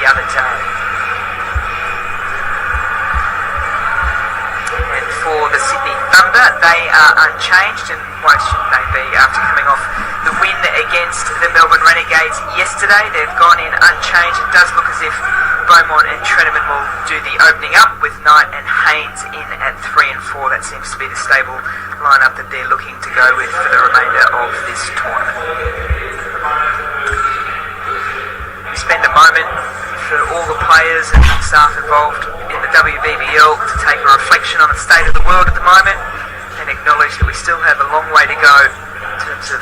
the other day. And for the Sydney Thunder, they are unchanged, and why shouldn't they be after coming off the win against the Melbourne Renegades yesterday? They've gone in unchanged. It does look as if Beaumont and Treneman will do the opening up with Knight and Haynes in at 3 and 4. That seems to be the stable lineup that they're looking to go with for the remainder of this tournament. We spend a moment for all the players and staff involved in the WBBL to take a reflection on the state of the world at the moment and acknowledge that we still have a long way to go in terms of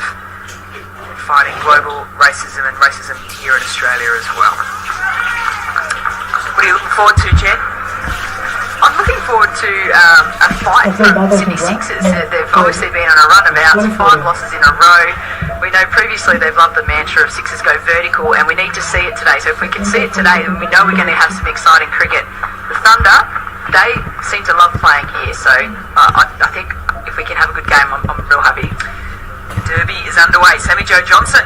fighting global racism and racism here in Australia as well. What are you looking forward to, Jen? I'm looking forward to a fight from Sydney Sixers. They've obviously been on a run of outs, 5 losses in a row. We know previously they've loved the mantra of Sixers go vertical, and we need to see it today. So if we can see it today, then we know we're going to have some exciting cricket. The Thunder, they seem to love playing here, so I think if we can have a good game, I'm real happy. The Derby is underway. Sammy Joe Johnson.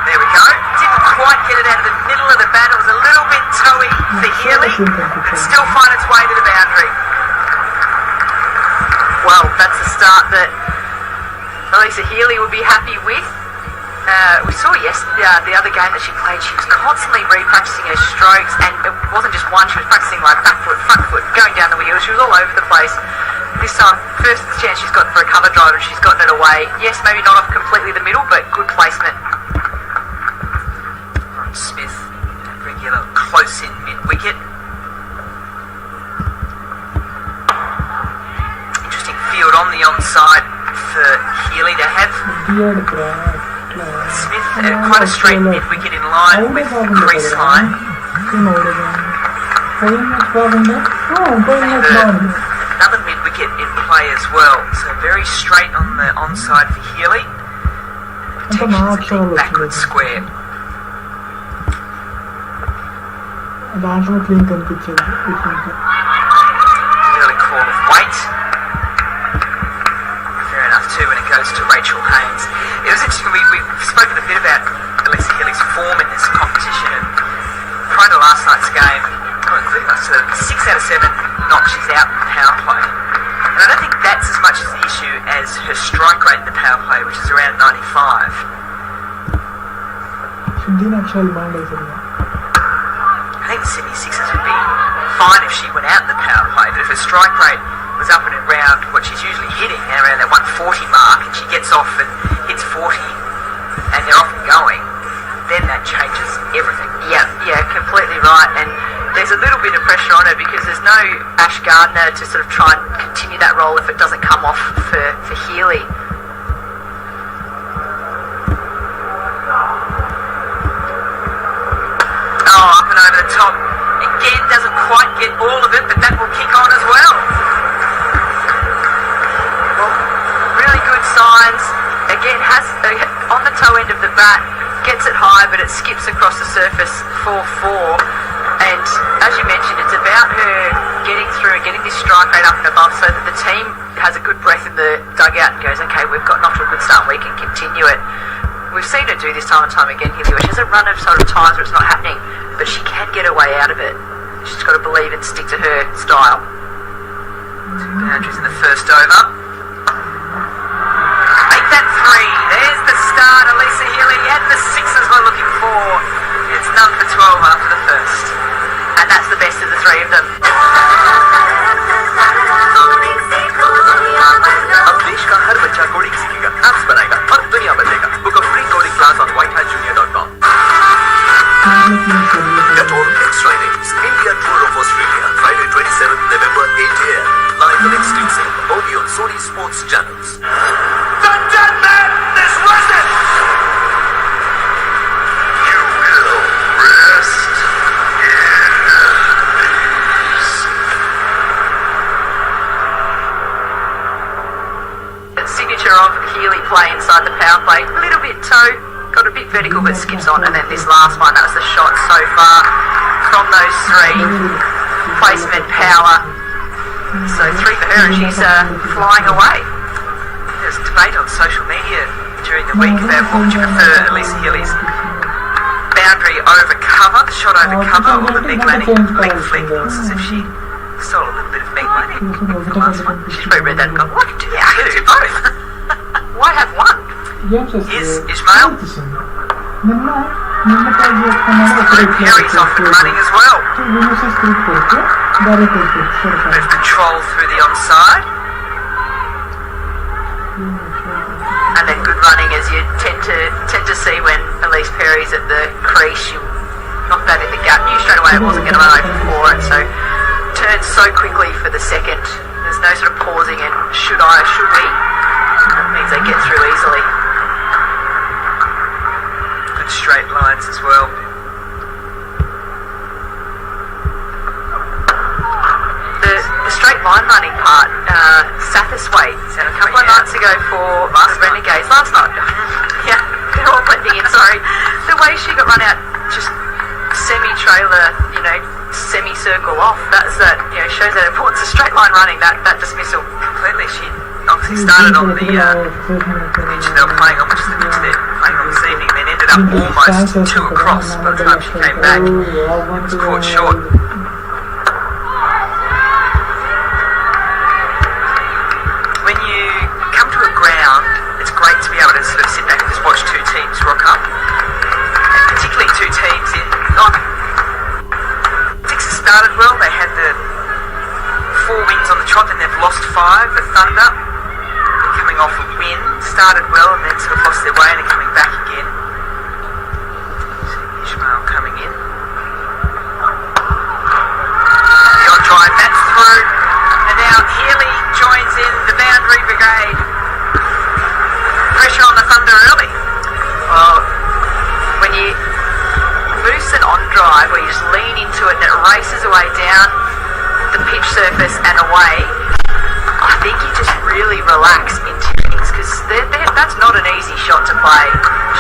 There we go. Didn't quite get it out of the middle of the bat. It was a little bit toey for Healy, but still find its way to the boundary. Well, that's a start that Alyssa Healy would be happy with. We saw yesterday, the other game that she played, she was constantly re-practicing her strokes, and it wasn't just one, she was practicing like back foot, front foot, going down the wheels. She was all over the place. This time, first chance she's got for a cover drive, and she's gotten it away. Yes, maybe not off completely the middle, but good placement. Smith, regular close in mid-wicket. Interesting field on the onside for Healy to have. Smith, quite a straight mid-wicket in line with the crease line. Another mid-wicket in play as well, so very straight on the onside for Healy. Protection's in backward square. Early call of weight. Fair enough too when it goes to Rachael Haynes. It was interesting, we've spoken a bit about Alyssa Healy's form in this competition, and prior to last night's game, including us, 6 out of 7 knocks she's out in the power play. And I don't think that's as much as the issue as her strike rate in the power play, which is around 95. I think the Sydney Sixers would be fine if she went out in the power play, but if her strike rate was up and around what she's usually hitting, around that 140 mark, and she gets off and hits 40, and they're off and going, then that changes everything. Yeah, completely right. And there's a little bit of pressure on her because there's no Ash Gardner to sort of try and continue that role if it doesn't come off for Healy. Up and over the top. Again, doesn't quite get all of it, but that will kick on as well. Well, really good signs. Again, has on the toe end of the bat, gets it high, but it skips across the surface for 4. And as you mentioned, it's about her getting through and getting this strike rate up and above so that the team has a good breath in the dugout and goes, okay, we've gotten off to a good start, we can continue it. We've seen her do this time and time again, Healy, where she has a run of sort of times where it's not happening, but she can get her way out of it. She's got to believe and stick to her style. 2 boundaries in the first over. Make that 3. There's the start. Alyssa Healy and the Sixers we're looking for. It's none for 12 after the first. And that's the best of the 3 of them. अब देश का हर बच्चा coding सीखेगा, apps बनाएगा और दुनिया बदलेगा। Book a free coding class on whitehatjunior.com. Ghetto Extra Innings, India Tour of Australia, Friday 27th November 8 a.m. Live and exclusive, only on Sony Sports channels. The dead man is rested. You will rest in peace. Signature of Healy play inside the power play. A little bit toe, got a bit vertical but skips on, and then this last one, that was the shot so far from those 3. Placement, power. So 3 for her, and she's flying away. There's debate on social media during the week about what would you prefer, Alyssa Healy's boundary over cover, the shot over cover, or the Meg Lanning leg flick. It's as if she stole a little bit of Meg Lanning from the last one. She's probably read that and gone, well, I can do that. I can do both. Why have one? Is Ishmael? Harry's off and running as well. Bit of control through the onside. And then good running, as you tend to see when Ellyse Perry's at the crease. She knocked that in the gap. Knew straight away it wasn't going to run open for it, so turned so quickly for the second. There's no sort of pausing and should we? That means they get through easily. Good straight lines as well. The straight line running part, SYSW, a couple of nights ago for the Renegades. Last night. Yeah, they're all blending in, sorry. The way she got run out, just semi-trailer, semi-circle off, shows that importance of straight line running, that dismissal completely. She obviously started on the pitch they were playing on, which is the pitch they're playing on this evening, then ended up almost two across by the time she came back. It was caught short. When you come to a ground, it's great to be able to sort of sit back and just watch two teams rock up, and particularly two teams in started well. They had the 4 wins on the trot, then they've lost 5. The Thunder, coming off a win, started well and then sort of lost their way and are coming back again. Ishmael coming in. The on drive, that's through. And now Healy joins in the boundary brigade. Pressure on the Thunder early. Well, when you boost an on drive where you just lean into it and it races away down the pitch surface and away, I think you just really relax into things, because that's not an easy shot to play.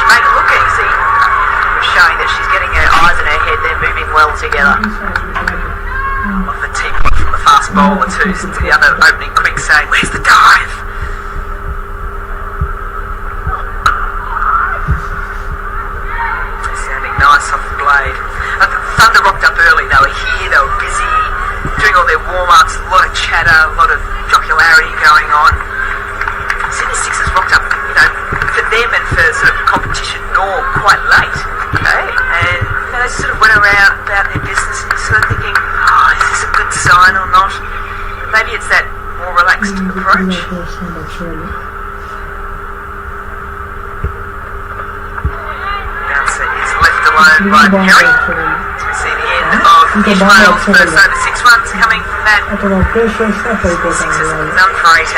She made it look easy, showing that she's getting her eyes and her head, they're moving well together. Love the tee point from the fast bowler too, to the other opening quick saying, where's the dive? Nice off the blade. The Thunder rocked up early. They were here, they were busy, doing all their warm-ups, a lot of chatter, a lot of jocularity going on. Sydney Sixers rocked up, for them and for sort of competition norm quite late. Okay. And they sort of went around about their business and you're sort of thinking, is this a good sign or not? Maybe it's that more relaxed approach. Alone by Harry. So we see the end of Ishmael's first over 6 runs coming from that. Sixers done for 18.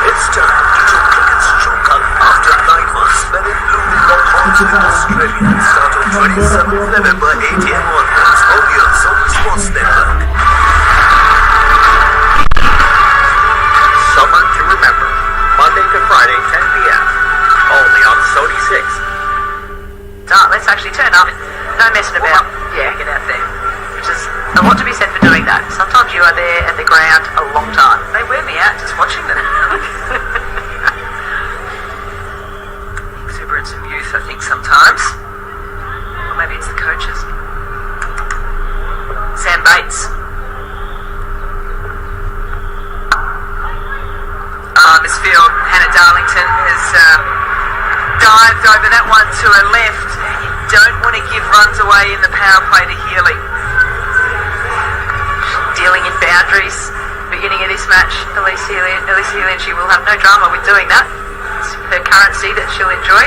It's time to do cricket's true colour after 9 months. Men in blue from Australia start on 27th November 8 a.m. onwards, only on Sony Sports Network. Summer to remember, Monday to Friday, 10 p.m. Only on Sony 6. Let's actually turn up. No messing about. Yeah, get out there. Which is a lot to be said for doing that. Sometimes you are there at the ground a long time. They wear me out just watching them. Exuberance of youth, I think, sometimes. Or maybe it's the coaches. Sam Bates. This field, Hannah Darlington has dived over that one to her left, and you don't want to give runs away in the power play to Healy. Dealing in boundaries, beginning of this match, Ellyse Healy, and she will have no drama with doing that. It's her currency that she'll enjoy.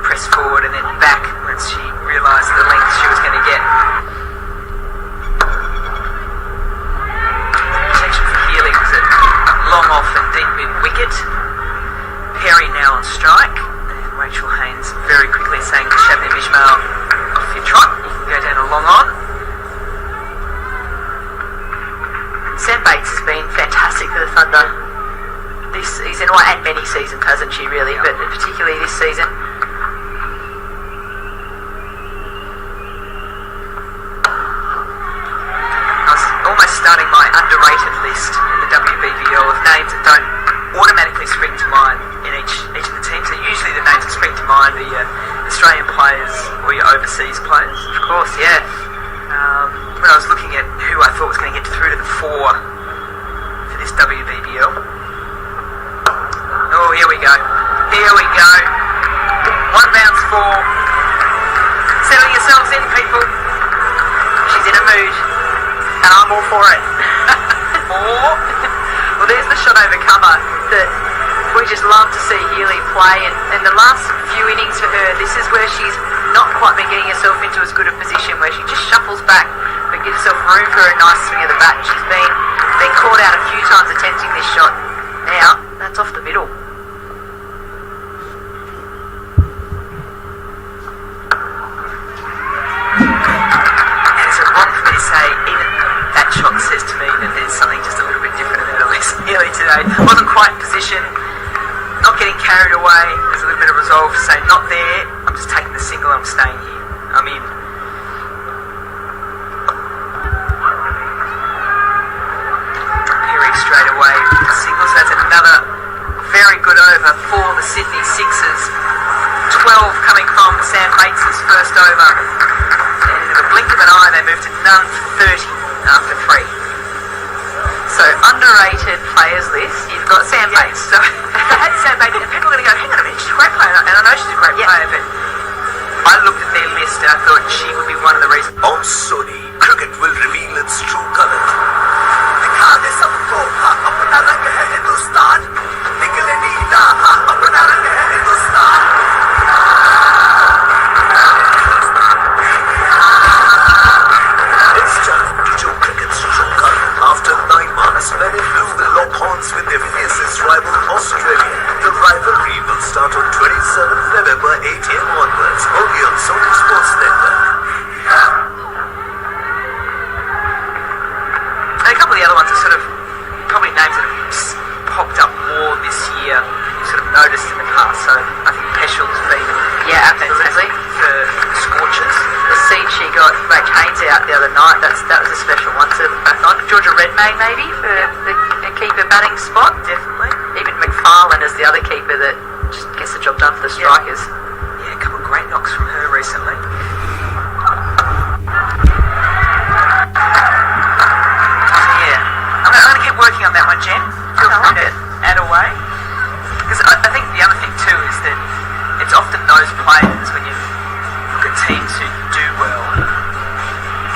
Press forward and then back once she realised the length she was going to get. Long off and deep mid-wicket. Perry now on strike. And Rachael Haynes very quickly saying to Shabnim Ishmael, off your trot, you can go down a long on. Sam Bates has been fantastic for the Thunder this season, and many seasons, hasn't she really, but particularly this season. underrated list in the WBBL of names that don't automatically spring to mind in each of the teams. So usually the names that spring to mind are your Australian players or your overseas players. Of course, yeah. When I was looking at who I thought was going to get through to the four for this WBBL. Oh, here we go. Here we go. One bounce four. Settle yourselves in, people. She's in a mood, and I'm all for it. Well, there's the shot overcomer that we just love to see Healy play, and the last few innings for her, this is where she's not quite been getting herself into as good a position, where she just shuffles back but gives herself room for a nice swing of the bat. She's been caught out a few times attempting this shot. Now, that's off the middle. And it's wrong for me to say, even that shot says to me that there's something just a little bit different about Ellyse Healy today. Wasn't quite in position, not getting carried away. There's a little bit of resolve to say, not there, I'm just taking the single, I'm staying here. I'm in. Perry straight away with the single, so that's another very good over for the Sydney Sixers. 12 coming from Sam Bates' first over. And in a blink of an eye, they moved to none for 30 after 3. So, underrated players list, you've got Sam Bates. So, I had Sam Bates, and people are going to go, hang on a minute, she's a great player, and I know she's a great player, but I looked at their list and I thought she would be one of the reasons. On Sony, cricket will reveal its true color. दिखाने सबको अपना रंग है हिंदुस्तान निकले नीला अपना रंग है Hindustan It's time to show cricket's true color. After 9 months, men in blue will lock horns with their fiercest rival Australia. The rivalry will start on 27th November 8 a.m. onwards, only on Sony Sports Network. And a couple of the other ones are sort of probably names that have popped up more this year, you've sort of noticed in the past. So I think Peschel's been Absolutely. for the Scorchers. The seed she got Haynes out the other night, that was a special one to back on. Georgia Redmayne maybe for the keeper batting spot. Definitely. Even McFarlane as the other keeper that just gets the job done for the strikers. Yeah, a couple of great knocks from her recently. I'm going to keep working on that one, Jen. Feel free to add away. Because I think the other thing too is that it's often those players, when you look at teams who do well,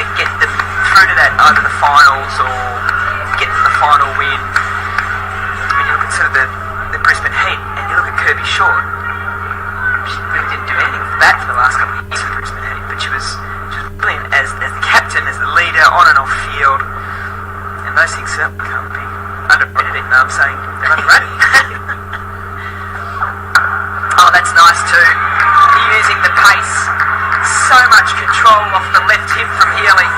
that get them through to that either the finals or get them the final win. When you look at sort of the Brisbane Heat and you look at Kirby Short, she really didn't do anything with the bat for the last couple of years for Brisbane Heat, but she was brilliant as the captain, as the leader, on and off field. And those things certainly can't be underrated, even though I'm saying they're underrated. Oh, that's nice too. Using the pace. So much control off the left hip from Healy.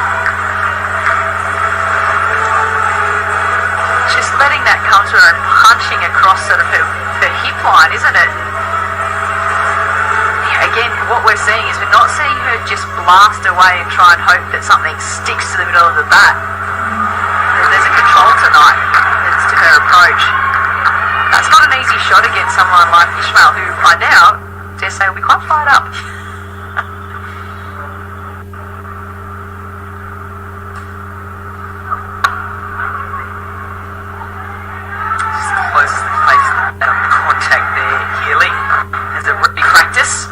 Just letting that come to her and punching across sort of her hip line, isn't it? Yeah, again, what we're seeing is we're not seeing her just blast away and try and hope that something sticks to the middle of the bat. There's a control tonight as to her approach. That's not an easy shot against someone like Ishmael, who I now dare say will be quite fired up. Just closes the face contact there. Healy has a rugby practice.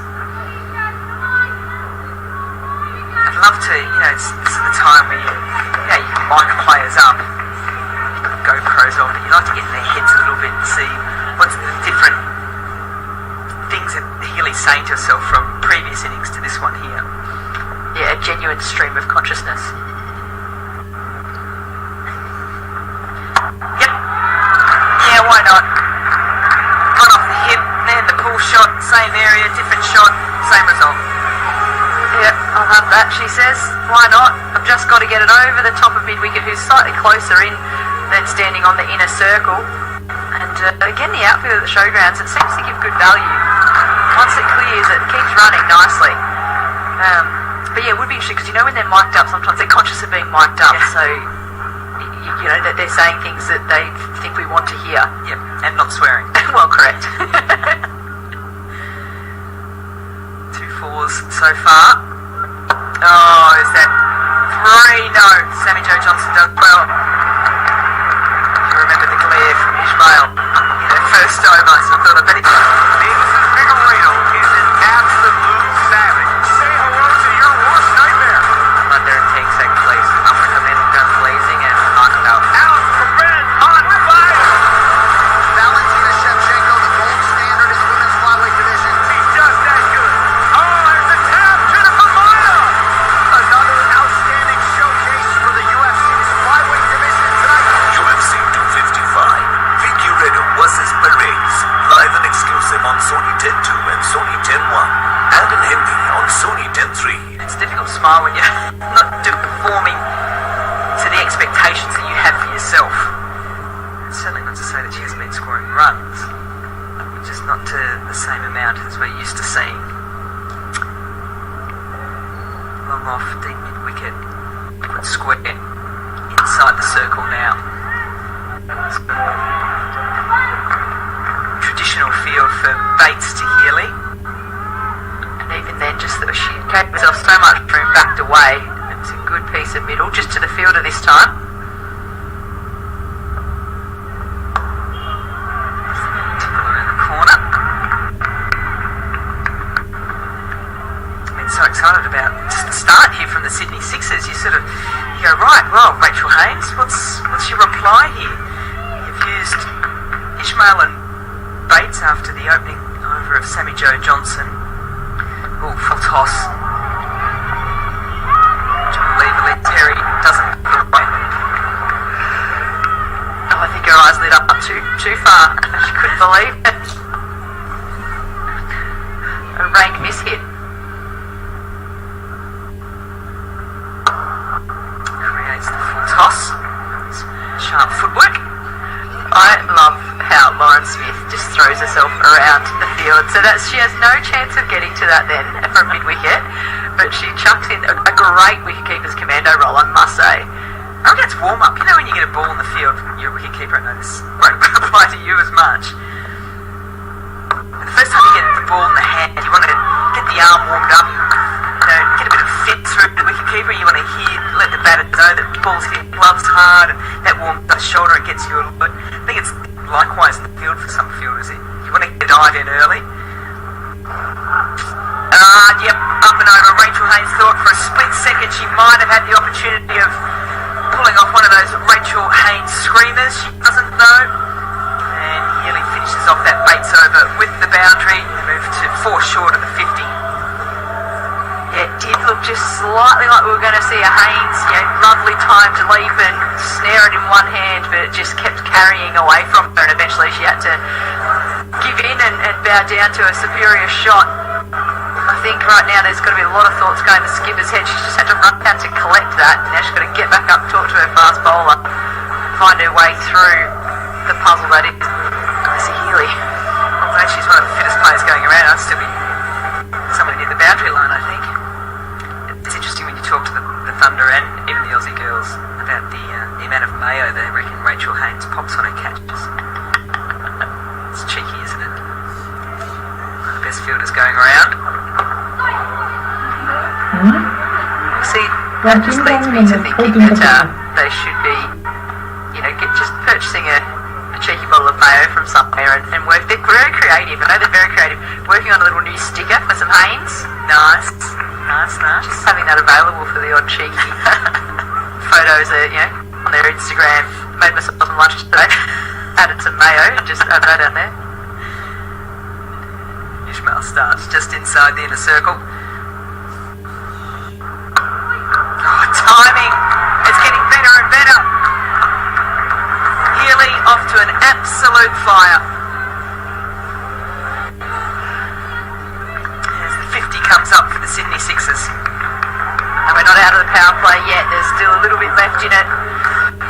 I'd love to, this is the time where you can mic players up, GoPros on, but you like to get in their heads a little bit and see what's the different things that Healy's saying to herself from previous innings to this one here. Yeah, a genuine stream of consciousness. Yep. Yeah, why not? Run off the hip, then the pull shot, same area, different shot, same result. Yep, I'll have that, she says. Why not? I've just got to get it over the top of mid-wicket, who's slightly closer in than standing on the inner circle. And again, the outfield at the showgrounds, it seems to give good value. Once it clears, it keeps running nicely. But yeah, it would be interesting, because when they're mic'd up, sometimes they're conscious of being mic'd up. Yeah. So, you know, that they're saying things that they think we want to hear. Yep, and not swearing. Well, correct. 2 4s so far. Oh, is that 3? No, Sammy Joe Johnson does well. If you remember the glare from Ishmael, you know, first over, so I thought I better... Mrs. Figueredo is an absolute savage. Say hello to your worst nightmare. Thunder takes second place. Africa men guns blazing and knocked out. Out for red on fire. Valentina Shevchenko, the gold standard in the women's flyweight division. He's just that good. Oh, there's a tap. Jennifer Maia. Another outstanding showcase for the UFC's flyweight division tonight. UFC 255. Figueredo versus Perez. Live and exclusive on Sony 10 2 and Sony 10 1. And in Hindi on Sony 10 3. It's difficult to smile when you're not performing to the expectations that you have for yourself. It's certainly not to say that she hasn't been scoring runs, just not to the same amount as we're used to seeing. Long off, deep mid-wicket, put square inside the circle now. Traditional field for Bates to Healy. And even then, just that she gave herself so much room backed away. It was a good piece of middle, just to the fielder this time. Tipple around the corner. I've been so excited about just the start here from the Sydney Sixers. You go, right, well, Rachael Haynes, what's your reply here? You've used Ishmael and Bates after the opening over of Sammy Joe Johnson. Oh, full toss. Unbelievably, Terry doesn't get away. Oh, I think her eyes lit up too far. She couldn't believe it. A rank mishit. Creates the full toss. Sharp footwork. I love how Lauren Smith just throws herself around the field. So that she has no chance of getting to that then from mid-wicket. But she chucks in a great wicketkeeper's commando roll, I must say. I reckon it's warm-up. You know when you get a ball in the field, you're a wicketkeeper, I know this won't apply to you as much. The first time you get the ball in the hand, you want to get the arm warmed up, you know, get a bit of fit through the wicketkeeper. You want to let the batter know that the ball's hitting gloves hard, and that warms the shoulder and gets you alert. I think it's likewise in the field for some fielders. You want to get a dive in early. Yep, up and over. Rachael Haynes thought for a split second she might have had the opportunity of pulling off one of those Rachael Haynes screamers. She doesn't though. And Healy finishes off that Bates over with the boundary. They move to 4 short of the 50. Yeah, it did look just slightly like we were going to see a Haynes, lovely timed leap and snare it in one hand, but it just kept carrying away from her, and eventually she had to give in and bow down to a superior shot. I think right now there's got to be a lot of thoughts going to skipper's head. She's just had to run down to collect that. Now she's got to get back up, talk to her fast bowler, find her way through the puzzle that is Alyssa Healy. Although she's one of the fittest players going around, I'd still be somebody near the boundary line, I think. It's interesting when you talk to the Thunder and even the Aussie girls about the amount of mayo they reckon Rachael Haynes pops on her catches. It's cheeky, isn't it? One of the best fielders going around. See, that just leads me to thinking that they should be, just purchasing a cheeky bottle of mayo from somewhere and work. They're very creative. I know they're very creative. Working on a little new sticker for some Haynes. Nice. Just having that available for the odd cheeky photos, on their Instagram. Made myself some lunch today. Added some mayo. Just add that down there. Ishmael starts just inside the inner circle. Timing. It's getting better and better. Healy off to an absolute fire. As the 50 comes up for the Sydney Sixers. And we're not out of the power play yet. There's still a little bit left in it.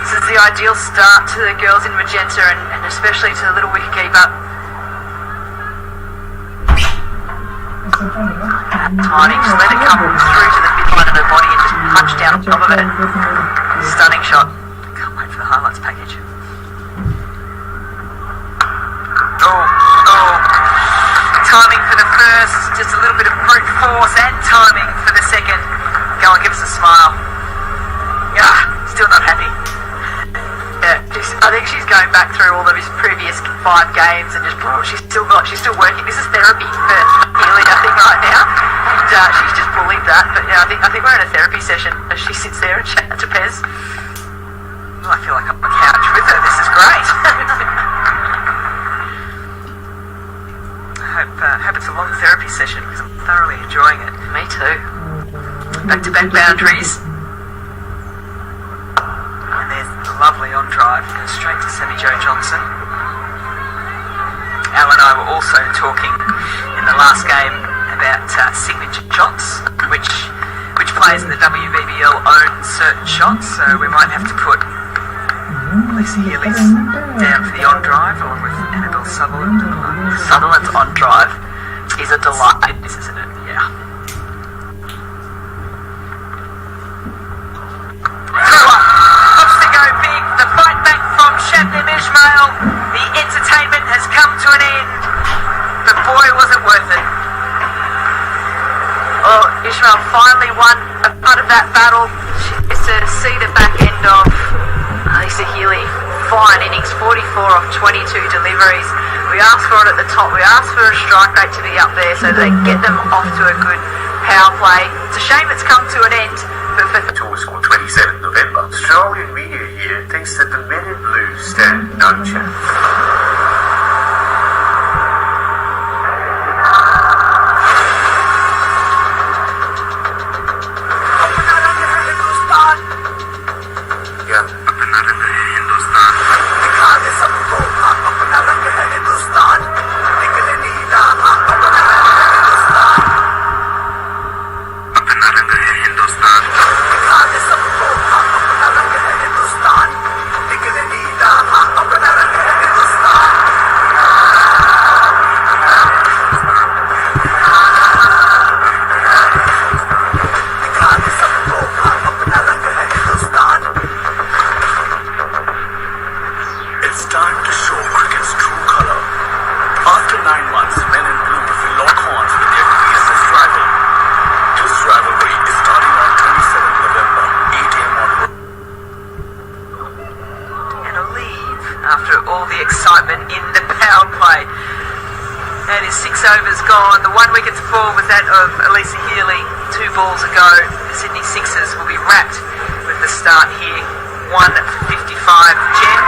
This is the ideal start to the girls in magenta and especially to the little wicketkeeper. Timing, just let it come through to the midline of her body and just punch down on top of it. Stunning shot. Can't wait for the timing for the first, just a little bit of brute force and timing for the second. Go on, give us a smile. Yeah, still not happy. Yeah, I think she's going back through all of his previous 5 games and just, she's still working. This is therapy for Healy, I think, right now. And she's just bullied that. But yeah, I think we're in a therapy session as she sits there and chats to Pez. Well, I feel like I'm on the couch with her. This is great. I hope it's a long therapy session because I'm thoroughly enjoying it. Me too. Back-to-back boundaries. And there's the lovely on drive. Goes straight to Sammy Jo Johnson. Al and I were also talking in the last game about signature shots, which players in the WBBL own certain shots, so we might have to put Alyssa Healy's down for the on drive along with Annabelle Sutherland. Sutherland's on drive is a delight, isn't it? Yeah. Looks to go big. The fight back from Shabnam Ismail. The entertainment has come to an end, but boy, was it worth it. Well, Ishmael finally won a part of that battle. She gets to see the back end of Alyssa Healy. Fine innings, 44 off 22 deliveries. We asked for it at the top. We asked for a strike rate to be up there so they get them off to a good power play. It's a shame it's come to an end. But for Tour score 27th November. Australian media here thinks that the men in blue stand no chance. Overs gone. The 1 wicket to fall was that of Alyssa Healy 2 balls ago. The Sydney Sixers will be wrapped with the start here. 1 for 55. Jen,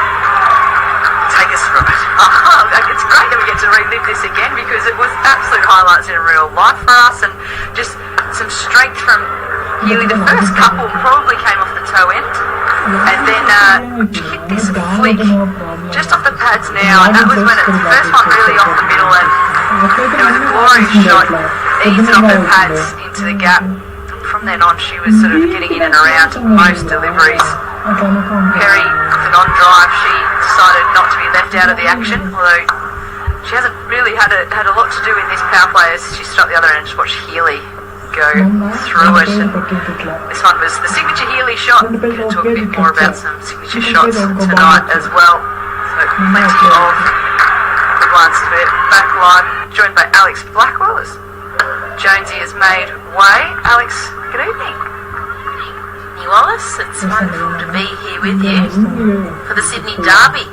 take us from it. oh, it's great that we get to relive this again because it was absolute highlights in real life for us and just some strength from Healy. The first couple probably came off the toe end and then she hit this flick just off the pads now, and that was when the first one really off the middle, and it was a glorious shot, easing off her pads into the gap. From then on, she was sort of getting in and around most deliveries. Perry, with an on drive, she decided not to be left out of the action, although she hasn't really had a lot to do in this power play as she struck the other end and just watched Healy go through it. And this one was the signature Healy shot. We're going to talk a bit more about some signature shots tonight as well. So plenty of good ones. We're back live, joined by Alex Blackwell as Jonesy has made way. Alex, good evening. Wallace, it's wonderful to be here with you for the Sydney Derby.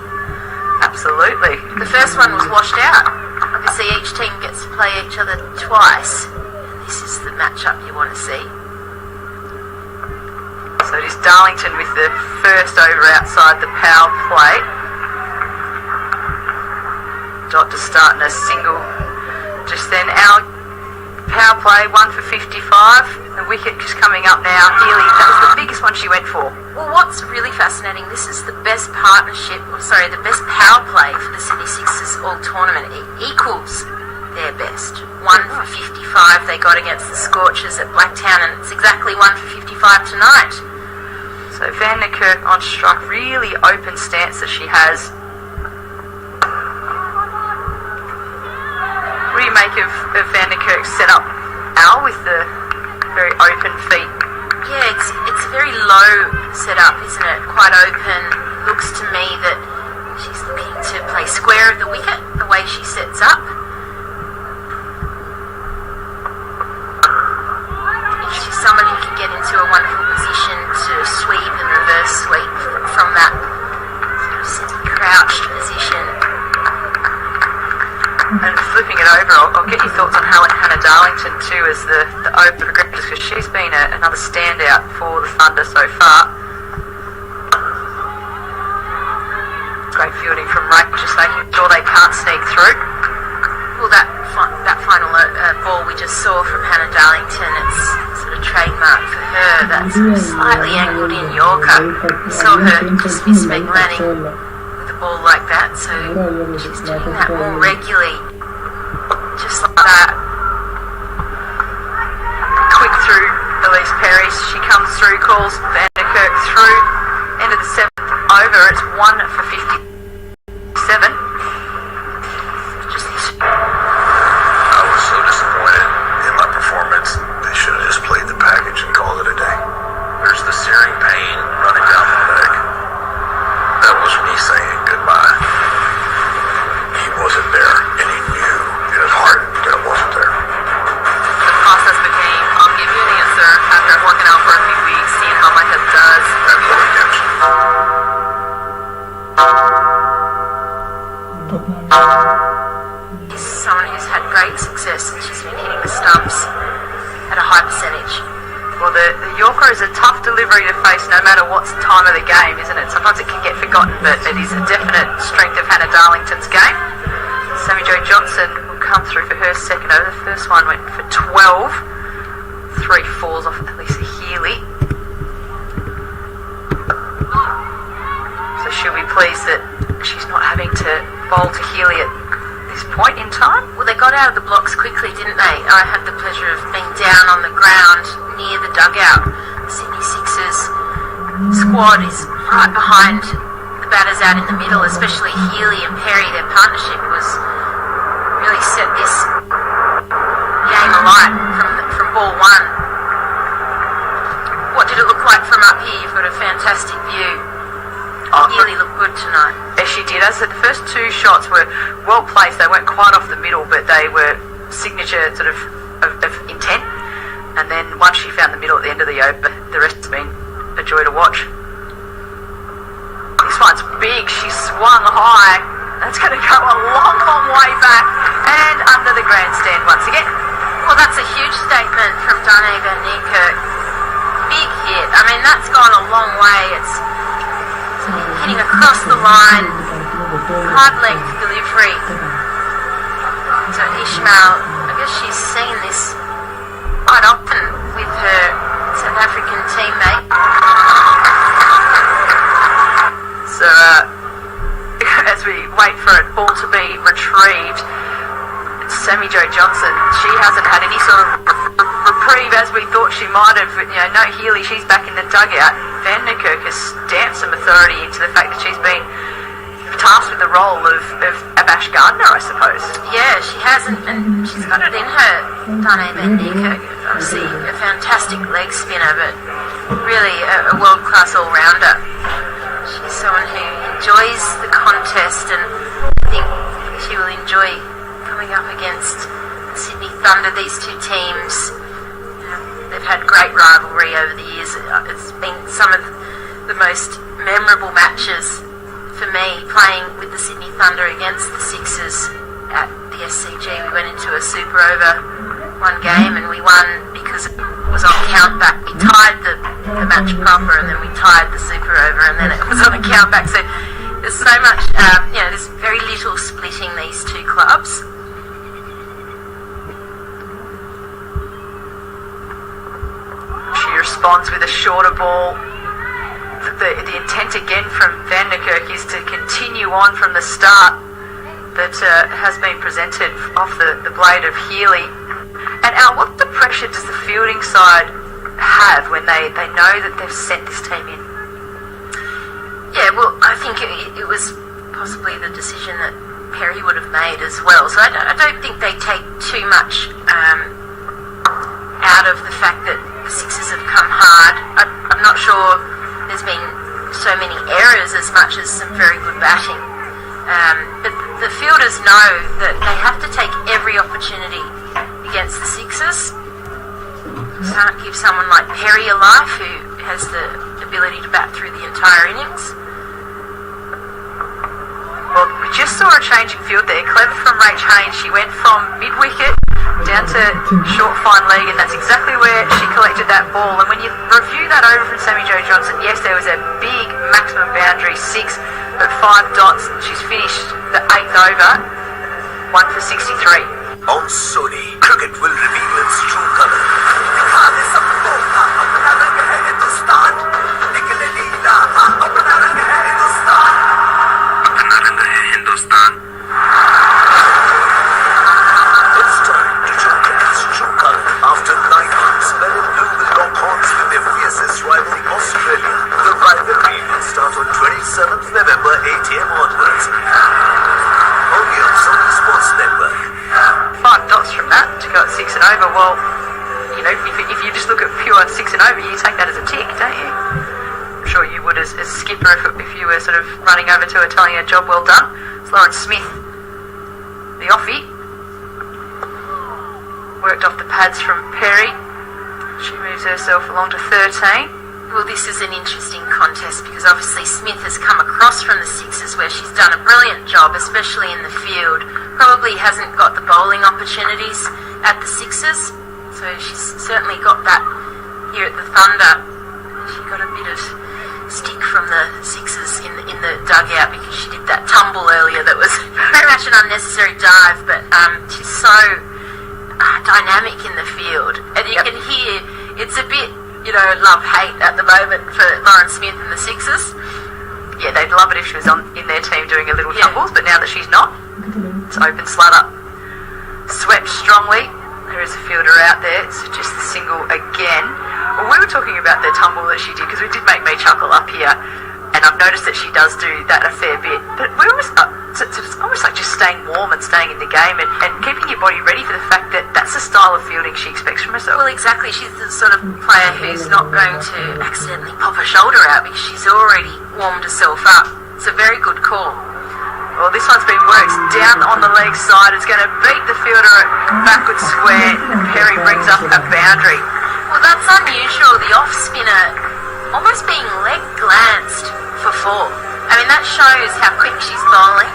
Absolutely. The first one was washed out. Obviously each team gets to play each other twice. This is the matchup you want to see. So it is Darlington with the first over outside the power plate. Dot to start in a single. Just then our power play, 1 for 55. The wicket just coming up now. Healy, that was the biggest one she went for. Well, what's really fascinating, this is the best the best power play for the Sydney Sixers all tournament. It equals their best. 1 for 55 they got against the Scorchers at Blacktown, and it's exactly 1 for 55 tonight. So Van der Kerk on strike, really open stance that she has. What do you make of Van der Kerk's setup, Al, with the very open feet? Yeah, it's a very low setup, isn't it? Quite open. Looks to me that she's looking to play square of the wicket, the way she sets up. I'll get your thoughts on Hannah Darlington too as the open progressors, because she's been another standout for the Thunder so far. Great fielding from Rachael, just making sure they can't sneak through. Well, that final ball we just saw from Hannah Darlington, it's sort of trademark for her. That sort of slightly angled in Yorker. We saw her just miss lanning with a ball like that, so she's doing that more regularly, just like that. Quick through Ellyse Perry, she comes through, calls Van der Kerk through. End of the 7th over, it's 1 for 57. I was so disappointed in my performance. They should have just played the package and called it a day. There's the searing pain running down my leg. That was me saying goodbye. He wasn't there, and he knew in his heart that it wasn't there. The process became, I'll give you an answer after I've working out for a few weeks, seeing how my hip does. That poor redemption. She's someone who's had great success and she's been hitting the stumps at a high percentage. Well, the Yorker is a tough delivery to face no matter what time of the game, isn't it? Sometimes it can get forgotten, but it is a definite strength of Hannah Darlington's game. Sammy Jo Johnson will come through for her second over. The first one went for 12. 3 fours off Alyssa Healy. So she'll be pleased that she's not having to bowl to Healy at this point in time. Well, they got out of the blocks quickly, didn't they? I had the pleasure of being down on the ground near the dugout. The Sydney Sixers squad is right behind the batters out in the middle, especially Healy and Perry. Their partnership was really set this game alight from ball one. What did it look like from up here? You've got a fantastic view. Healy looked good tonight. Yes, she did. As I said, the first 2 shots were well placed. They weren't quite off the middle, but they were signature sort of intent. And then once she found the middle at the end of the over, the rest has been a joy to watch. This one's big. She swung high. That's going to go a long, long way back and under the grandstand once again. Well, that's a huge statement from Darcie Van der Kerk. Big hit. I mean, that's gone a long way. It's hitting across the line, hard length delivery to Ishmael. I guess she's seen this quite often with her South African teammate. So as we wait for it ball to be retrieved, Sammy Jo Johnson, she hasn't had any sort of reprieve as we thought she might have. No Healy, she's back in the dugout. Van der Kerk has stamped some authority into the fact that she's been tasked with the role of Ash Gardner, I suppose. Yeah, she has, and she's got it in her, Darcie Van der Kerk. Obviously a fantastic leg spinner, but really a world-class all-rounder. She's someone who enjoys the contest, and I think she will enjoy coming up against the Sydney Thunder. These 2 teams, they've had great rivalry over the years. It's been some of the most memorable matches for me, playing with the Sydney Thunder against the Sixers at the SCG. We went into a super over one game and we won because it was on count back. We tied the match proper and then we tied the super over and then it was on a count back. So there's so much, there's very little splitting these 2 clubs. She responds with a shorter ball. The intent again from Van der Kerk is to continue on from the start that has been presented off the blade of Healy. And Al, what the pressure does the fielding side have when they know that they've sent this team in? Yeah, well, I think it was possibly the decision that Perry would have made as well. So I don't think they take too much out of the fact that the Sixers have come hard. I'm not sure there's been so many errors as much as some very good batting. But the fielders know that they have to take every opportunity against the Sixers. You can't give someone like Perry a life who has the ability to bat through the entire innings. Well, We just saw a change in field there. Clever from Rach Haynes. She went from mid-wicket down to short fine leg, and that's exactly where she collected that ball. And when you review that over from Sammy Jo Johnson, yes, there was a big maximum boundary, 6 but 5 dots. She's finished the 8th over, 1 for 63. On Sony, cricket will reveal its true color. It's time to show cricket's true color. After 9 months, mlrw will lock horns with their fiercest rival, Australia. The rivalry will start on 27th November, 8 a.m. onwards. Only on Sony Sports Network. 5 dots from that to go at 6 and over. Well, you know, if you just look at pure 6 and over, you take that as a tick, don't you? I'm sure you would as skipper if you were sort of running over to her telling her job well done. It's Lawrence Smith, the offie. Worked off the pads from Perry. She moves herself along to 13. Well, this is an interesting contest because obviously Smith has come across from the sixes where she's done a brilliant job, especially in the field. Probably hasn't got the bowling opportunities at the sixes, so she's certainly got that here at the Thunder. She got a bit of stick from the sixes in the dugout because she did that tumble earlier that was very much an unnecessary dive, but she's so dynamic in the field, and you can hear it's a bit, you know, love-hate at the moment for Lawrence Smith and the sixes. Yeah, they'd love it if she was in their team doing a little tumbles, but now that she's not, it's open slather. Swept strongly. There is a fielder out there. It's just the single again. Well, we were talking about the tumble that she did because it did make me chuckle up here, and I've noticed that she does do that a fair bit. But we almost, it's almost like just staying warm and staying in the game and keeping your body ready for the fact that that's the style of fielding she expects from herself. Well, exactly. She's the sort of player who's not going to accidentally pop her shoulder out because she's already warmed herself up. It's a very good call. Well, this one's been worked down on the leg side. It's going to beat the fielder at backward square. Perry brings up a boundary. Well, that's unusual. The off-spinner almost being leg-glanced for 4. I mean, that shows how quick she's bowling.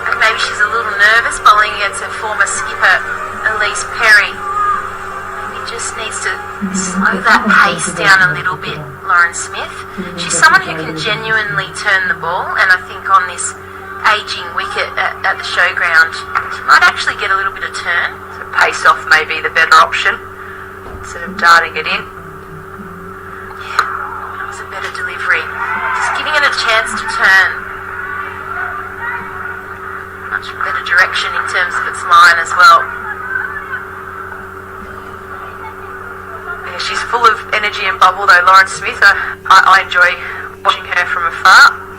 And maybe she's a little nervous bowling against her former skipper, Ellyse Perry. Maybe just needs to slow that pace down a little bit, Lawrence Smith. She's someone who can genuinely turn the ball, and I think on this aging wicket at the showground, she might actually get a little bit of turn. So pace off may be the better option instead of darting it in. Yeah, that was a better delivery. Just giving it a chance to turn. Much better direction in terms of its line as well. Yeah, she's full of energy and bubble though, Lawrence Smith. I enjoy watching her from afar.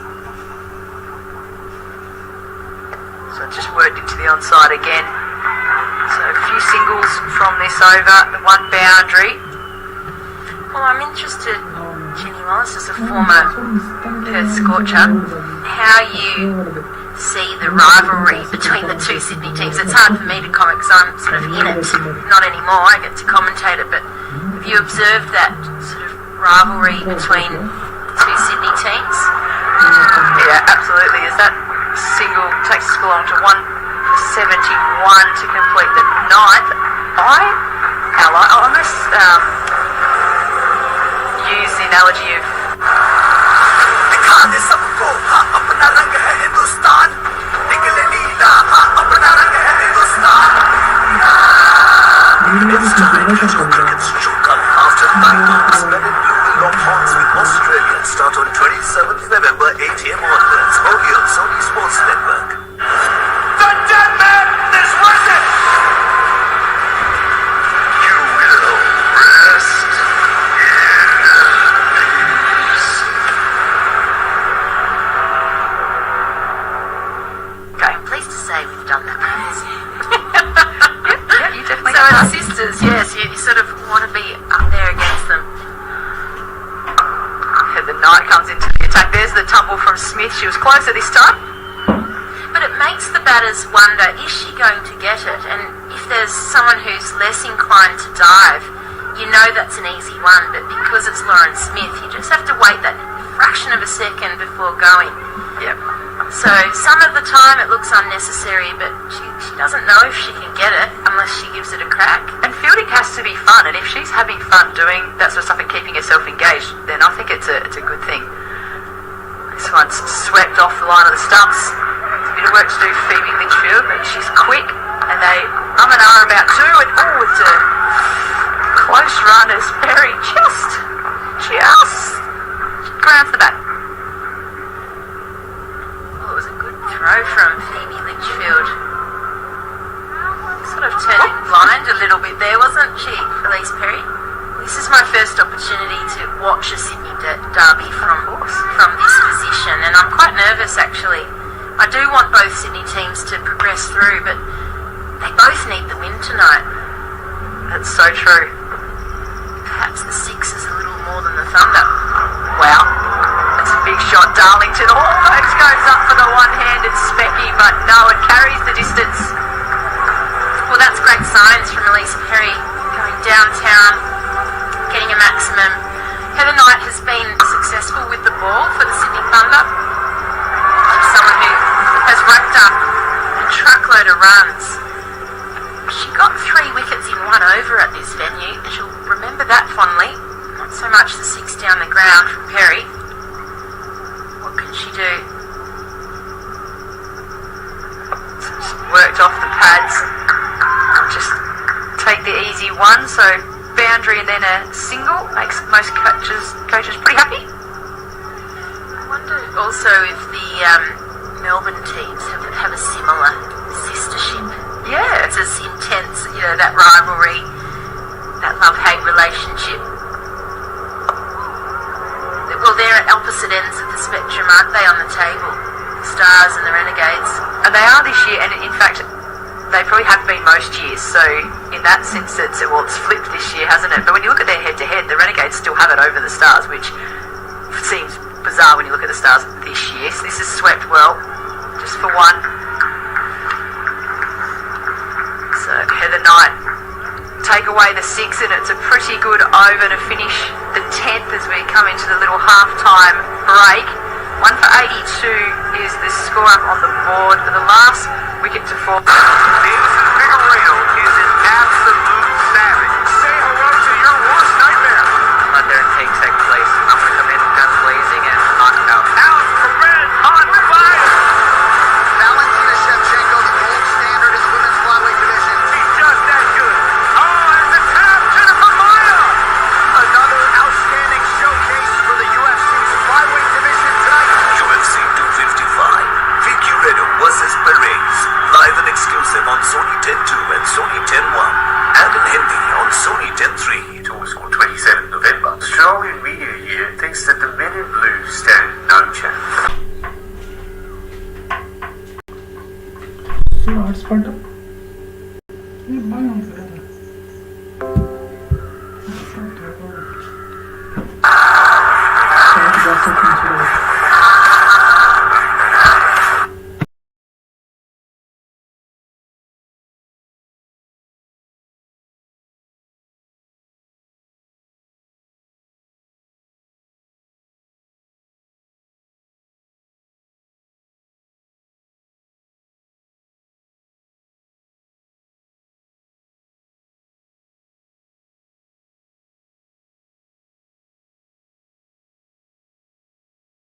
So it's just worked into the onside again. So a few singles from this over, the 1 boundary. Well, I'm interested, Jenny Wallace, as a former Perth scorcher, how you see the rivalry between the two Sydney teams. It's hard for me to comment because I'm sort of in it. Not anymore, I get to commentate it, but have you observed that sort of rivalry between the two Sydney teams? Yeah, absolutely. Is that single takes us along to 1 for 71 to complete the 9th. I almost use the analogy of it's time to show cricket's true colour. After 9 months, mlrw will lock horns with Australia. Start on 27th November, 8 a.m. onwards. Only on Sony Sports Network. The dead man is worth it! You will rest in peace. Okay, I'm pleased to say we've done that. yeah, you definitely So have. as sisters, yes, you sort of want to be up there against them. The knight comes into the attack. There's the tumble from Smith. She was closer this time. But it makes the batters wonder, is she going to get it? And if there's someone who's less inclined to dive, you know that's an easy one, but because it's Lawrence Smith, you just have to wait that fraction of a second before going. Yep. So some of the time it looks unnecessary, but she doesn't know if she can get it unless she gives it a crack. And fielding has to be fun, and if she's having fun doing that sort of stuff and keeping herself engaged, then I think it's a good thing. This one's swept off the line of the stumps. There's a bit of work to do for Phoebe Litchfield, but she's quick, and they and are about two, and it's a close run as Perry just grounds the bat. Well, it was a good throw from Phoebe Litchfield. Sort of turning blind a little bit there, wasn't she, Ellyse Perry? This is my first opportunity to watch a Sydney derby from this position, and I'm quite nervous actually. I do want both Sydney teams to progress through, but they both need the win tonight. That's so true. Perhaps the Six is a little more than the Thunder. Wow, that's a big shot. Darlington almost goes up for the one-handed specky, but no, it carries the distance. Well, that's great signs from Ellyse Perry, going downtown, getting a maximum. Heather Knight has been successful with the ball for the Sydney Thunder. She's someone who has racked up a truckload of runs. She got 3 wickets in 1 over at this venue, and she'll remember that fondly. Not so much the 6 down the ground from Perry. What can she do? Just worked off the pads. Just take the easy one, so boundary and then a single makes most coaches pretty happy. I wonder also if the Melbourne teams have a similar sistership. Yeah. It's as intense, that rivalry, that love-hate relationship. Well, they're at opposite ends of the spectrum, aren't they, on the table? The Stars and the Renegades. And they are this year, and in fact, they probably have been most years, so in that sense it's flipped this year, hasn't it? But when you look at their head-to-head, the Renegades still have it over the Stars, which seems bizarre when you look at the Stars this year. So this is swept well, just for one. So Heather Knight take away the 6, and it's a pretty good over to finish the 10th as we come into the little half-time break. 1 for 82 is the score up on the board for the last wicket to fall. Is an absolute savage. Say hello to your worst nightmare. Let their take place. I'm going to come in guns blazing and knock it out. Out for red, on fire. Valentina Shevchenko, the gold standard in the women's flyweight division. She's just that good. Oh, and the tap, Jennifer Maya. Another outstanding showcase for the UFC's flyweight division tonight. UFC 255. Figueredo versus Perez. Live and exclusive on Sony 10.2 and Sony 10.1. And in Hindi on Sony 10.3. To score 27 November. Australian media here thinks that the men in blue stand no chance. So hotspot. ये भाई हम से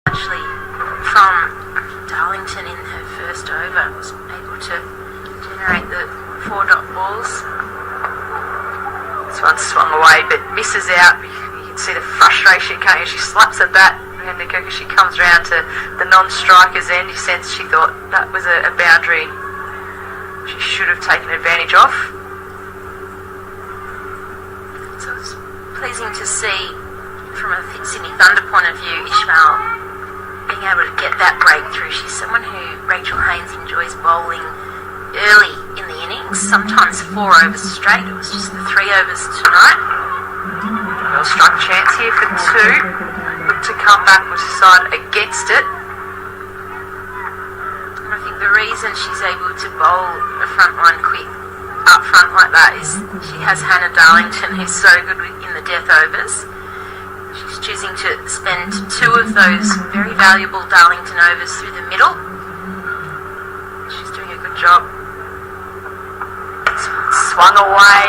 Actually, from Darlington in her first over, was able to generate the 4-dot balls. This one swung away but misses out. You can see the frustration coming as she slaps her bat, and as she comes round to the non-striker's end, you sense she thought that was a boundary she should have taken advantage of. So it's pleasing to see, from a Sydney Thunder point of view, Ishmael being able to get that breakthrough. She's someone who Rachael Haynes enjoys bowling early in the innings, sometimes 4 overs straight. It was just the 3 overs tonight. Well struck chance here for 2. Look to come back, was decided against it. And I think the reason she's able to bowl a front line quick up front like that is she has Hannah Darlington, who's so good in the death overs. She's choosing to spend 2 of those very valuable Darlington overs through the middle. job. Swung away.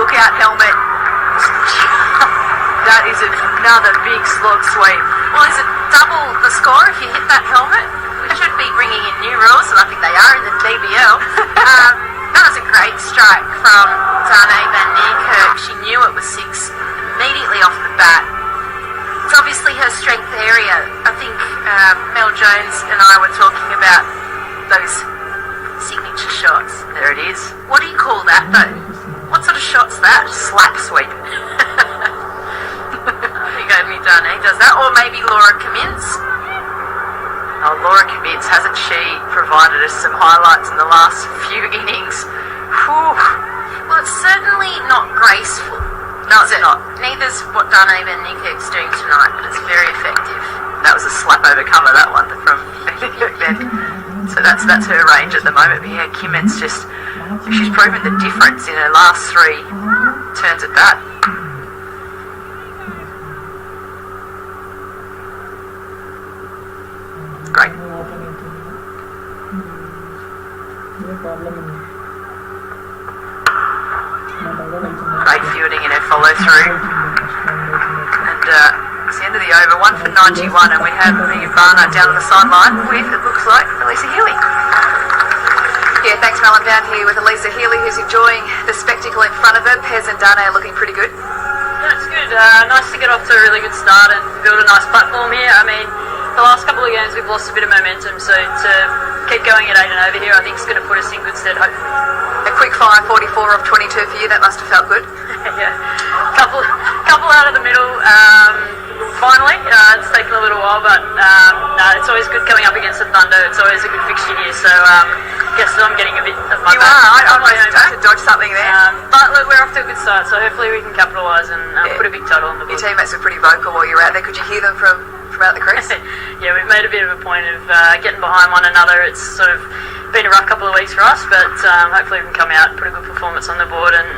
Look out, helmet. That is another big slog sweep. Well, is it double the score if you hit that helmet? We should be bringing in new rules, and I think they are in the BBL. That was a great strike from Darcie van Niekerk. She knew it was 6 immediately off the bat. It's obviously her strength area. I think Mel Jones and I were talking about those signature shots. There it is. What do you call that, though? What sort of shot's that? Slap sweep. You go me Darcie does that, or maybe Laura Cummins. Oh, Laura Cummins, hasn't she provided us some highlights in the last few innings? Whew. Well, it's certainly not graceful. No, it's not. Neither's what Darcie van Niekerk's doing tonight, but it's very effective. That was a slap overcomer, that one from then. So that's her range at the moment. But yeah, Cummins she's proven the difference in her last 3 turns at bat. Great. Great fielding in her follow through. And it's the end of the over, 1 for 91, and we have Wolvaardt down on the sideline with, it looks like, Alyssa Healy. Yeah, thanks, Mel. I'm down here with Alyssa Healy, who's enjoying the spectacle in front of her. Pez and Darcie are looking pretty good. Yeah, it's good. Nice to get off to a really good start and build a nice platform here. I mean, the last couple of games we've lost a bit of momentum, so to keep going at 8 and over here, I think is going to put us in good stead, hopefully. A quick 5:44 of 22 for you. That must have felt good. Yeah, couple out of the middle. Finally, it's taken a little while, but it's always good coming up against the Thunder. It's always a good fixture here, so guess I'm getting a bit of my You are. I almost had to dodge something there. But look, we're off to a good start, so hopefully we can capitalise and put a big total on the board. Your teammates were pretty vocal while you were out there. Could you hear them from out the crease? Yeah, we've made a bit of a point of getting behind one another. It's sort of been a rough couple of weeks for us, but hopefully we can come out, put a good performance on the board, and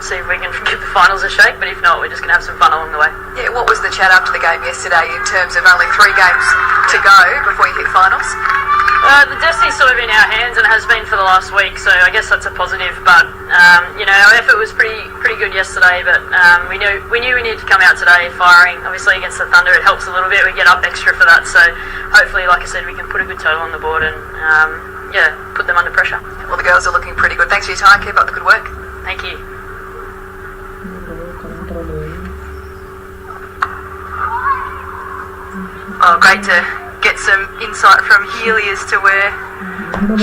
see if we can give the finals a shake. But if not, we're just going to have some fun along the way. Yeah, what was the chat after the game yesterday in terms of only 3 games to go before you hit finals? The destiny's sort of in our hands, and has been for the last week, so I guess that's a positive. But our effort was pretty good yesterday, but we knew we needed to come out today firing. Obviously against the Thunder, it helps a little bit. We get up extra for that, so hopefully, like I said, we can put a good total on the board and put them under pressure. Well, the girls are looking pretty good. Thanks for your time. Keep up the good work. Thank you. Oh, great to get some insight from Healy as to where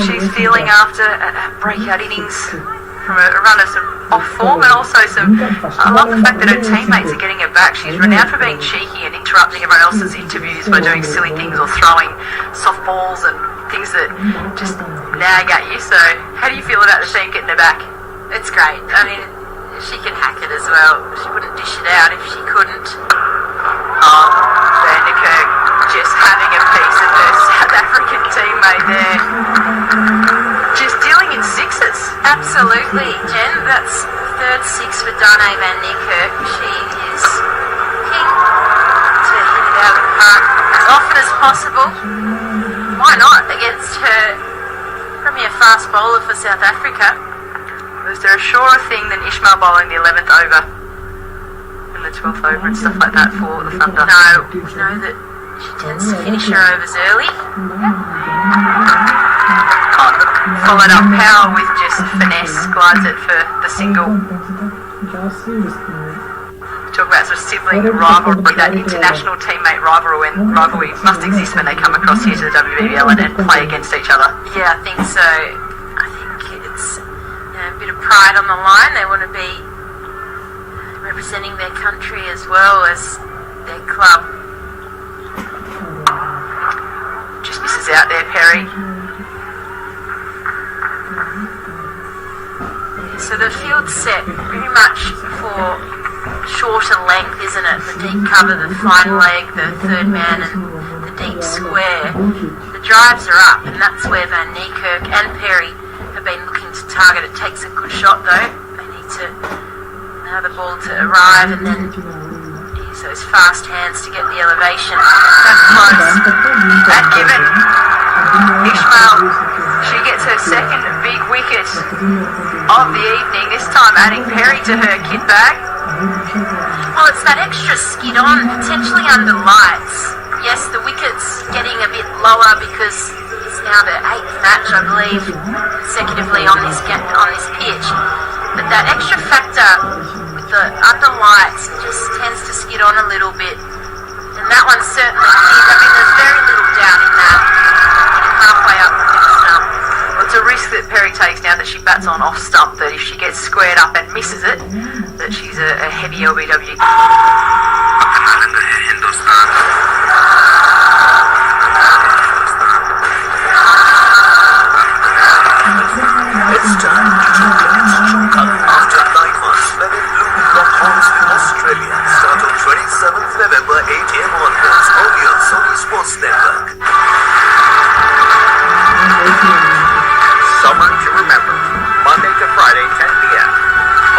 she's feeling after a breakout innings from a run of some off form, and also I love the fact that her teammates are getting her back. She's renowned for being cheeky and interrupting everyone else's interviews by doing silly things or throwing softballs and things that just nag at you. So how do you feel about the team getting her back? It's great. I mean, she can hack it as well. She wouldn't dish it out if she couldn't. Oh, van Niekerk just having a piece of her South African teammate there. Just dealing in 6s. Absolutely, Jen. That's third 6 for Darcie van Niekerk. She is keen to hit it out of the park as often as possible. Why not against her premier fast bowler for South Africa? Was there a surer thing than Ishmael bowling the 11th over and the 12th over and stuff like that for the Thunder? No, we know that she tends to finish her overs early. Followed up power with just finesse, glides it for the single. Talk about sort of sibling rivalry, that international teammate rivalry must exist when they come across here to the WBBL and play against each other. Yeah, I think so. I think it's a bit of pride on the line. They want to be representing their country as well as their club. Just misses out there, Perry. So the field's set very much for shorter length, isn't it? The deep cover, the fine leg, the third man and the deep square. The drives are up, and that's where Van Niekerk and Perry have been looking to target. It takes a good shot though. They need to allow the ball to arrive and then use those fast hands to get the elevation. That's close. And given Ishmael She gets her second big wicket of the evening, this time adding Perry to her kit bag. Well, it's that extra skid on, potentially under lights. Yes, the wicket's getting a bit lower because it's now the 8th match, I believe, consecutively on this pitch. But that extra factor with the under lights just tends to skid on a little bit. And that one certainly did. I mean, there's very little doubt in that. Getting halfway up the stump. Well, it's a risk that Perry takes now that she bats on off stump, that if she gets squared up and misses it, that she's a heavy LBW. It's time to check after 9 months. Men in blue lock horns with Australia. Start on 27th November, 8 a.m. onwards. Only on Sony Sports Network. Summer to remember. Monday to Friday, 10 p.m.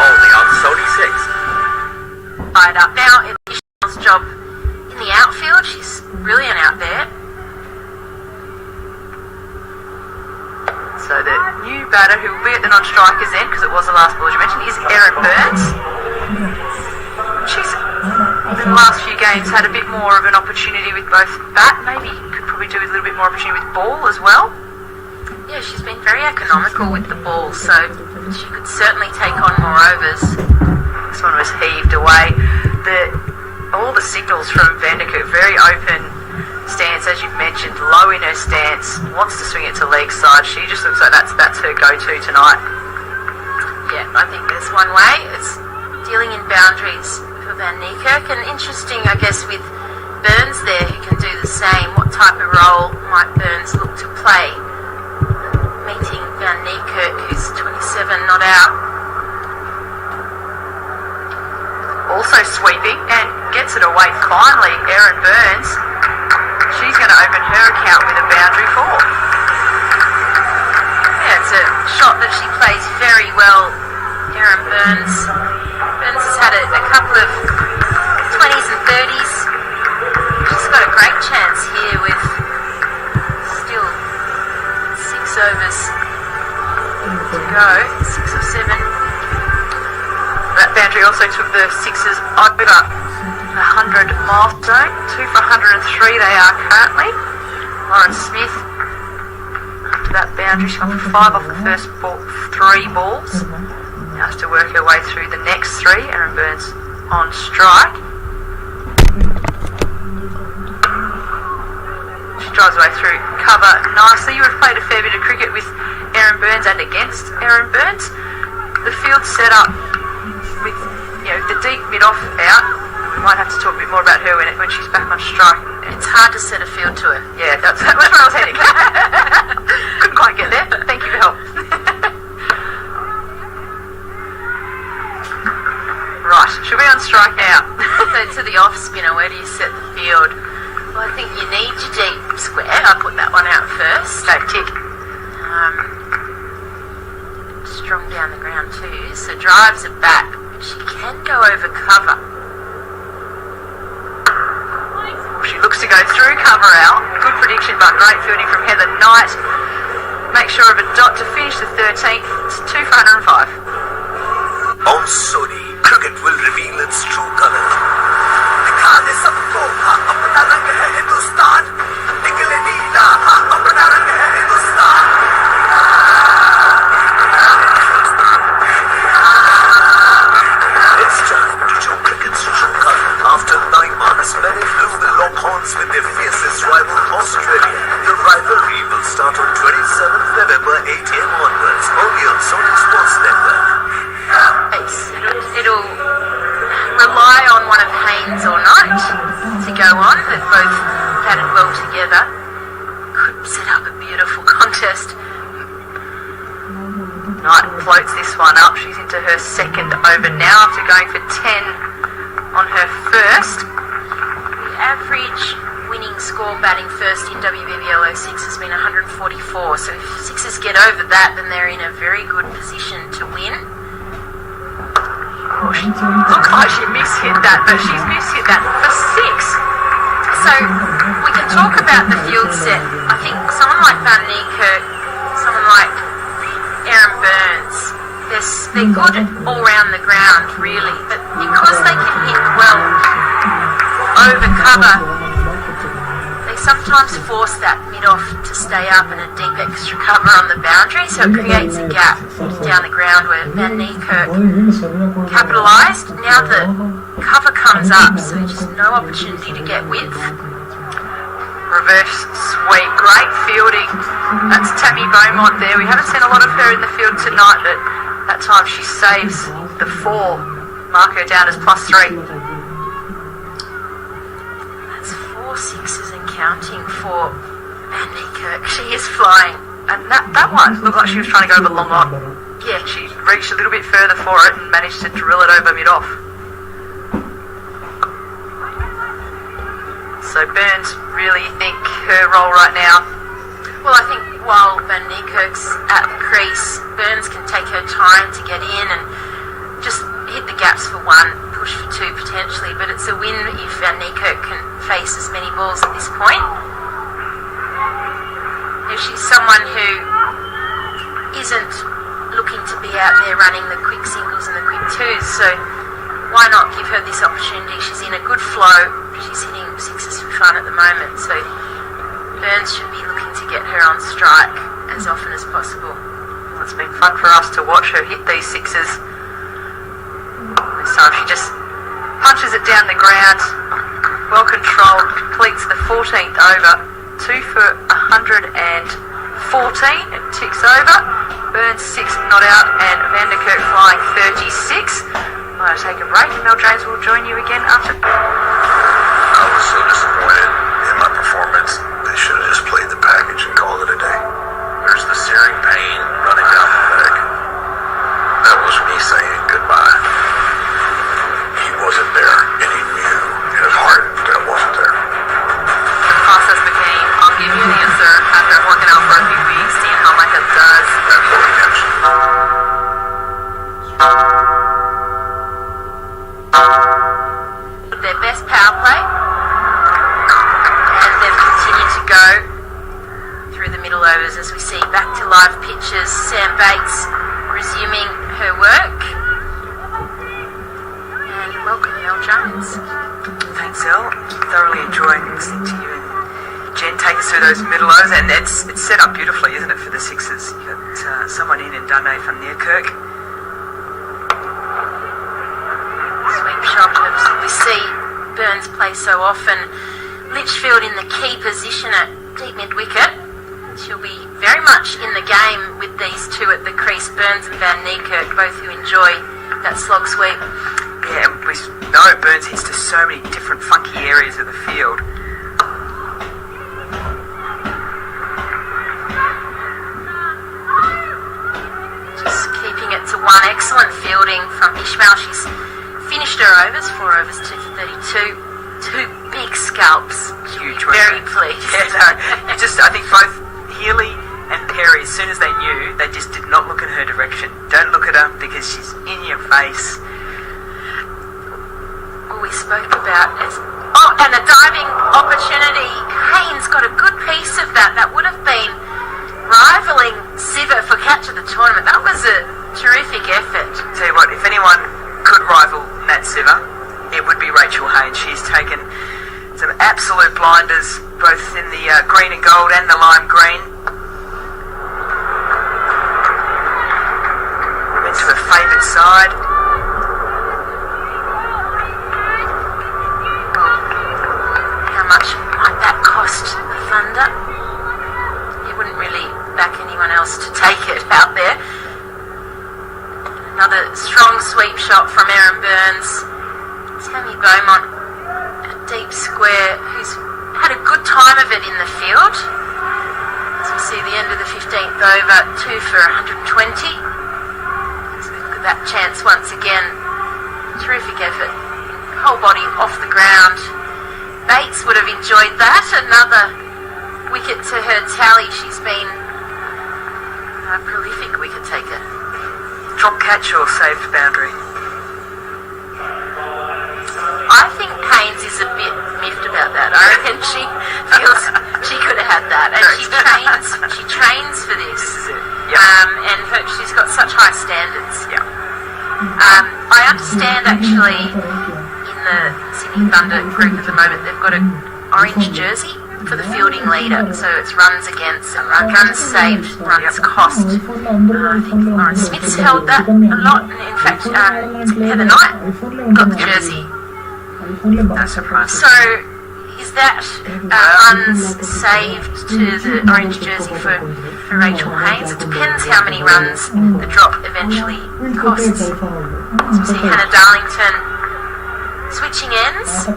Only on Sony 6. Fired up now. Ellyse's job in the outfield. She's brilliant out there. So the new batter who will be at the non-strikers end, because it was the last ball as you mentioned, is Erin Burns. She's, in the last few games, had a bit more of an opportunity with both bat, maybe could probably do with a little bit more opportunity with ball as well. Yeah, she's been very economical with the ball, so she could certainly take on more overs. This one was heaved away. All the signals from Vanderkoot, very open stance, as you've mentioned, low in her stance, wants to swing it to leg side. She just looks like that's her go-to tonight. Yeah, I think there's one way. It's dealing in boundaries for Van Niekerk, and interesting, I guess, with Burns there, who can do the same. What type of role might Burns look to play? Meeting Van Niekerk, who's 27, not out. Also sweeping and gets it away finally, Erin Burns. She's going to open her account with a boundary four. Yeah, it's a shot that she plays very well, Erin Burns. Burns has had a couple of 20s and 30s. She's got a great chance here with still 6 overs to go, 6 or 7. That boundary also took the Sixers over the 100 milestone. 2 for 103 they are currently. Lauren Smith, after that boundary, she's gone for 5 off the first 3 balls. Now has to work her way through the next 3. Erin Burns on strike. She drives her way through cover nicely. You would have played a fair bit of cricket with Erin Burns and against Erin Burns. The field's set up with, the deep mid-off out. We might have to talk a bit more about her when she's back on strike. It's hard to set a field to her. Yeah, that's where I was heading. Couldn't quite get there, but thank you for help. Right, she'll be on strike now. So to the off spinner, where do you set the field? Well, I think you need your deep square. I'll put that one out first. Okay, tick. Strong down the ground too, so drives it back. She can go over cover. She looks to go through cover out. Good prediction, but great fielding from Heather Knight. Make sure of a dot to finish the 13th. It's 2 for 105. On Sony, cricket will reveal its true color. It's time to show cricket's true color. After 9 months, men in blue will lock horns with their fiercest rival, Australia. The rivalry will start on 27th November, 8 a.m. onwards, only on Sony Sports Network. It'll rely on one of Haynes or Knight to go on. They've both batted well together. Could set up a beautiful contest. Knight floats this one up. She's into her second over now after going for 10 on her first. The average winning score batting first in WBBL 06 has been 144. So if Sixers get over that, then they're in a very good position to win. Oh, she looked like she mishit that, but she's mishit that for 6. So we can talk about the field set. I think someone like Van Niekerk, someone Aaron Burns. They're good all round the ground, really, but because they can hit well over cover, they sometimes force that mid-off to stay up and a deep extra cover on the boundary, so it creates a gap down the ground where Van Niekerk capitalised. Now the cover comes up, so just no opportunity to get width. Reverse sweep, great fielding. That's Tammy Beaumont there. We haven't seen a lot of her in the field tonight, but that time she saves the 4. Mark her down as +3. That's 4 sixes and counting for Van Niekerk. She is flying. And that one looked like she was trying to go over long on. Yeah, She reached a little bit further for it and managed to drill it over mid-off. So Burns really think her role right now. well, I think while Van Niekerk's at the crease, Burns can take her time to get in and just hit the gaps for 1, push for 2 potentially, but it's a win if Van Niekerk can face as many balls at this point. If she's someone who isn't looking to be out there running the quick singles and the quick 2s, so why not give her this opportunity? She's in a good flow, she's hitting 6s for fun at the moment, so Burns should be looking to get her on strike as often as possible. It's been fun for us to watch her hit these 6s. This time she just punches it down the ground, well controlled, completes the 14th over, 2 for 114, it ticks over. Burns 6 not out, and Van Niekerk flying 36. I'm going to take a break, and Mel James will join you again after. I was so disappointed in my performance. They should have just played the package and called it a day. There's the searing pain running down the neck. That was me saying goodbye. He wasn't there, and he knew in his heart that I wasn't there. The process became, I'll give you an answer after working out for a few weeks, seeing how my head does. That's what he mentioned. Their best power play, and they've continued to go through the middle overs as we see back to live pitches. Sam Bates resuming her work, and welcome Mel Jones. Thanks, Elle. Thoroughly enjoying listening to you and Jen take us through those middle overs, and it's set up beautifully, isn't it, for the 6s? You've got someone in Dundee Van Niekerk. Sweep shot. We see Burns play so often. Litchfield in the key position at deep mid-wicket. She'll be very much in the game with these two at the crease, Burns and Van Niekerk, both who enjoy that slog sweep. Yeah, we know Burns hits to so many different funky areas of the field. Just keeping it to 1. Excellent fielding from Ishmael. She's finished her overs, 4 overs, 2 for 32. 2 big scalps. Huge. Very pleased. Yeah, no, I think both Healy and Perry, as soon as they knew, they just did not look in her direction. Don't look at her because she's in your face. We spoke about as and a diving opportunity. Haynes got a good piece of that. That would have been rivaling Siva for catch of the tournament. That was a terrific effort. Tell you what, if anyone could rival Nat Siva, it would be Rachael Haynes. She's taken some absolute blinders, both in the green and gold and the lime green. Went to her favoured side. How much might that cost the Thunder? You wouldn't really back anyone else to take it out there. Another strong sweep shot from Aaron Burns. Tammy Beaumont, a deep square, who's had a good time of it in the field. As we see the end of the 15th over, 2 for 120. As we look at that chance once again. Terrific effort. Whole body off the ground. Bates would have enjoyed that. Another wicket to her tally. She's been a prolific wicket taker. Drop catch or saved boundary? I think Haynes is a bit miffed about that. I reckon she feels she could have had that, and she trains for this. This is it. and she's got such high standards. Yeah. I understand actually in the Sydney Thunder group at the moment they've got an orange jersey for the fielding leader, so it's runs against and runs saved, runs cost. I think Lauren Smith's held that a lot, and in fact Heather Knight got the jersey. No surprise. So is that runs saved to the orange jersey for Rachael Haynes? It depends how many runs the drop eventually costs. So we see Hannah Darlington switching ends.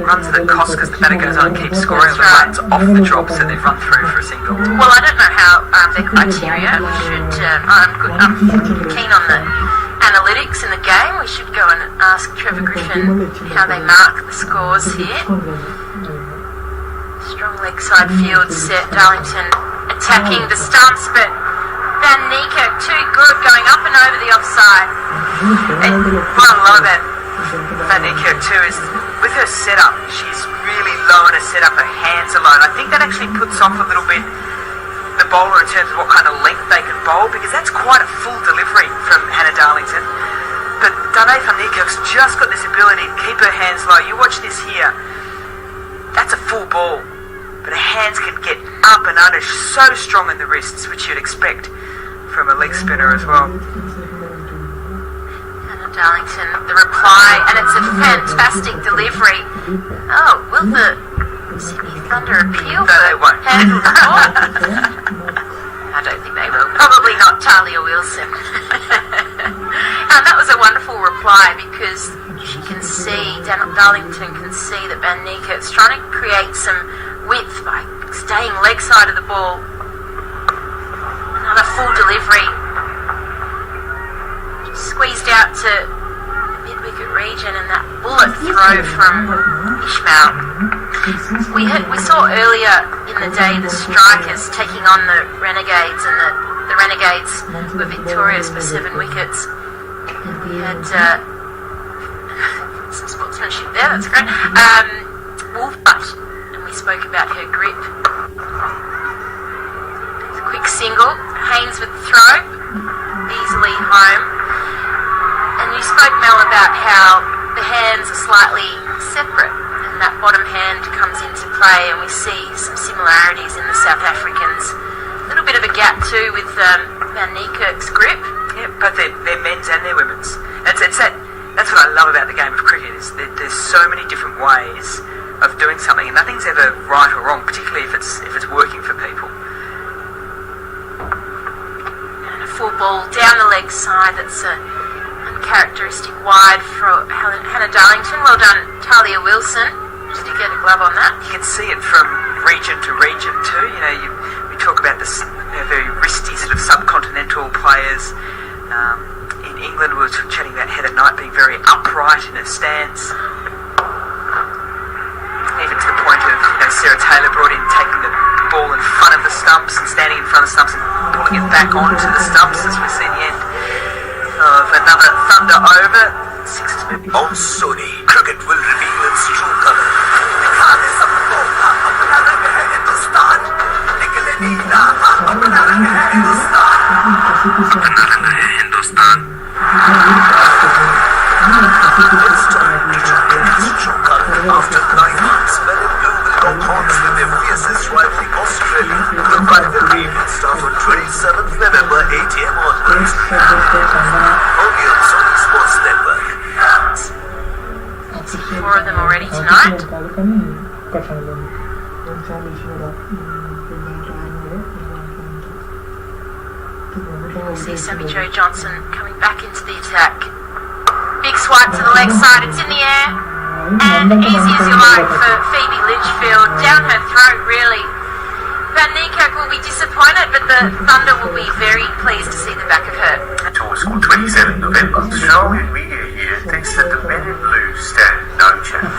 Runs that cost because the batter goes on and keeps scoring the runs off the drops that they've run through for a single. Well, I don't know how their criteria. We should. I'm keen on the analytics in the game. We should go and ask Trevor Griffin how they mark the scores here. Strong leg side field set. Darlington attacking the stumps, but Van Niekerk too good, going up and over the offside. And what I love about Van Niekerk too is with her setup, she's really low in her setup, her hands alone. I think that actually puts off a little bit the bowler in terms of what kind of length they can bowl, because that's quite a full delivery from Hannah Darlington. But Danae Van Niekerk's just got this ability to keep her hands low. You watch this here, that's a full ball, but her hands can get up and under. She's so strong in the wrists, which you'd expect from a leg spinner as well. Hannah Darlington, the reply, and it's a fantastic delivery. Oh, will the Sydney Thunder appeal? No, they won't. Handle the ball? I don't think they will. Probably not Talia Wilson. And that was a wonderful reply, because she can see, Darlington can see that Van Niekerk's trying to create some width by staying leg side of the ball. Another full delivery. Just squeezed out to the mid-wicket region, and that bullet throw from Ishmael. We saw earlier in the day the Strikers taking on the Renegades, and the Renegades were victorious by 7 wickets. We had some sportsmanship there, that's great. Wolvaardt, and we spoke about her grip. Quick single, Haynes with the throw, easily home. And you spoke, Mel, about how the hands are slightly separate, and that bottom hand comes into play, and we see some similarities in the South Africans. A little bit of a gap too with Van Niekerk's grip. Yeah, both their men's and their women's. That's what I love about the game of cricket, is that there's so many different ways of doing something, and nothing's ever right or wrong, particularly if it's working for people. And a full ball down the leg side, that's a uncharacteristic wide for Hannah Darlington. Well done, Talia Wilson, just to get a glove on that. You can see it from region to region too. We talk about this very wristy sort of subcontinental players. In England, we were chatting about Heather Knight being very upright in her stance. Even to the point of Sarah Taylor brought in, taking the ball in front of the stumps and standing in front of the stumps and pulling it back onto the stumps, as we see the end of another Thunder over. Sixes moving. On Sony, cricket will reveal its true colour. After 9 months, men in blue will go horns with their fiercest rival Australia. The rivalry will start on 27th November, 8 a.m. onwards. Only on Sony Sports Network. 4 of them already tonight. We see Sammy Jo Johnson coming back into the attack. Big swipe to the leg side, it's in the air. And easy as you like for Phoebe Litchfield. Down her throat, really. Van Niekerk will be disappointed, but the Thunder will be very pleased to see the back of her. Tours on 27 November. Australian media here thinks that the men in blue stand no chance.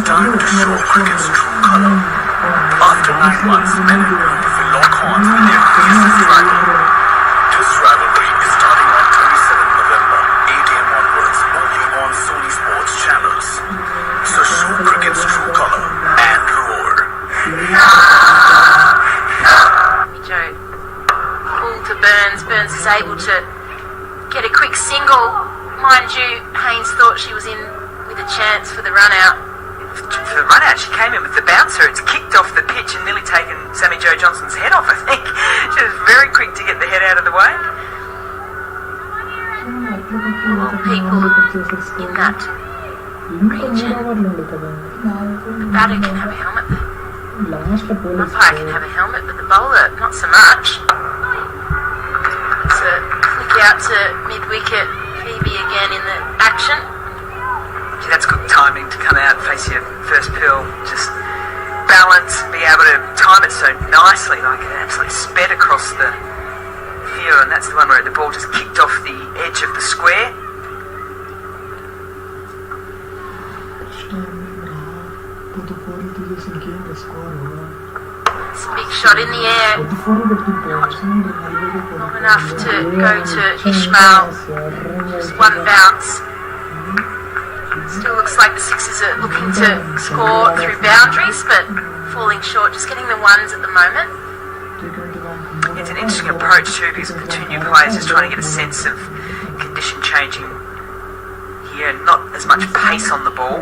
time to show cricket's true colour. After 9 months, melbourne will lock horns with their fiercest rival. This rivalry is starting on 27 November, 8 am onwards, only on Sony Sports channels. So show cricket's true colour and roar. Joe pulled to Burns. Burns is able to get a quick single. Mind you, Haynes thought she was in with a chance for the run out. For the run out, she came in with the bouncer. It's kicked off the pitch and nearly taken Sammy Joe Johnson's head off, I think. She was very quick to get the head out of the way. People in that region, the batter can have a helmet. The umpire can have a helmet, but the bowler, not so much. So, flick out to mid-wicket, Phoebe again in the action. Yeah, that's good timing to come out and face your first pill. Just balance, be able to time it so nicely, like it absolutely sped across the field, and that's the one where the ball just kicked off the edge of the square. It's a big shot in the air. Not enough to go to Ishmael. Just one bounce. Still looks like the Sixers are looking to score through boundaries, but falling short, just getting the ones at the moment. It's an interesting approach too, because with the two new players just trying to get a sense of condition changing here, not as much pace on the ball.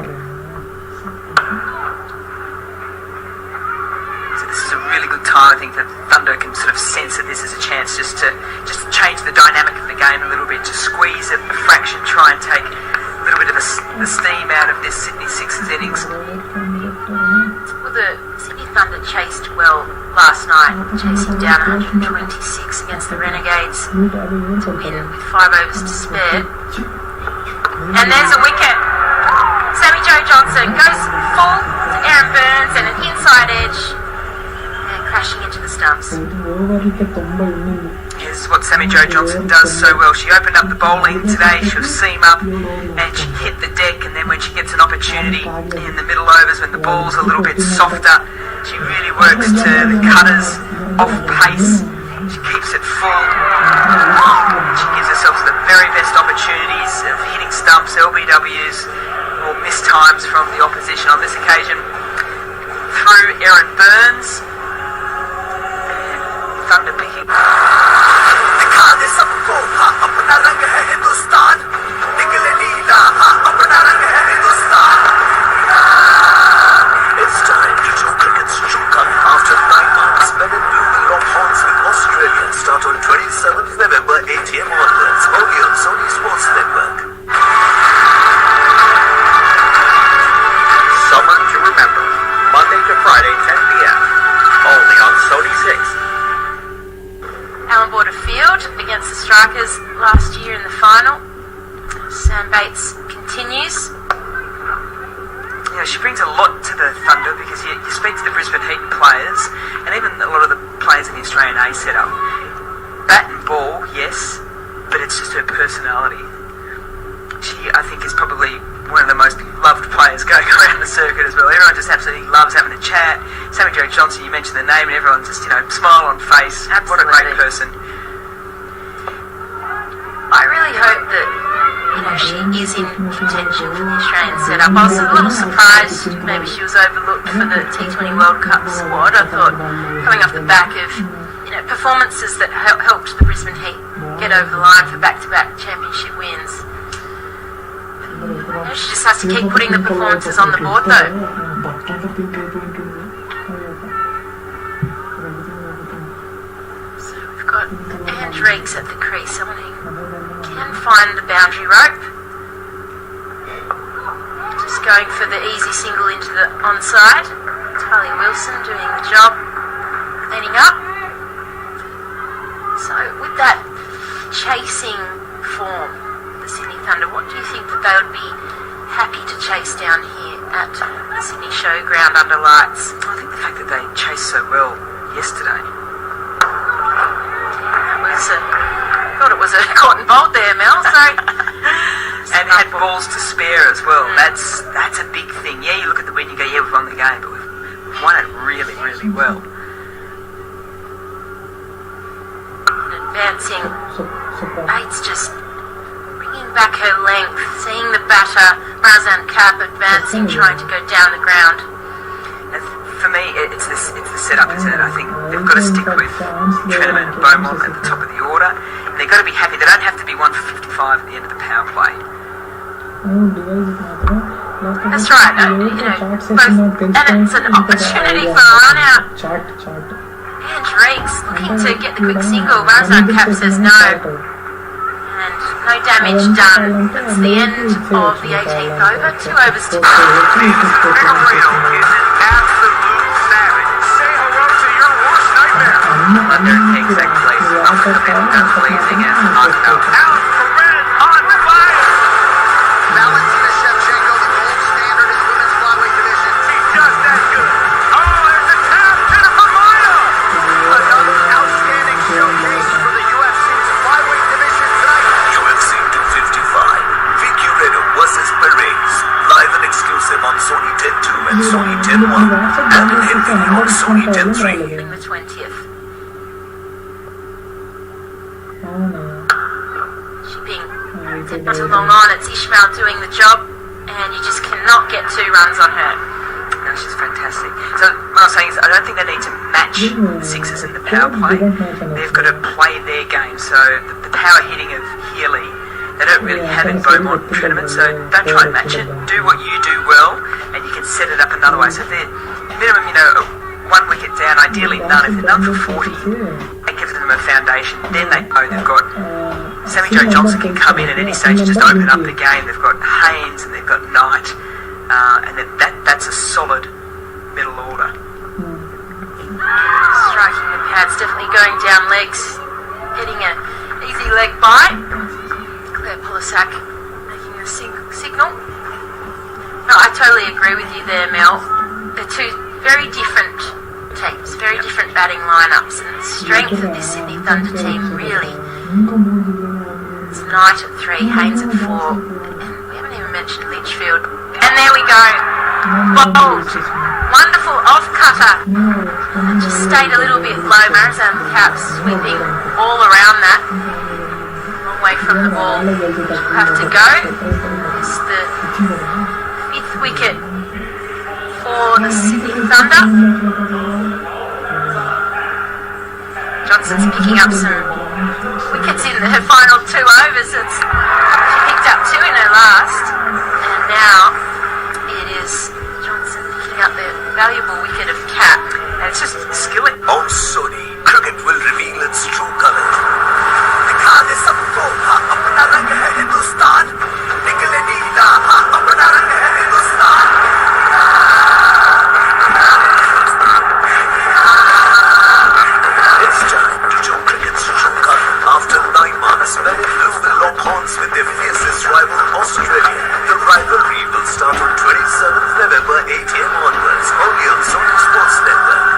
So this is a really good time. I think that Thunder can sort of sense that this is a chance just to change the dynamic of the game a little bit, to squeeze a fraction, try and take a little bit of the steam out of this Sydney Sixers innings. Well, the Sydney Thunder chased well last night, chasing down 126 against the Renegades to win with 5 overs to spare. And there's a wicket. Sammy Joe Johnson goes full to Aaron Burns and an inside edge and crashing into the stumps. Here's what Sammy Joe Johnson does so well. She opened up the bowling today, she'll seam up and she hit the deck, and then when she gets an opportunity in the middle overs when the ball's a little bit softer, she really works to the cutters off pace. She keeps it full. She gives herself the very best opportunities of hitting stumps, LBWs, or missed times from the opposition on this occasion. Through Aaron Burns. Thunder picking. It's time to show cricket's true colour. After 9 months, melbourne will lock horns with Australia. Start on 27th November, 8 am onwards, only on Sony Sports Network. Summer to remember. Monday to Friday, 10 p.m. Only on Sony 6. Alan bought a field against the Strikers last year in the final. Sam Bates continues. You know, she brings a lot to the Thunder, because you speak to the Brisbane Heat players and even a lot of the players in the Australian A setup. Bat and ball, yes, but it's just her personality. She, I think, is probably one of the most loved players going around the circuit as well. Everyone just absolutely loves having a chat. Sammy Joe Johnson, you mentioned the name, and everyone just, smile on face. Absolutely. What a great person. I really hope that, she is in contention for the Australian setup. I was a little surprised maybe she was overlooked for the T20 World Cup squad. I thought, coming off the back of, performances that helped the Brisbane Heat get over the line for back-to-back championship wins. She just has to keep putting the performances on the board, though. So we've got Andrews at the crease, someone who can find the boundary rope. Just going for the easy single into the onside. Tylee Wilson doing the job, cleaning up. So with that chasing form, the Sydney Thunder, what do you think that they would be happy to chase down here at the Sydney Showground under lights? I think the fact that they chased so well yesterday. Thought it was a caught and bolt there, Mel. So and had balls to spare as well. That's a big thing. Yeah, you look at the win, you go, yeah, we've won the game, but we've won it really, really well. Advancing, Bates just bringing back her length, seeing the batter, Marzan Cap advancing, trying to go down the ground. And for me, it's the setup, isn't it? I think they've got to stick with Chennai and Beaumont at the top of the order. And they've got to be happy. They don't have to be 1 for 55 at the end of the power play. That's right, and it's an opportunity for a run out. And Drake's looking to get the quick single. Marzan Cap says no. And no damage done. That's the end of the 18th over. 2 overs to go. Under exact place. After the middle, unpleasing and unknown. Sony 10-1 and an Healy on Sony 10-3. In the 20th. Shipping not too long on, it's Ishmael doing the job, and you just cannot get 2 runs on her. No, she's fantastic. So what I'm saying is I don't think they need to match the Sixers in the power play. They've got to play their game. So the power hitting of Healy, they don't really have in Beaumont tournament, so don't try and match it. Do what you do well, and you can set it up another way. So if they're minimum, 1 wicket down, ideally none. If they're none for 40, it gives them a foundation. Then they know they've got Sammy Joe Johnson can come in at any stage, just open up the game. They've got Haynes and they've got Knight, and that's a solid middle order. Striking the pads, definitely going down legs, hitting an easy leg bite. Claire Polisak making the signal. No, I totally agree with you there, Mel. They're 2 very different teams, very different batting lineups, and the strength of this Sydney Thunder team really. It's Knight at 3, Haynes at 4, and we haven't even mentioned Litchfield. And there we go. Bold, wonderful off cutter. Just stayed a little bit low. Marzan Cap sweeping all around that. Away from the ball, will have to go. It's the 5th wicket for the Sydney Thunder. Johnson's picking up some wickets in her final 2 overs. She picked up 2 in her last, and now it is Johnson picking up the valuable wicket of Cap. And it's just skilling. On Sony, cricket will reveal its true colours. सबको अपना रंग है हिंदुस्तान निकले नीला अपना रंग है Hindustan It's time to show cricket's true color. After 9 months, men in blue will lock horns with their fiercest rival Australia. The rivalry will start on 27th November 8 AM onwards, only on Sony Sports Network.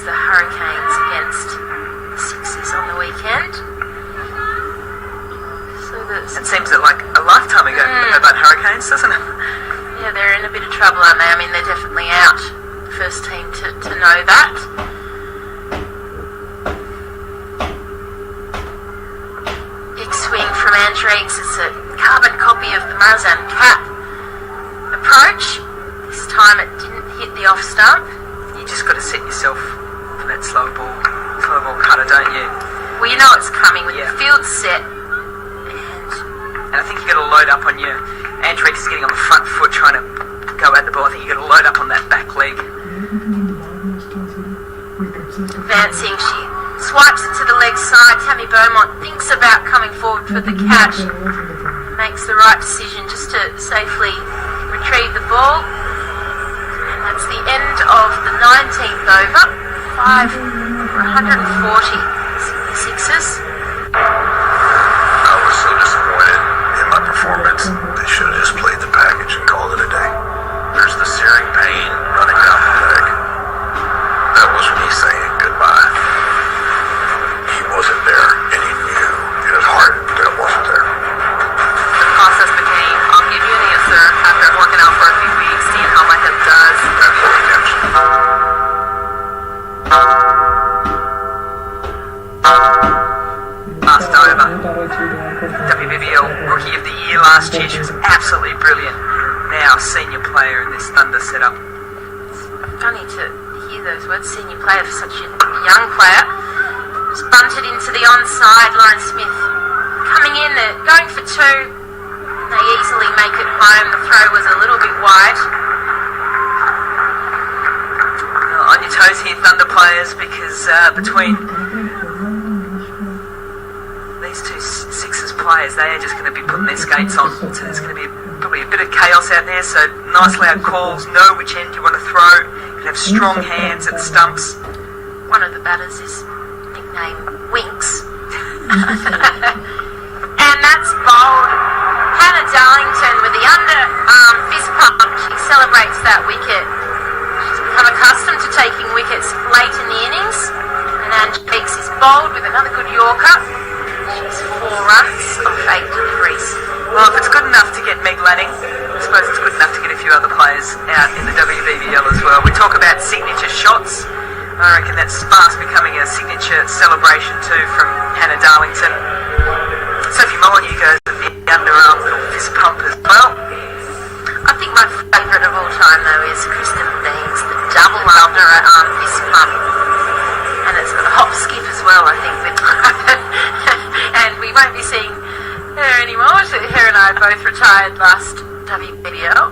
The Hurricanes against the Sixers on the weekend. So it seems like a lifetime ago about Hurricanes, doesn't it? Yeah, they're in a bit of trouble, aren't they? I mean, they're definitely out. The first team to know that. Big swing from Andreeks. It's a carbon copy of the Marzan Cap approach. This time it didn't hit the off stump. You just got to set yourself for that slow ball cutter, don't you? Well, you know it's coming when the field's set. And I think you got to load up on your. Andreeks is getting on the front foot trying to go at the ball. I think you got to load up on that back leg. Advancing, she swipes it to the leg side. Tammy Beaumont thinks about coming forward for the catch. Makes the right decision just to safely retrieve the ball. And that's the end of the 19th over. 5 for 140 Sixers. I was so disappointed in my performance. They should have just played the package and called it a day. There's the searing pain running down my leg. That was me saying goodbye. He wasn't there, and he knew in his heart WBBL Rookie of the Year last year. She was absolutely brilliant. Now senior player in this Thunder setup. Funny to hear those words, senior player for such a young player. Was bunted into the onside, Lauren Smith coming in, they're going for two. They easily make it home. The throw was a little bit wide. On your toes here, Thunder players, because between these two Sixers players, they are just going to be putting their skates on. So there's going to be probably a bit of chaos out there. So nice loud calls, know which end you want to throw. You can have strong hands at the stumps. One of the batters is nicknamed Winks. And that's bowled. Hannah Darlington with the underarm fist pump. She celebrates that wicket. She's become accustomed to taking wickets late in the innings. And Ange Peaks is bowled with another good Yorker. She's 4 runs off 8 deliveries. Well, if it's good enough to get Meg Lanning, I suppose it's good enough to get a few other players out in the WBBL as well. We talk about signature shots. I reckon that's fast becoming a signature celebration too from Hannah Darlington. Sophie Molyneux goes with the underarm little fist pump as well. I think my favourite of all time though is Kristen Bean's the double underarm fist pump. And it's got a hop skip as well, I think, with and we won't be seeing her anymore. Her and I both retired last WBBL.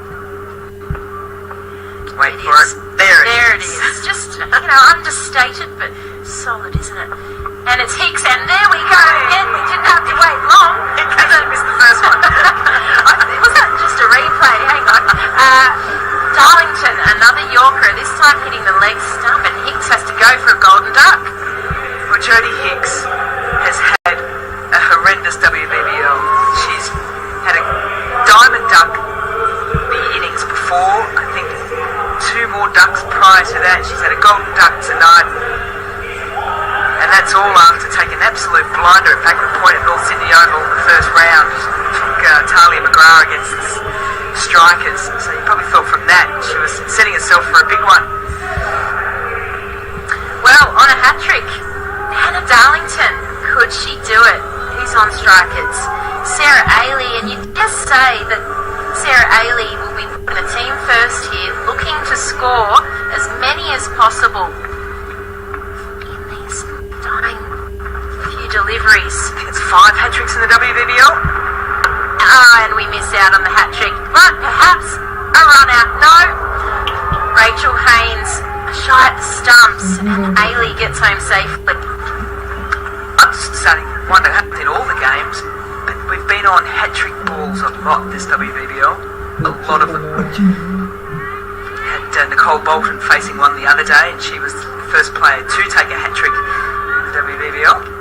Wait for it. There it is. Just, understated, but solid, isn't it? And it's Hicks, and there we go again. We didn't have to wait long. In case you missed the first one. Was that just a replay? Hang on. Darlington, another Yorker, this time hitting the leg stump, and Hicks has to go for a golden duck. Well, Jodie Hicks has had a horrendous WBBL. She's had a diamond duck the innings before, I think 2 more ducks prior to that. She's had a golden duck tonight. And that's all after taking an absolute blinder at Backward Point at North Sydney Oval in the first round. Took Talia McGrath against the strikers. So you probably thought from that she was setting herself for a big one. Well, on a hat-trick, Hannah Darlington, could she do it? Who's on strikers? Sarah Hayley, and you just say that Sarah Hayley will be putting the team first here, looking to score as many as possible in these dying few deliveries. I think it's 5 hat-tricks in the WBBL. And we miss out on the hat-trick, but perhaps a run-out. No, Rachael Haynes shy at the stumps, and Hayley gets home safely. I'm just starting to wonder what happens in all the games, but we've been on hat-trick balls a lot this WBBL. A lot of them. Had Nicole Bolton facing one the other day, and she was the first player to take a hat-trick in the WBBL.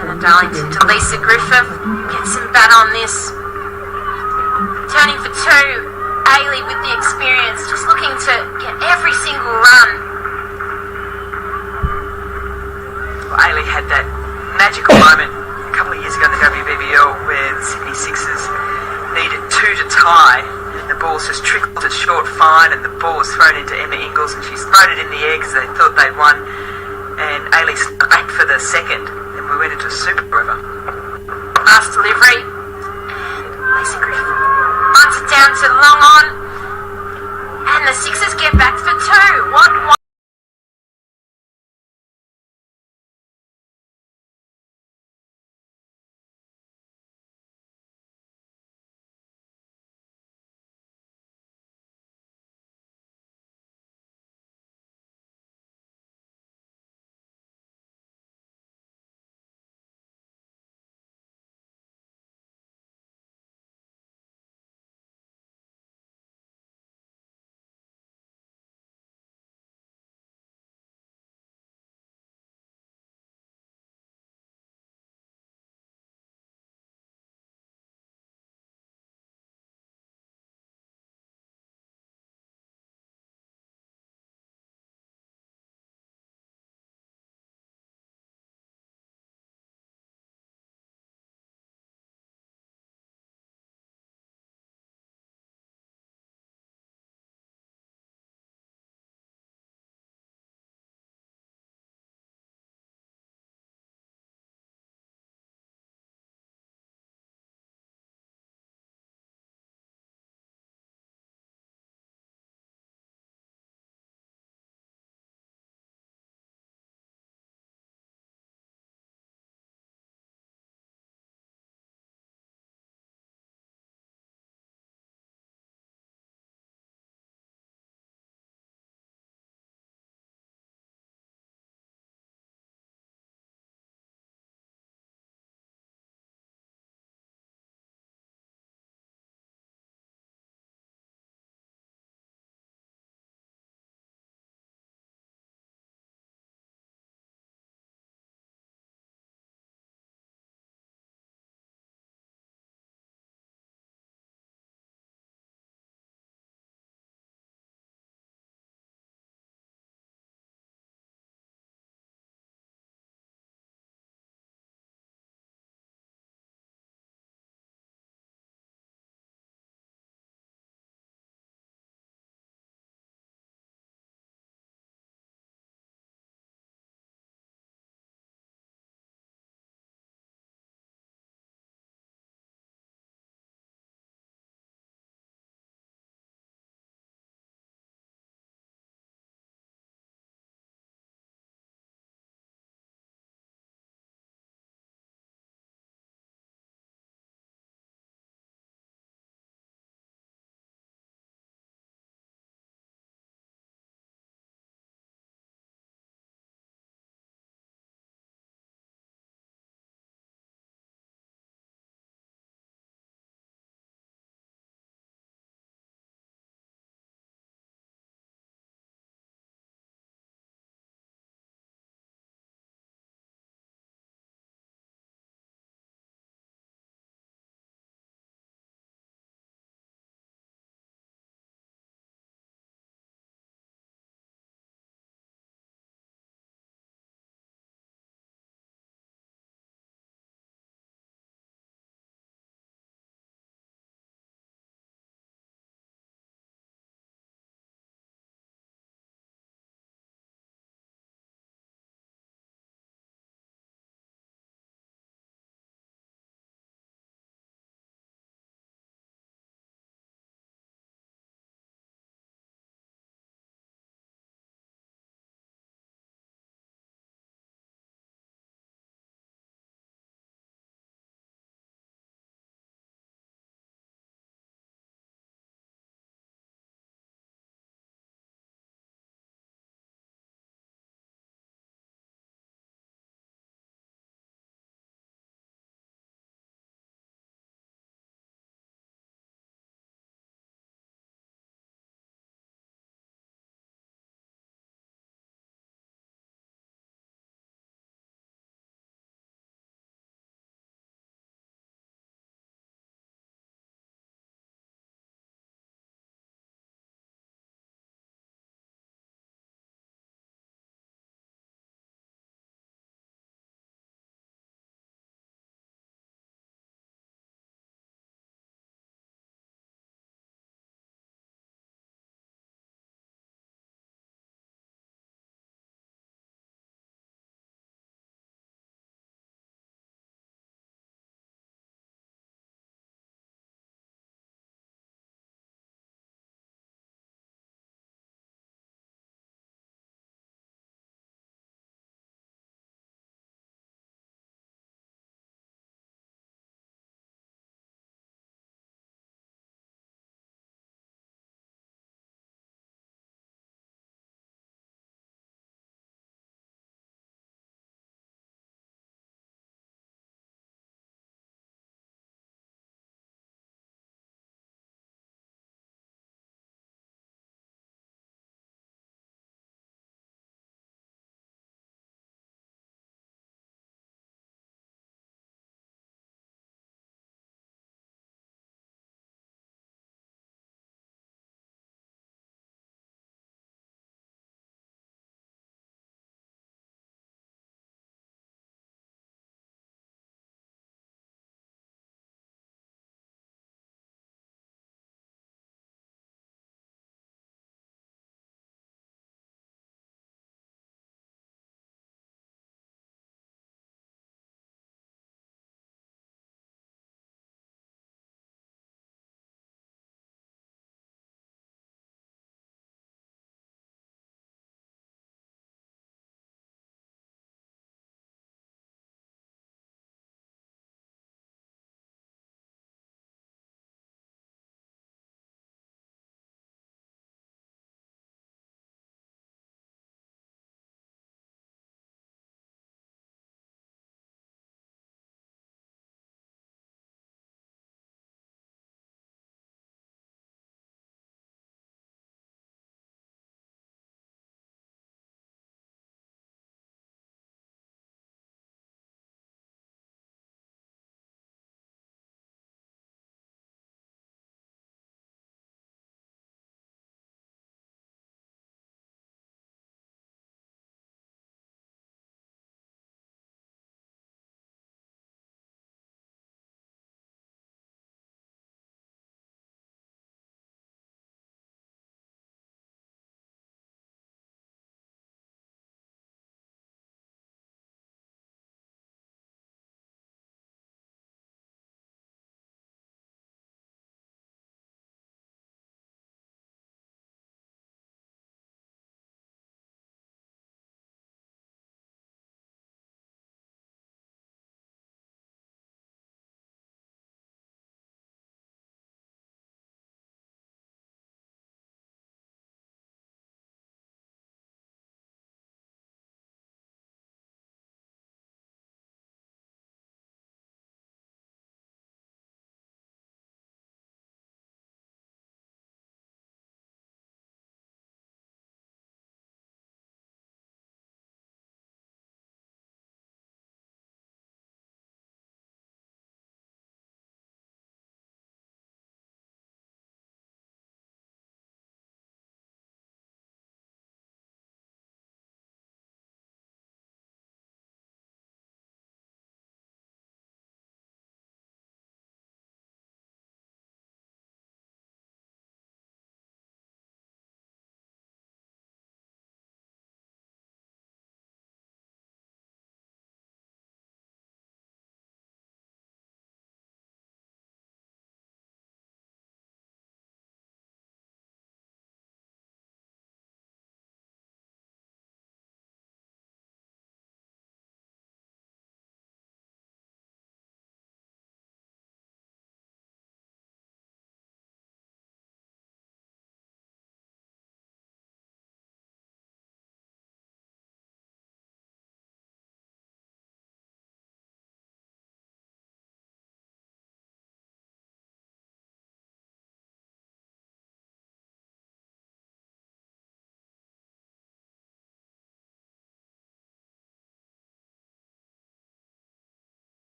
And Darlington to Lisa Griffith, gets some bat on this. Turning for 2, Hayley with the experience, just looking to get every single run. Well, Hayley had that magical moment a couple of years ago in the WBBL where the Sydney Sixers needed 2 to tie, and the ball's just trickled to short fine, and the ball was thrown into Emma Ingles, and she's thrown it in the air because they thought they'd won, and Hayley snuck back for the second, and we went into a super over. Last delivery, and Lisa Griffith runs it down to long on, and the Sixers get back for 2. What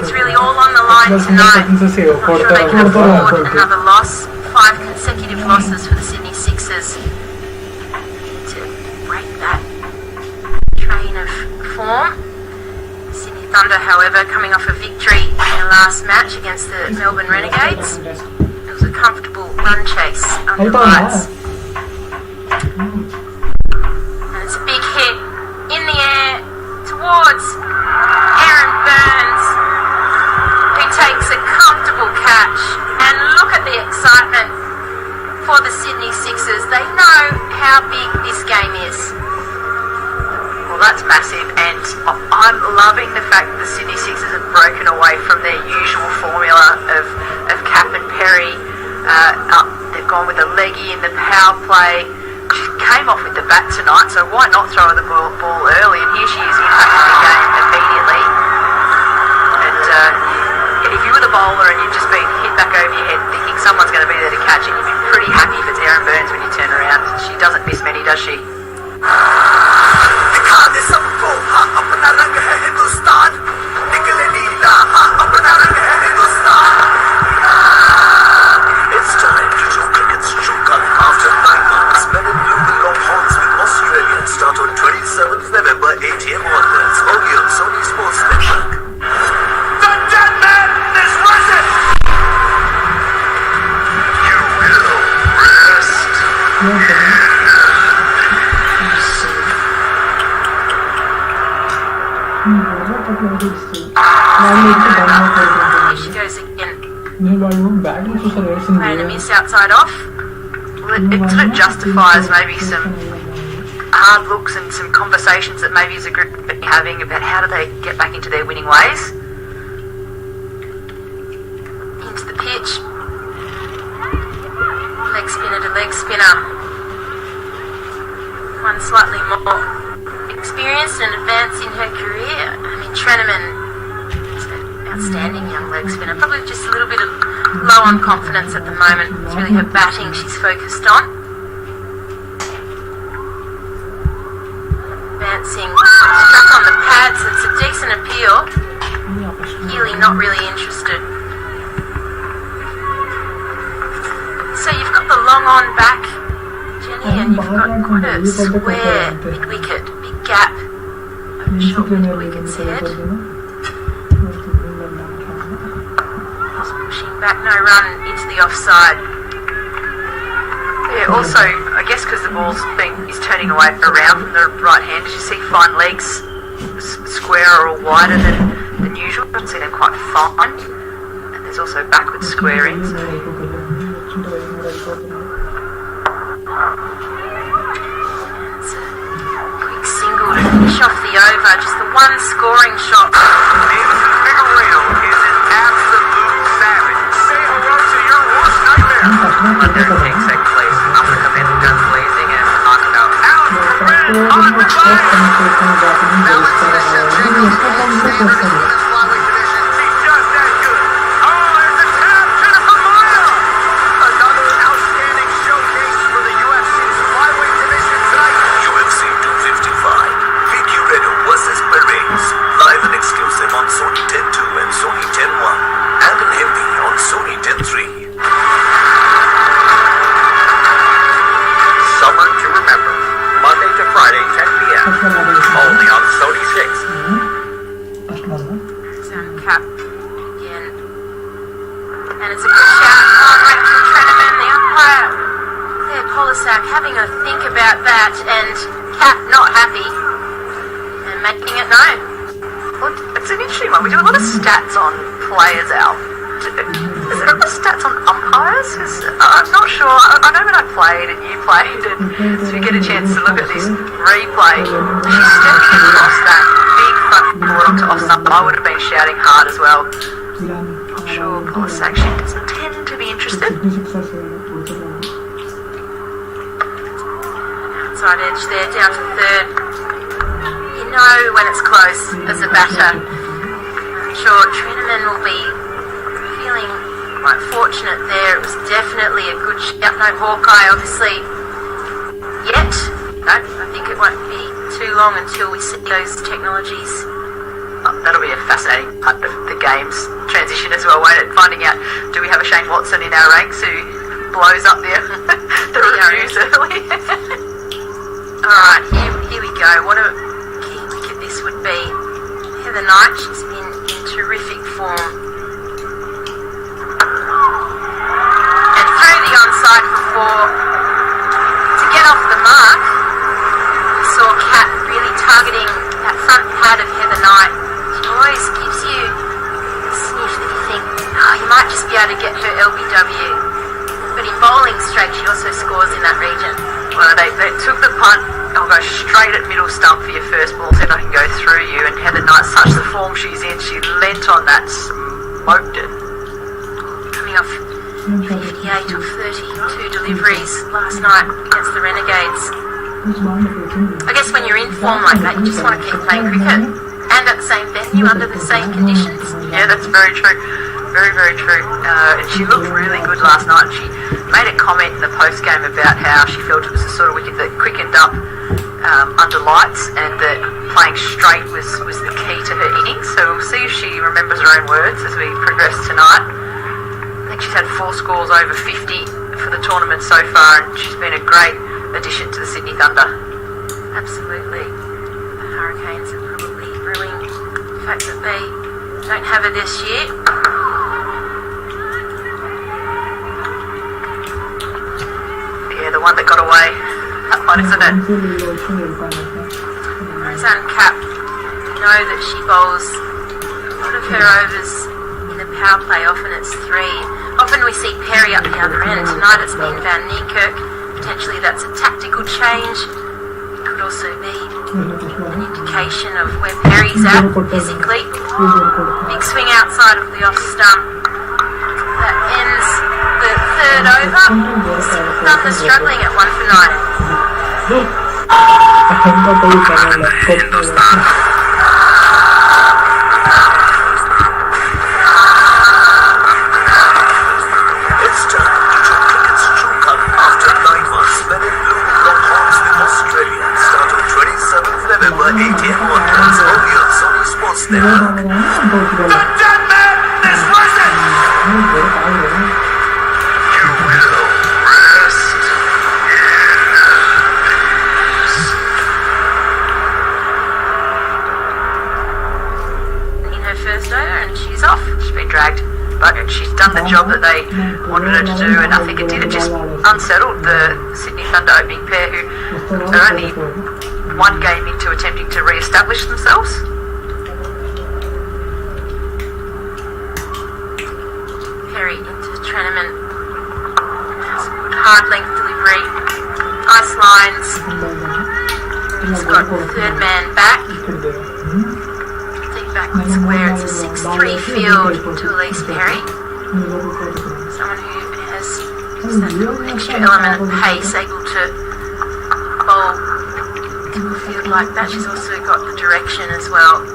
It's really all on the line tonight. I'm sure they can afford another loss. 5 consecutive losses for the Sydney Sixers to break that train of form. Sydney Thunder, however, coming off a victory in their last match against the Melbourne Renegades. It was a comfortable run chase under lights. And it's a big hit in the air towards Aaron Burns, who takes a comfortable catch. And look at the excitement for the Sydney Sixers. They know how big this game is. Well, that's massive, and I'm loving the fact that the Sydney Sixers have broken away from their usual formula of Cap and Perry. They've gone with a leggy in the power play. She came off with the bat tonight, so why not throw her the ball early? And here she is impacting the game immediately. And if you were the bowler and you've just been hit back over your head thinking someone's going to be there to catch it, you'd be pretty happy if it's Aaron Burns when you turn around. She doesn't miss many, does she? It's time to show cricket's true colour. After 9 months, men in blue will lock horns with Australians. Start on 27th November, 8 a.m. onwards. Only on Sony Sports Network. The dead man is risen! You will rest. Here she goes again. Playing a miss outside off. Well, it sort of justifies maybe some hard looks and some conversations that maybe as a group are having about how do they get back into their winning ways. Into the pitch. Leg spinner to leg spinner. One slightly more experienced and advanced in her career. I mean, Treneman is an outstanding young leg spinner. Probably just a little bit of low on confidence at the moment. It's really her batting she's focused on. Advancing, struck on the pads. It's a decent appeal. Healy not really interested. So you've got the long on back, Jenny, and you've got quite a square mid-wicket, big gap over the short mid-wicket's head. Just pushing back, no run into the offside. Yeah, also, I guess because the ball's is turning away around from the right hand, as you see fine legs, squarer or wider than usual. You can see them quite fine. And there's also backward squaring. So. Quick single to finish off the over, just the one scoring shot. Davis's bigger reel is an absolute savage. Say hello to your worst nightmare. London takes second place after coming guns blazing and knocked out. Out for red on revive. Valentina Shevchenko, the gold standard in the women's flyweight division. She's just that good. Oh, there's a tap. Jennifer Maya. Another outstanding showcase for the UFC's flyweight division tonight. UFC 255. Figueredo vs. Perez. Live and exclusive on Sony 10.2 and Sony 10.1. And in Hindi on Sony 10.3. Summer to remember. Monday to Friday, 10 p.m. Only on Sony 6. Sound cap again. And it's a good shout on Rachael Treneman, the umpire. There, Polisak having a think about that, and Cap not happy and making it known. Well, it's an interesting one. We do a lot of stats on players, Al. Is there a lot of stats on umpires? Because I'm not sure. I know when I played and you played, and so we get a chance to look at this replay. She's stepping across that big front board onto offside. I would have been shouting hard as well. I'm sure Polisak, she doesn't tend to be interested. Outside edge there, down to third. You know when it's close as a batter. I'm sure Treneman will be feeling quite fortunate there. It was definitely a good shout. No Hawkeye, obviously, yet. No, I think it won't be too long until we see those technologies. That'll be a fascinating part of the game's transition as well, won't it? Finding out, do we have a Shane Watson in our ranks who blows up the reviews early? Alright, here we go. What a key wicket this would be. Heather Knight, she's been in terrific form. And through the onside for 4. To get off the mark, we saw Kat really targeting that front pad of Heather Knight. She always gives you a sniff that you think, oh, you might just be able to get her LBW. But in bowling straight, she also scores in that region. Well, they took the punt. I'll go straight at middle stump for your first ball, see if I can go through you. And Heather Knight's such the form she's in, she leant on that, smoked it. Coming off 58 of 32 deliveries last night against the Renegades. I guess when you're in form like that, you just want to keep playing cricket. And at the same venue, under the same conditions. Yeah, that's very true. Very, very true. And she looked really good last night. She made a comment in the post-game about how she felt it was the sort of wicket that quickened up under lights, and that playing straight was the key to her innings. So we'll see if she remembers her own words as we progress tonight. I think she's had 4 scores over 50 for the tournament so far, and she's been a great addition to the Sydney Thunder. Absolutely. The Hurricanes are probably brewing the fact that they don't have her this year. Yeah, the one that got away. That one, isn't it? Roseanne Cap, you know that she bowls a lot of her overs in the power play. Often it's 3. Often we see Perry up the other end. Tonight it's been Van Niekerk. Potentially that's a tactical change. It could also be an indication of where Perry's at physically. Big swing outside of the off stump. That ends the 3rd over. Thunder struggling at 1 for 9. It's time to check cricket's true colour after 9 months. Men in blue lock horns with Australia. Start on 27th November, 18 onwards. Only on Sony Sports Network. The dead man is risen! You will rest In her first over, and she's off. She's been dragged, but she's done the job that they wanted her to do, and I think it did. It just unsettled the Sydney Thunder opening pair, who are only 1 game into attempting to re-establish themselves. Perry into Treneman. Has a good hard length delivery. Nice lines. He's got the 3rd man back. Deep back to square. It's a 6-3 field to Ellyse Perry. Someone who has just that extra element of pace, able to bowl to a field like that. She's also got the direction as well.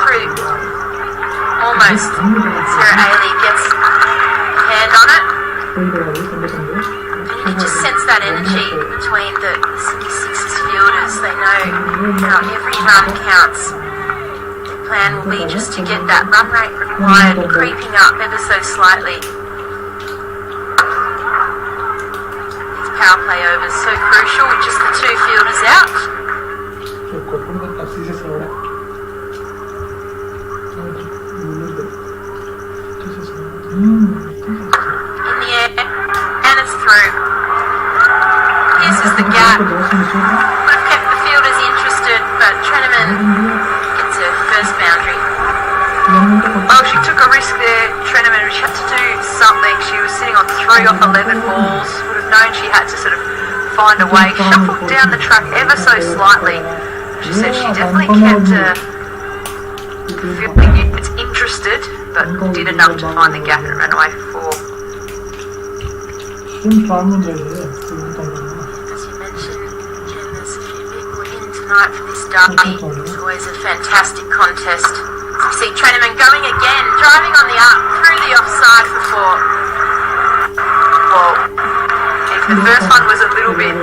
Through almost Sarah Hayley gets a hand on it, and you can just sense that energy between the Sydney Sixers fielders. They know how every run counts. The plan will be just to get that run rate required creeping up ever so slightly. These power play overs so crucial with just the 2 fielders out. In the air, and it's through. Pierces the gap. Would have kept the fielders interested, but Treneman gets her first boundary. Oh, she took a risk there, Treneman. She had to do something. She was sitting on 3 off 11 balls. Would have known she had to sort of find a way. Shuffled down the track ever so slightly. She said she definitely kept feeling it's interested, but did enough to find the gap and ran away for 4. As you mentioned, Jen, there's a few people in tonight for this derby. It's always a fantastic contest. So we see Treneman going again, driving on the up, through the offside for 4. well, if the first one was a little bit,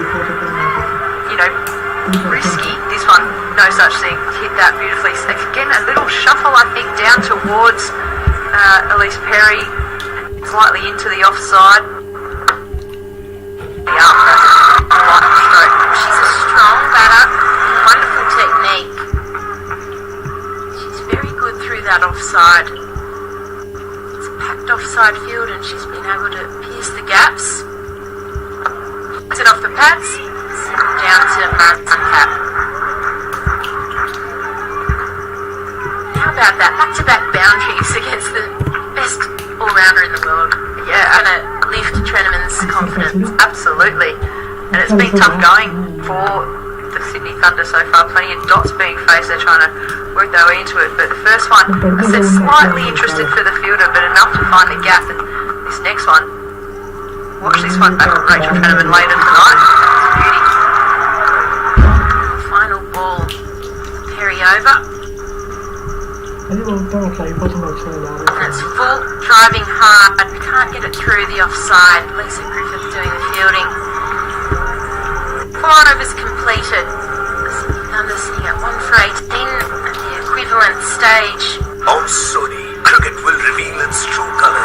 risky, this one, no such thing, hit that beautifully. Again, a little shuffle, I think, down towards Ellyse Perry, slightly into the offside. She's a strong batter, wonderful technique. She's very good through that offside. It's a packed offside field and she's been able to pierce the gaps. Puts it off the pads, down to Marathon Cap. How about that? Back-to-back boundaries against the best all-rounder in the world. Yeah, going to lift Treneman's confidence. Absolutely. And it's been tough going for the Sydney Thunder so far. Plenty of dots being faced. They're trying to work their way into it. But the first one, I said slightly interested for the fielder, but enough to find the gap. And this next one, watch this one back from Rachael Treneman later tonight. Beauty. Final ball. Perry over. And it's full, driving hard. Can't get it through the offside. Lisa Griffith doing the fielding. 4 overs completed. Thunder sitting at 1 for 18 at the equivalent stage. On Sony, cricket will reveal its true color.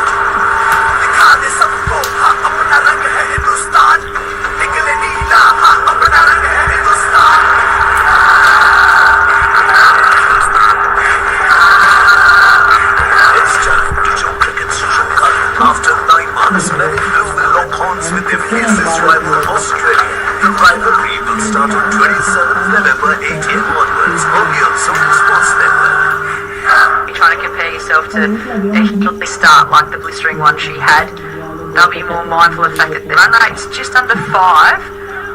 It's time to show cricket's true color. After 9 months, mlrw will lock horns with their fiercest rival Australia. The rivalry will start on 27th November, 8 a.m. onwards, only on Sony Sports Network. You're trying to compare yourself to a Healy start like the blistering one she had. They'll be more mindful of the fact that the run rate's just under 5.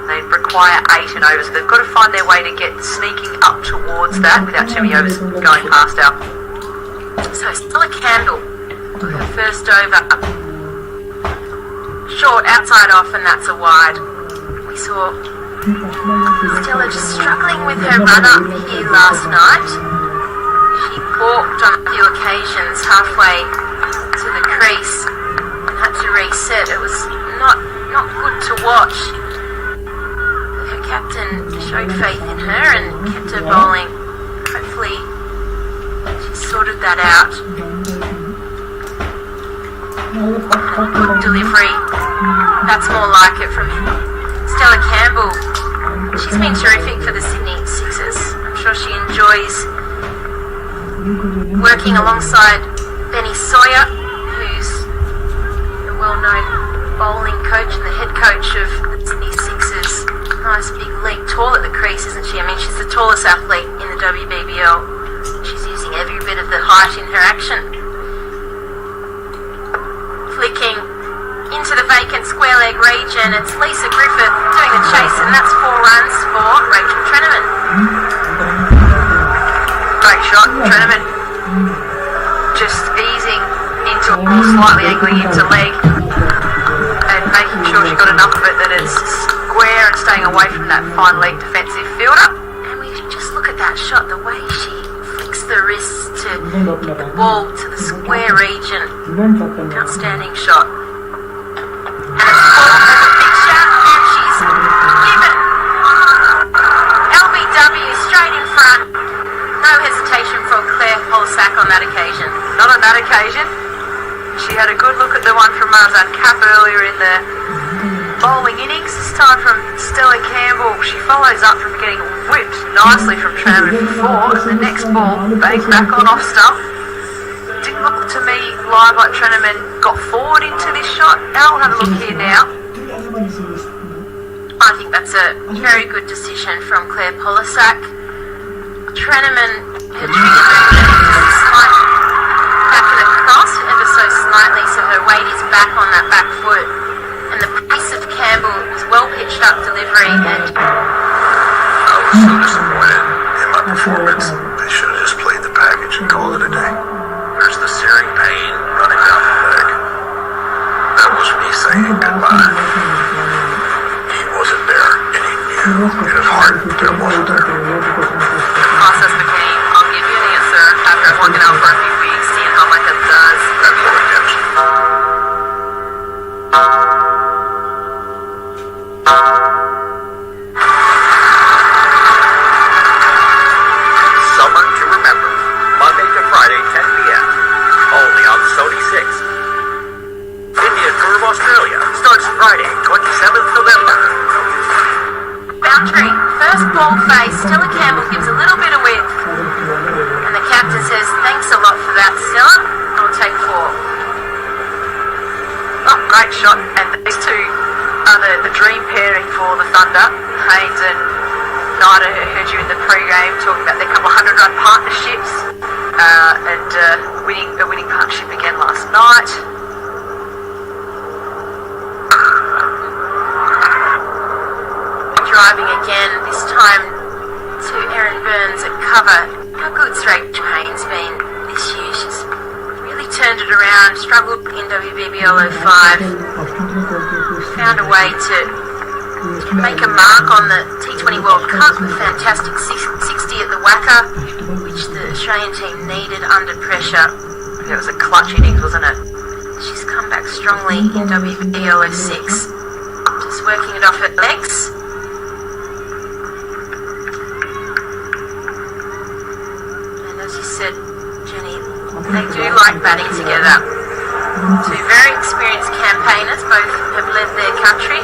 They require 8 and overs. So they've got to find their way to get sneaking up towards that without too many overs going past out. So Stella Campbell, her first over. Short, outside off, and that's a wide. We saw Stella just struggling with her run-up here last night. She balked on a few occasions halfway to the crease and had to reset. It was not good to watch. Her captain showed faith in her and kept her bowling. Hopefully she sorted that out. Good delivery. That's more like it from Stella Campbell. She's been terrific for the Sydney Sixers. I'm sure she enjoys working alongside Benny Sawyer, who's the well-known bowling coach and the head coach of the Sydney Sixers. Nice big leap, tall at the crease, isn't she? I mean, she's the tallest athlete in the WBBL. She's using every bit of the height in her action. Flicking into the vacant square leg region, it's Lisa Griffith doing the chase, and that's 4 runs for Rachael Treneman. Great shot, Treneman. Just easing into, or slightly angling into leg, and making sure she got enough of it that it's square and staying away from that fine leg defensive fielder. And we just look at that shot, the way she flicks the wrists to get the ball to the square region. Outstanding shot. And it's full, there's a big shot, and she's given. LBW straight in front. No hesitation for Claire Polsack on that occasion. Not on that occasion. She had a good look at the one from Marzan Cap earlier in the bowling innings. This time from Stella Campbell. She follows up from getting whipped nicely from Treneman before, and the next ball banged back on off stump. Didn't look to me live like Treneman got forward into this shot. I'll have a look here now. I think that's a very good decision from Claire Polsack. Treneman, her trigger movement is slight back of the cross ever so slightly, so her weight is back on that back foot. And the pace of Campbell was well pitched up delivery, and I was so disappointed in my performance. They should have just played the package and called it a day. There's the searing pain running down the leg. That was me saying goodbye. He wasn't there, and he knew in his heart that it wasn't there. Process McKinney, I'll give you an answer after working out for a few weeks, seeing how my hip does. That's what redemption. small face. Stella Campbell gives a little bit of width. And the captain says, thanks a lot for that, Stella. I'll take 4. Oh, great shot. And these two are the dream pairing for the Thunder. Haynes and Nida, who heard you in the pre-game talking about their couple 100-run partnerships and a winning partnership again last night. Driving again, this time to Erin Burns at cover. How good's Rachael Haynes been this year? She's really turned it around, struggled in WBBL 05, found a way to make a mark on the T20 World Cup, a fantastic 60 at the Wacker, which the Australian team needed under pressure. It was a clutch innings, wasn't it? She's come back strongly in WBBL 06, just working it off her legs. Said Jenny, they do like batting together. Two very experienced campaigners, both have led their country.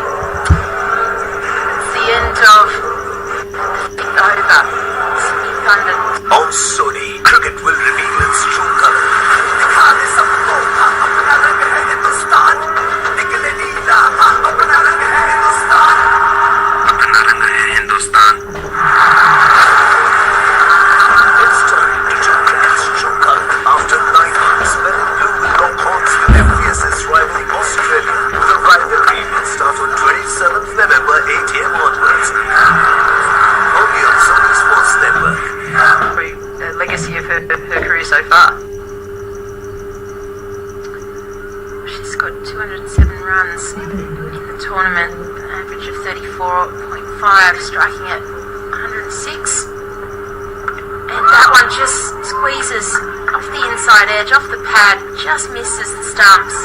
It's the end of the over. Sydney Thunder. On Sony, cricket will reveal its true color. Her career so far. She's got 207 runs in the tournament, an average of 34.5, striking at 106. And that one just squeezes off the inside edge, off the pad, just misses the stumps.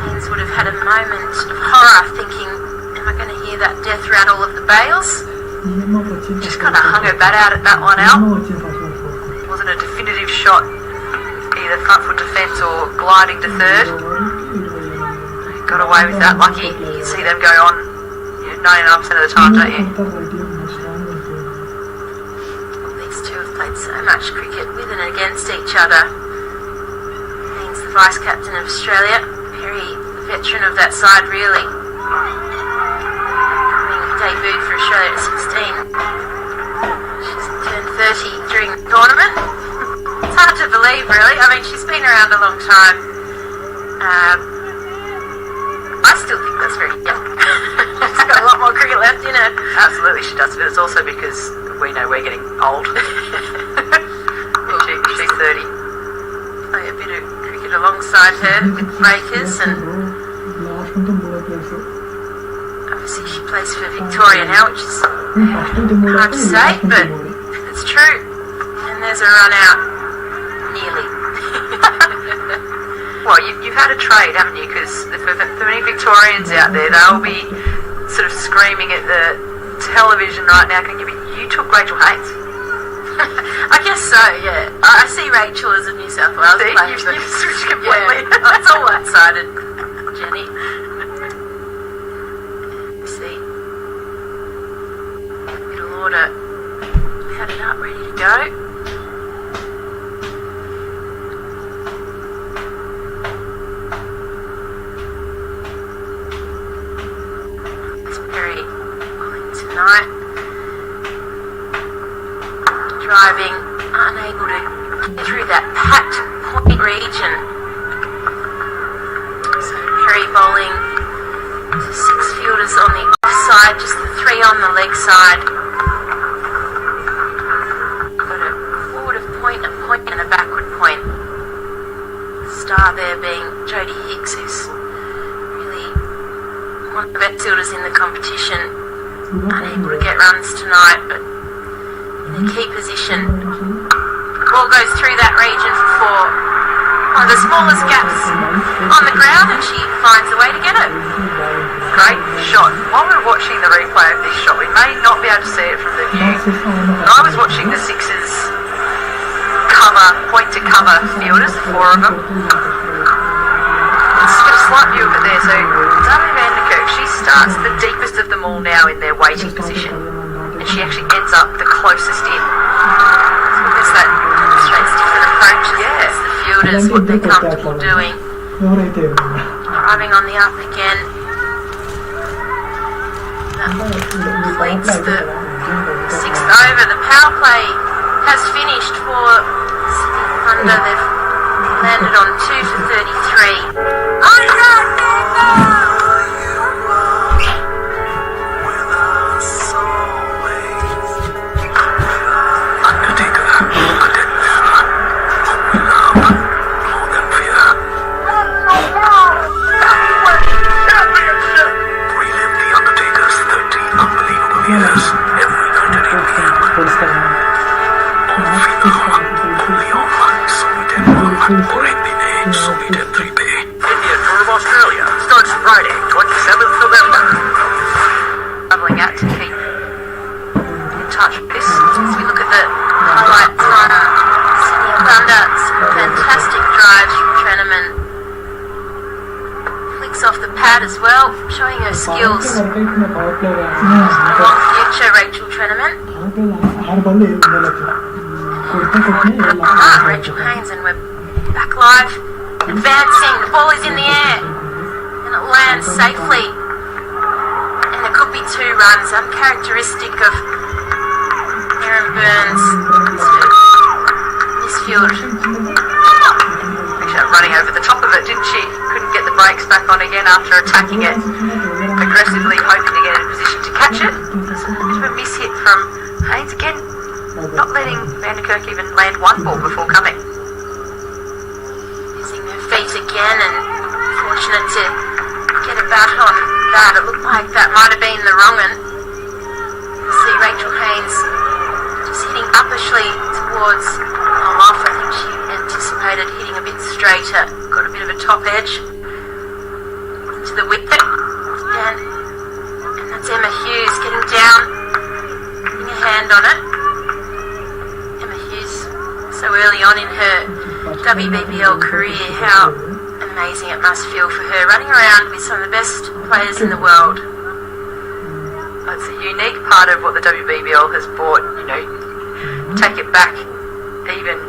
Haynes would have had a moment of horror thinking, am I going to hear that death rattle of the bails? Just kind of hung her bat out at that one out. Wasn't a definitive shot, either front foot defence or gliding to third. Got away with that, lucky. You see them go on 99% of the time, don't you? Well, these two have played so much cricket with and against each other. Haynes, the vice captain of Australia, Perry, the veteran of that side, really. Debuted for Australia at 16. She's turned 30 during the tournament. It's hard to believe, really. I mean, she's been around a long time. I still think that's very young. She's got a lot more cricket left in her. Absolutely she does, but it's also because we know we're getting old. She's 30. Play a bit of cricket alongside her with breakers, and obviously she plays for Victoria now, which is hard to say, but it's true. And there's a run out, nearly. Well, you've had a trade, haven't you? Because for many Victorians out there, they'll be sort of screaming at the television right now, you took Rachael Haynes. I guess so, yeah. I see Rachael as a New South Wales player. You've switched completely. Yeah, it's all one-sided, Jenny. Order had it up, ready to go. It's very willing tonight. Driving, unable to get through that packed point region. So Perry bowling to 6 fielders on the offside, just the 3 on the leg side. And a backward point. Star there being Jodie Hicks, who's really one of the best fielders in the competition. Unable to get runs tonight, but in a key position. The ball goes through that region for 4. One of the smallest gaps on the ground, and she finds a way to get it. Great shot. While we're watching the replay of this shot, we may not be able to see it from the view, but I was watching the Sixers point to cover fielders, 4 of them. Let's get a slight view of it there. So Darcie van der Kerk, she starts the deepest of them all now in their waiting position. she actually ends up the closest in. So there's that Demonstrates different approaches Yeah. against the fielders, what they're comfortable doing. Driving on the up again. That completes the 6th over. The power play has finished for Sydney Thunder. They've landed on 2 for 33. India Tour of Australia starts Friday, 27th November. travelling out to keep in touch with this. As we look at the highlights on Sydney Thunder, some fantastic drives from Treneman. Flicks off the pad as well, showing her skills. Long future, Rachael Treneman. Rachael Haynes, and we're back live. Advancing, the ball is in the air, and it lands safely. And it could be 2 runs, uncharacteristic of Aaron Burns this field. Actually, running over the top of it, didn't she? Couldn't get the brakes back on again after attacking it aggressively, hoping to get in a position to catch it. There's a bit of a miss hit from Haynes again, not letting Vanderkerk even land one ball before coming. Using her feet again, and fortunate to get a bat on that. It looked like that might have been the wrong one. See Rachael Haynes just hitting uppishly towards off. I think she anticipated hitting a bit straighter. Got a bit of a top edge into the wicket. And that's Emma Hughes getting down, putting a hand on it. Emma Hughes, so early on in her WBBL career, how amazing it must feel for her, running around with some of the best players in the world. It's a unique part of what the WBBL has brought. Take it back even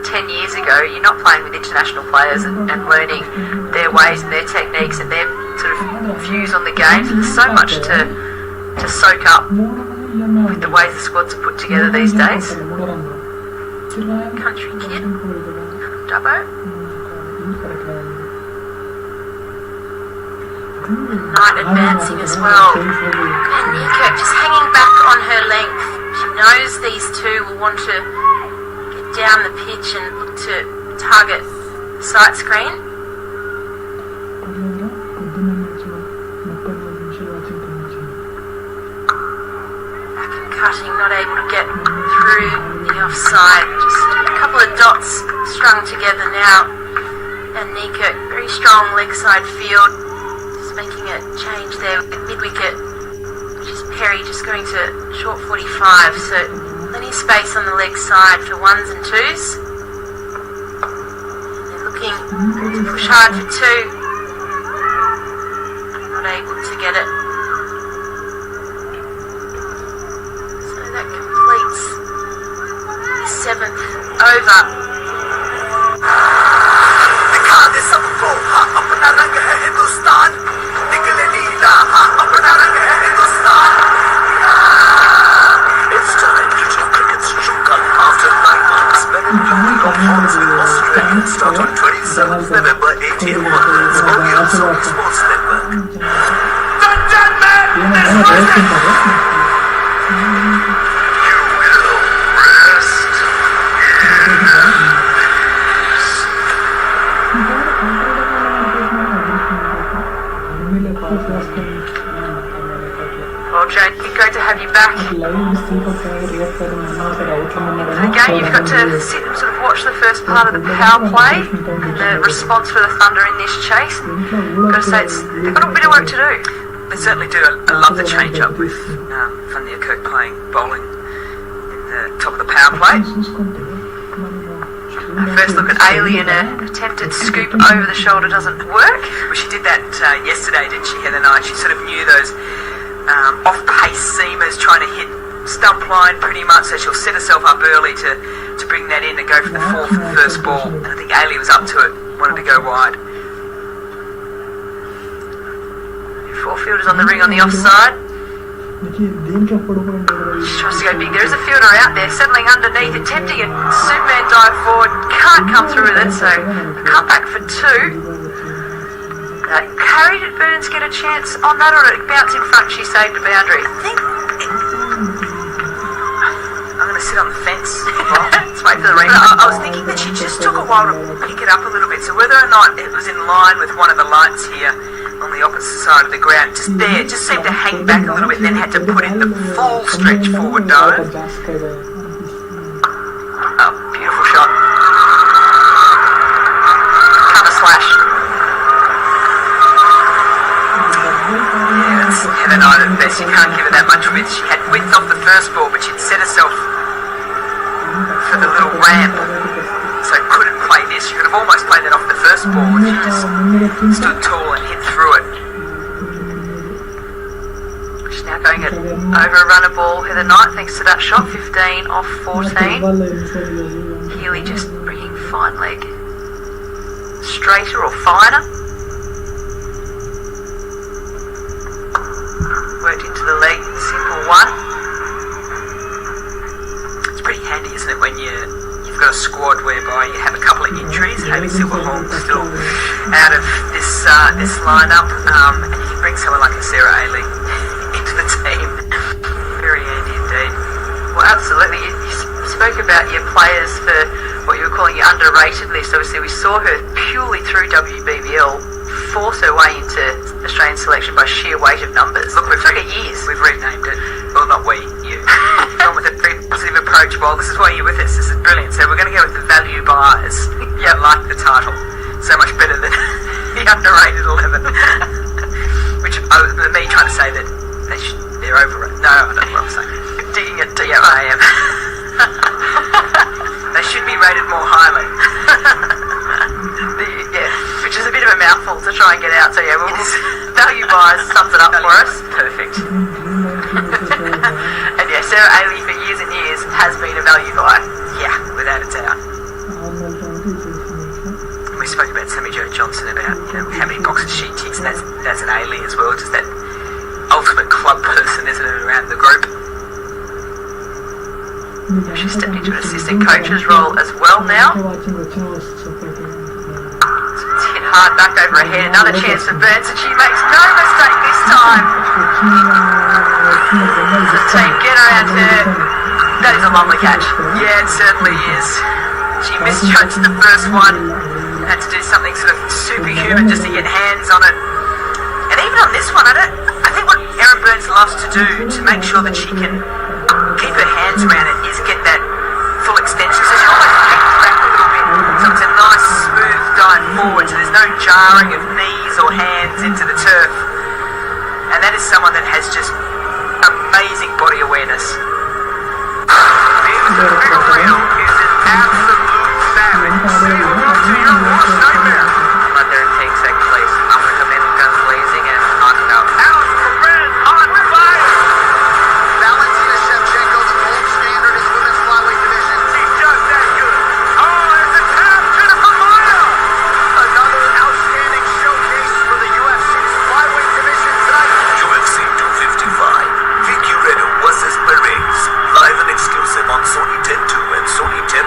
10 years ago, you're not playing with international players and learning their ways and their techniques and their sort of views on the game. So there's so much to soak up with the ways the squads are put together these days. Country kid, Dubbo. Knight advancing as well. And Nikko just hanging back on her length. She knows these two will want to get down the pitch and look to target the sight screen. Back and cutting, not able to get through the offside. Just a couple of dots strung together now. And Nikko, very strong leg side field. Making a change there with mid-wicket, which is Perry just going to short 45, so plenty of space on the leg side for 1s and 2s. And they're looking to push hard for 2. Not able to get it. So that completes the 7th over. It's time to check cricket's true colour. After 9 months, men and women of Hobart with Australia start on 27th November 18 onwards, only on Sophie Sports Network. Well, Jane, great to have you back. Again, you've got to sit and sort of watch the first part of the power play and the response for the Thunder in this chase. I've got to say, they've got a bit of work to do. They certainly do. I love the change up with Vanderkerk playing bowling in the top of the power play. First look at Hayley, and an attempted scoop over the shoulder doesn't work. Well, she did that yesterday, didn't she, Heather Knight? She sort of knew those off-pace seamers trying to hit stump line pretty much, so she'll set herself up early to bring that in and go for the 4 for the first ball. And I think Hayley was up to it, wanted to go wide. 4 fielders on the ring on the offside. She tries to go big. There is a fielder out there settling underneath, attempting a Superman dive forward. Can't come through with it, so cut back for 2. Carried at Burns get a chance on that, or it bounce in front? She saved a boundary. I think I'm going to sit on the fence. Let's wait for the ring. I was thinking that she just took a while to pick it up a little bit, so whether or not it was in line with one of the lights here on the opposite side of the ground, just there, just seemed to hang back a little bit, and then had to put in the full stretch forward dive. Oh, beautiful shot. Cover slash. Yeah, that's Heather Knight at best. You can't give her that much width. She had width off the first ball, but she'd set herself for the little ramp, so couldn't play this. She could have almost played that off the first ball, and she just stood tall and hit through it. She's now going over a runner ball, Heather Knight, thanks to that shot. 15 off 14. Healy just bringing fine leg straighter or finer. Worked into the leg, simple one. It's pretty handy, isn't it, when you've got a squad whereby you have a couple of injuries. Hayley Silverhorn's still out of this lineup, and you can bring someone like a Sarah Hayley into the team. Very handy indeed. Well, absolutely. You spoke about your players for what you were calling your underrated list. Obviously, we saw her purely through WBBL force her way into Australian selection by sheer weight of numbers. Look, we've renamed it. Well, not we, you. Gone with a very positive approach. Well, this is why you're with us. This is brilliant. So we're going to go with the value buyers. Yeah, like the title. So much better than the underrated 11. Which, me trying to say that they're overrated. No, I don't know what I'm saying. Digging it deep. Yeah, I am. They should be rated more highly. Which is a bit of a mouthful to try and get out. So yeah, value buyers sums it up for us. Perfect. And yeah, Sarah Hayley for years and years has been a value buy. Yeah, without a doubt. We spoke about Sammy Jo Johnson about how many boxes she ticks, and that's an Hayley as well. Just that ultimate club person, isn't it, around the group? She stepped into an assistant coach's role as well now. Hit hard back over her head. Another chance for Burns, and she makes no mistake this time. The team get around her. That is a lovely catch. Yeah, it certainly is. She misjudged the first one. Had to do something sort of superhuman just to get hands on it. And even on this one, I think what Erin Burns loves to do to make sure that she can keep her hands around it is get that full extension. So she almost hangs back a little bit. So it's a nice smooth dive forward, so there's no jarring of knees or hands into the turf. And that is someone that has just amazing body awareness. This real is an absolute savage. Say hello to your worst nightmare. Let their intake take place. I'm going to come in guns blazing and knock it out. Out for red on fire. Valentina Shevchenko, the gold standard in women's flyweight division. She's just that good. Oh, there's a tap. Jennifer Maia. Another outstanding showcase for the UFC's flyweight division tonight. UFC 255. Vicky Redo vs. Perez. Live and exclusive on Sony 10.2 and Sony 10.1.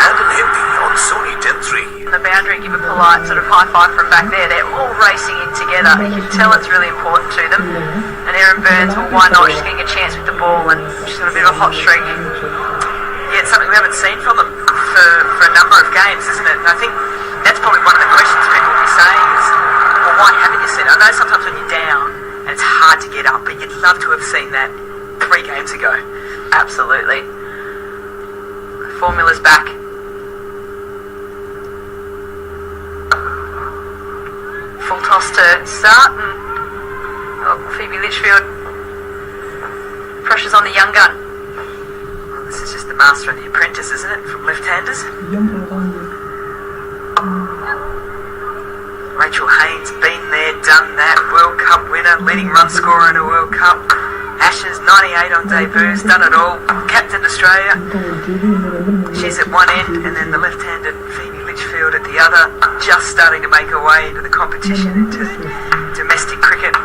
And in Hindi on Sony 10.3. The boundary, give a polite sort of high five from back there. They're all racing in together. You can tell it's really important to them. And Erin Burns, well, why not? She's getting a chance with the ball, and she's got a bit of a hot streak. Yeah, it's something we haven't seen from them for a number of games, isn't it? And I think that's probably one of the questions people will be saying is, well, why haven't you seen it? I know sometimes when you're down and it's hard to get up, but you'd love to have seen that 3 games ago. Absolutely. The formula's back. Full toss to start, and Phoebe Litchfield pressure's on the young gun. Well, this is just the master and the apprentice, isn't it, from left-handers? Rachael Haynes, been there, done that, World Cup winner, leading run scorer in a World Cup. Ashes, 98 on debuts, done it all. Captain Australia. She's at one end, and then the left-handed Phoebe Litchfield at the other, just starting to make her way into the competition, into domestic cricket.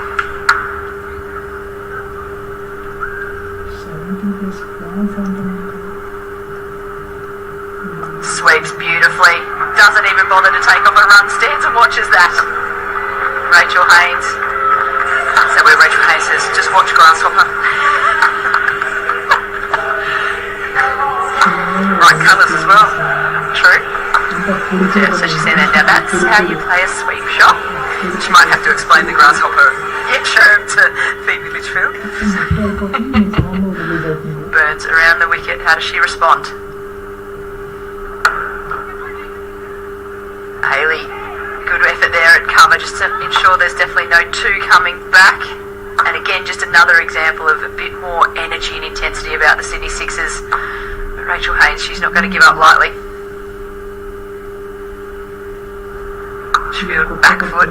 Sweeps beautifully. Doesn't even bother to take off a run. Stands and watches that. Rachael Haynes. Is that where Rachael Haynes says, just watch Grasshopper? Right colours as well. True. Yeah, so she's saying that now that's how you play a sweep shot. She might have to explain the Grasshopper True. to Phoebe Litchfield. Burns around the wicket. How does she respond? Hayley, good effort there at cover just to ensure there's definitely no two coming back. And again, just another example of a bit more energy and intensity about the Sydney Sixers. But Rachael Haynes, she's not going to give up lightly. Litchfield, back foot.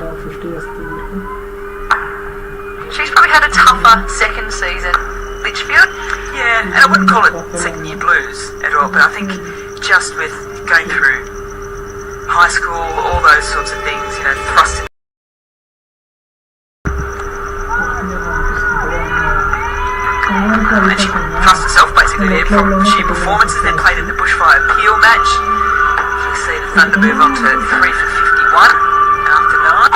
She's probably had a tougher second season. Litchfield? Yeah, and I wouldn't call it second year blues at all, but I think just with going through high school, all those sorts of things, you know, thrust. And she thrust herself basically there from sheer performances, then played in the bushfire appeal match. You see the Thunder move on to 3 for 51 after 9.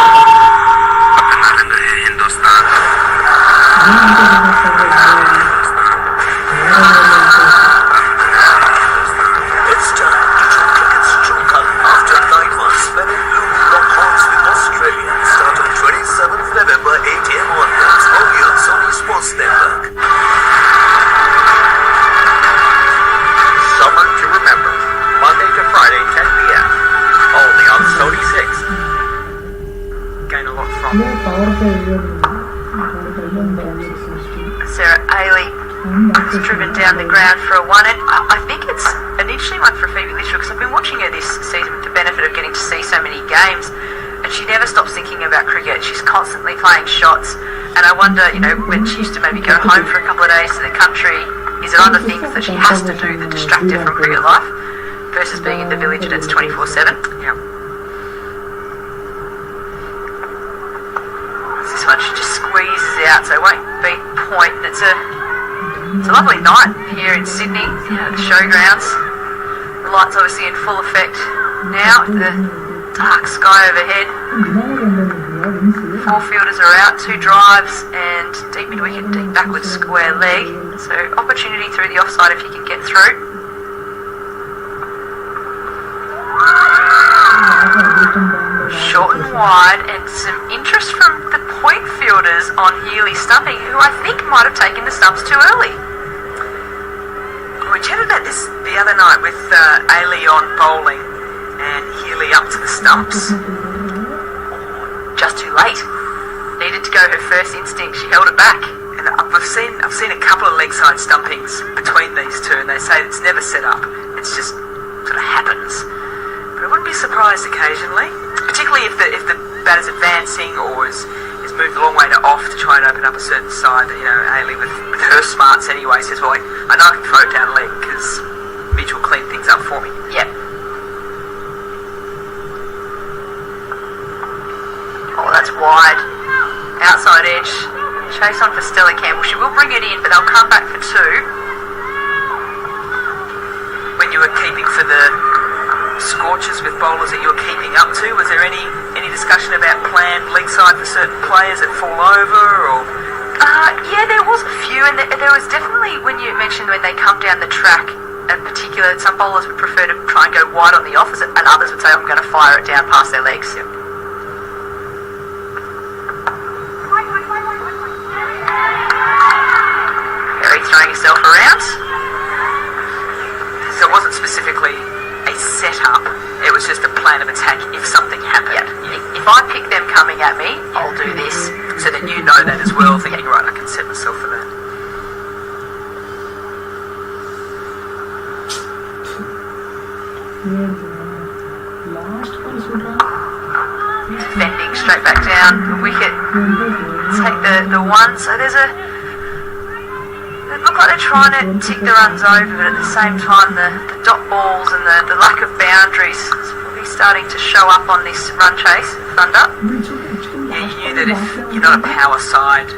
It's time to show cricket's true colour after 9 months. Men in blue lock horns with Australia. Start on 27th November, 8 a.m. onwards. Only on Sony Sports Network. Summer to remember. Monday to Friday, 10 p.m. Only on Sony 6. Gain a lot from. Sarah Hayley has driven down the ground for a one, and I think it's an interesting one for Phoebe Litchfield because I've been watching her this season with the benefit of getting to see so many games, and she never stops thinking about cricket. She's constantly playing shots, and I wonder, you know, when she used to maybe go home for a couple of days to the country, is there other things that she has to do that distract her from cricket life versus being in the village and it's 24/7? Yeah. This one she just squeezes out, so it won't beat point. And it's a lovely night here in Sydney, at the showgrounds. The lights obviously in full effect now with the dark sky overhead. 4 fielders are out, 2 drives and deep mid-wicket, deep backwards square leg. So opportunity through the offside if you can get through. Short and wide, and some interest from the point fielders on Healy stumping, who I think might have taken the stumps too early. We chatted about this the other night with Ailey on bowling and Healy up to the stumps. Just too late. Needed to go her first instinct. She held it back. And I've seen a couple of leg side stumpings between these two, and they say it's never set up. It's just sort of happens. But I wouldn't be surprised occasionally, particularly if the batter's advancing or is moved a long way to off to try and open up a certain side. You know, Hayley with her smarts anyway says, well, I know I can throw it down leg because Mitch will clean things up for me. Yep. Oh, that's wide. Outside edge. Chase on for Stella Campbell. She will bring it in, but they'll come back for 2. When you were keeping for the scorchers with bowlers that you were keeping up to, was there any discussion about planned leg side for certain players that fall over, or? Yeah, there was a few, and there was definitely, when you mentioned when they come down the track, in particular, some bowlers would prefer to try and go wide on the opposite, and others would say, I'm going to fire it down past their legs. Yep. Perry throwing herself around. So it wasn't specifically a setup, it was just a plan of attack if something happened. Yep. If I pick them coming at me, I'll do this. So then you know that as well, thinking, right, I can set myself for that. Defending straight back down the wicket. Take the one. So there's a They look like they're trying to tick the runs over, but at the same time the dot balls and the lack of boundaries is probably starting to show up on this run chase, Thunder. Yeah, you knew that if you're not a power side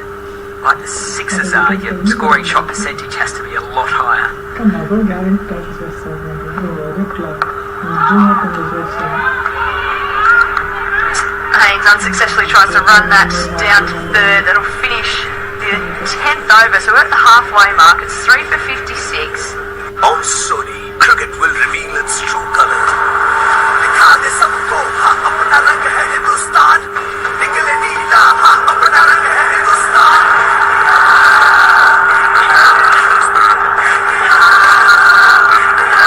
like the Sixers are, your scoring shot percentage has to be a lot higher. Haynes unsuccessfully tries to run that down to third. That'll finish the 10th over, so we're at the halfway mark. It's 3 for 56. On Sony, cricket will reveal its true colours.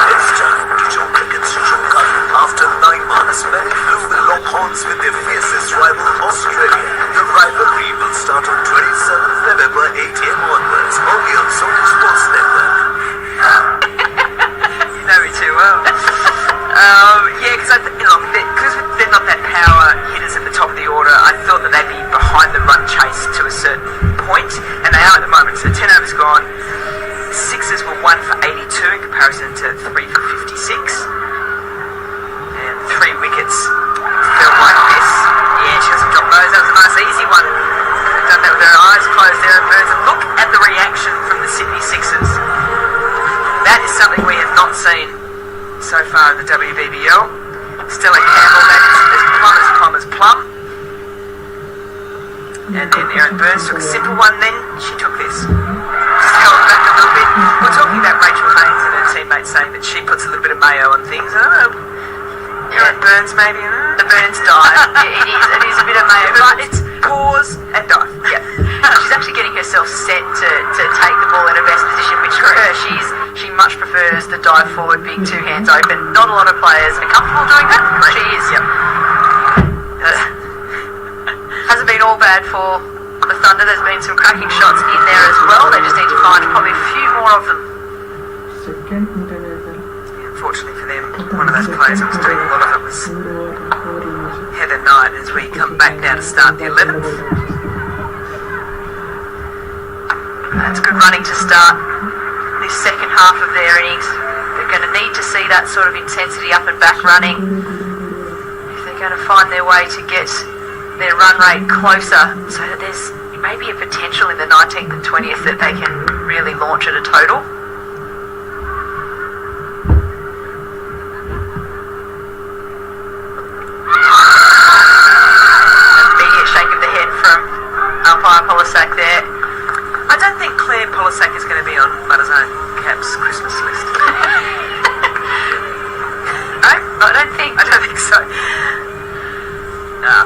It's time to show cricket's true colour. After 9 months, many blue will lock horns with their fiercest rival, Australia. The rivalry will start on 27th November, 8 a.m. onwards, only on Sony Sports Network. You know me too well. Yeah, because they're not that power hitters at the top of the order, I thought that they'd be behind the run chase to a certain point, and they are at the moment. So 10 overs gone. Sixers were 1 for 82 in comparison to 3 for 56. And 3 wickets felt like this. Yeah, she doesn't drop those. That was a nice easy one. They've done that with their eyes closed there at Burns. And look at the reaction from the Sydney Sixers. That is something we have not seen so far in the WBBL. Stella Campbell, that is as plum as plum as plum. And then Erin Burns took a simple one, then she took this. Just held back a little bit. We're talking about Rachael Haynes and her teammates saying that she puts a little bit of mayo on things. I don't know. Erin Burns maybe, I don't know. The Burns dive. Yeah, it is a bit of mayo, but it's pause and dive. Yeah. She's actually getting herself set to take the ball in her best position, which for her, she much prefers the dive forward, big 2 hands open. Not a lot of players are comfortable doing that. She is. Yep. Hasn't been all bad for the Thunder. There's been some cracking shots in there as well. They just need to find probably a few more of them. Unfortunately for them, one of those players who was doing a lot of it was Heather Knight as we come back now to start the 11th. That's good running to start this second half of their innings. They're going to need to see that sort of intensity up and back running if they're going to find their way to get their run rate closer, so that there's maybe a potential in the 19th and 20th that they can really launch at a total. Immediate shake of the head from umpire Polisak there. I don't think Claire Polisak is going to be on Mother's Own Cap's Christmas list. No, I don't think so.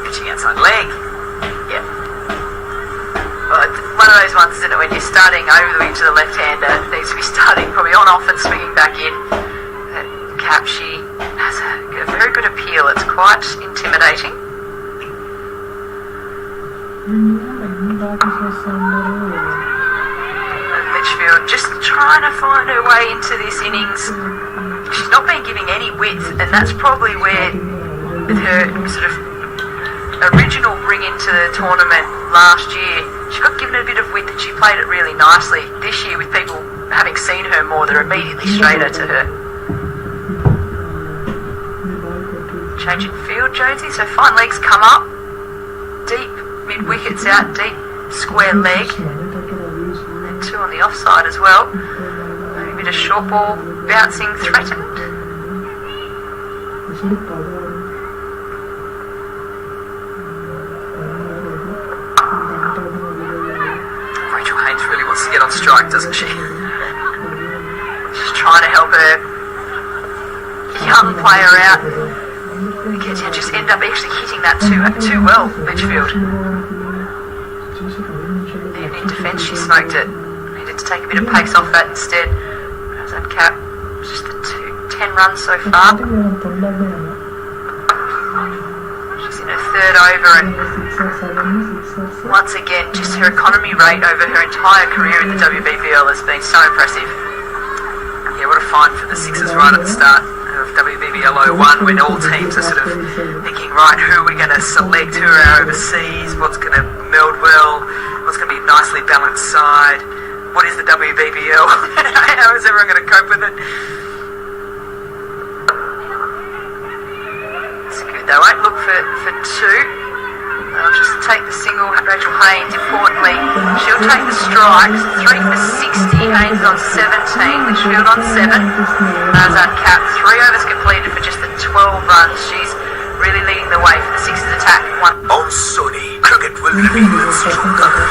Pitching outside leg. Yeah. Well, it's one of those ones, isn't it, when you're starting over the wing to the left-hander, needs to be starting probably on off and swinging back in. That Cap, she has a very good appeal. It's quite intimidating. And Litchfield just trying to find her way into this innings. She's not been giving any width, and that's probably where, with her sort of original bring into the tournament last year, she got given a bit of width and she played it really nicely. This year, with people having seen her more, they're immediately straighter to her. Change in field, Jonesy, so fine legs come up, deep mid wickets out, deep square leg, and 2 on the offside as well. Maybe a bit of short ball bouncing threatened. Rachael Haynes really wants to get on strike, doesn't she? She's trying to help her young player out. Because you just end up actually hitting that too well, Litchfield. Even in defence, she smoked it. Needed to take a bit of pace off that instead. How's that Cap? Just the 10 runs so far. She's in her 3rd over, and once again, just her economy rate over her entire career in the WBBL has been so impressive. Yeah, what a find for the Sixers right at the start of WBBL 01, when all teams are sort of thinking, right, who are we going to select, who are our overseas, what's going to meld well, what's going to be a nicely balanced side. what is the WBBL? How is everyone going to cope with it? It's good. They won't look for two. They'll just take the single. Rachael Haynes, importantly, she'll take the strikes. 3 for 60. Haynes on 17. Litchfield on 7. Mooney cap. 3 overs completed for just the 12 runs. She's really leading the way for the Sixers attack. On Sony, cricket will reveal its true color.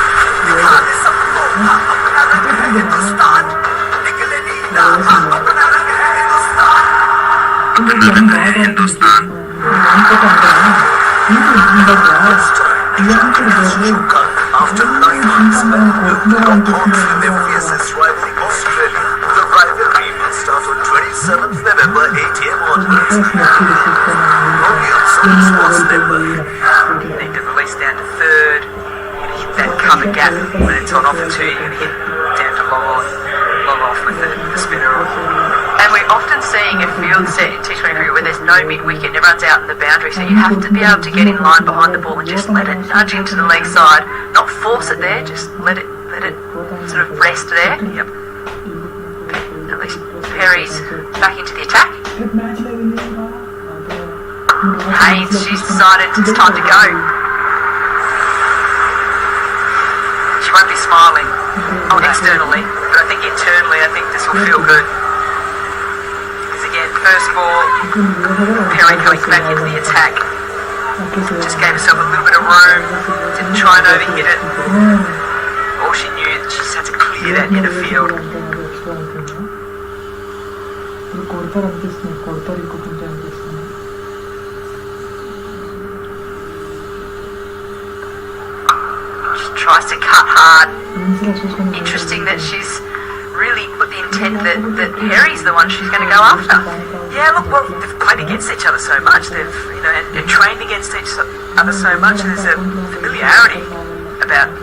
After 9 months, Melbourne confirmed their fiercest rival Australia. The rivalry will start on 27th November, 8 a.m. onwards. Only on Sony Sports Network. Need to release down to third. You're going to hit that cover gap when it's on offer two. You're going to hit down to long off with the spinner on. And we're often seeing a field set in T20 cricket where there's no mid-wicket and everyone's out in the boundary, so you have to be able to get in line behind the ball and just let it nudge into the leg side, not force it there, just let it sort of rest there. Yep. At least Perry's back into the attack. Haynes, she's decided it's time to go. She won't be smiling externally, but I think internally, I think this will feel good. First ball, Perry coming back into the attack. Just gave herself a little bit of room. Didn't try and overhit it. All she knew, she just had to clear that inner field. She tries to cut hard. Interesting that she's really put the intent that Perry's the one she's going to go after. Yeah, look, well, they've played against each other so much. They've, and trained against each other so much. There's a familiarity about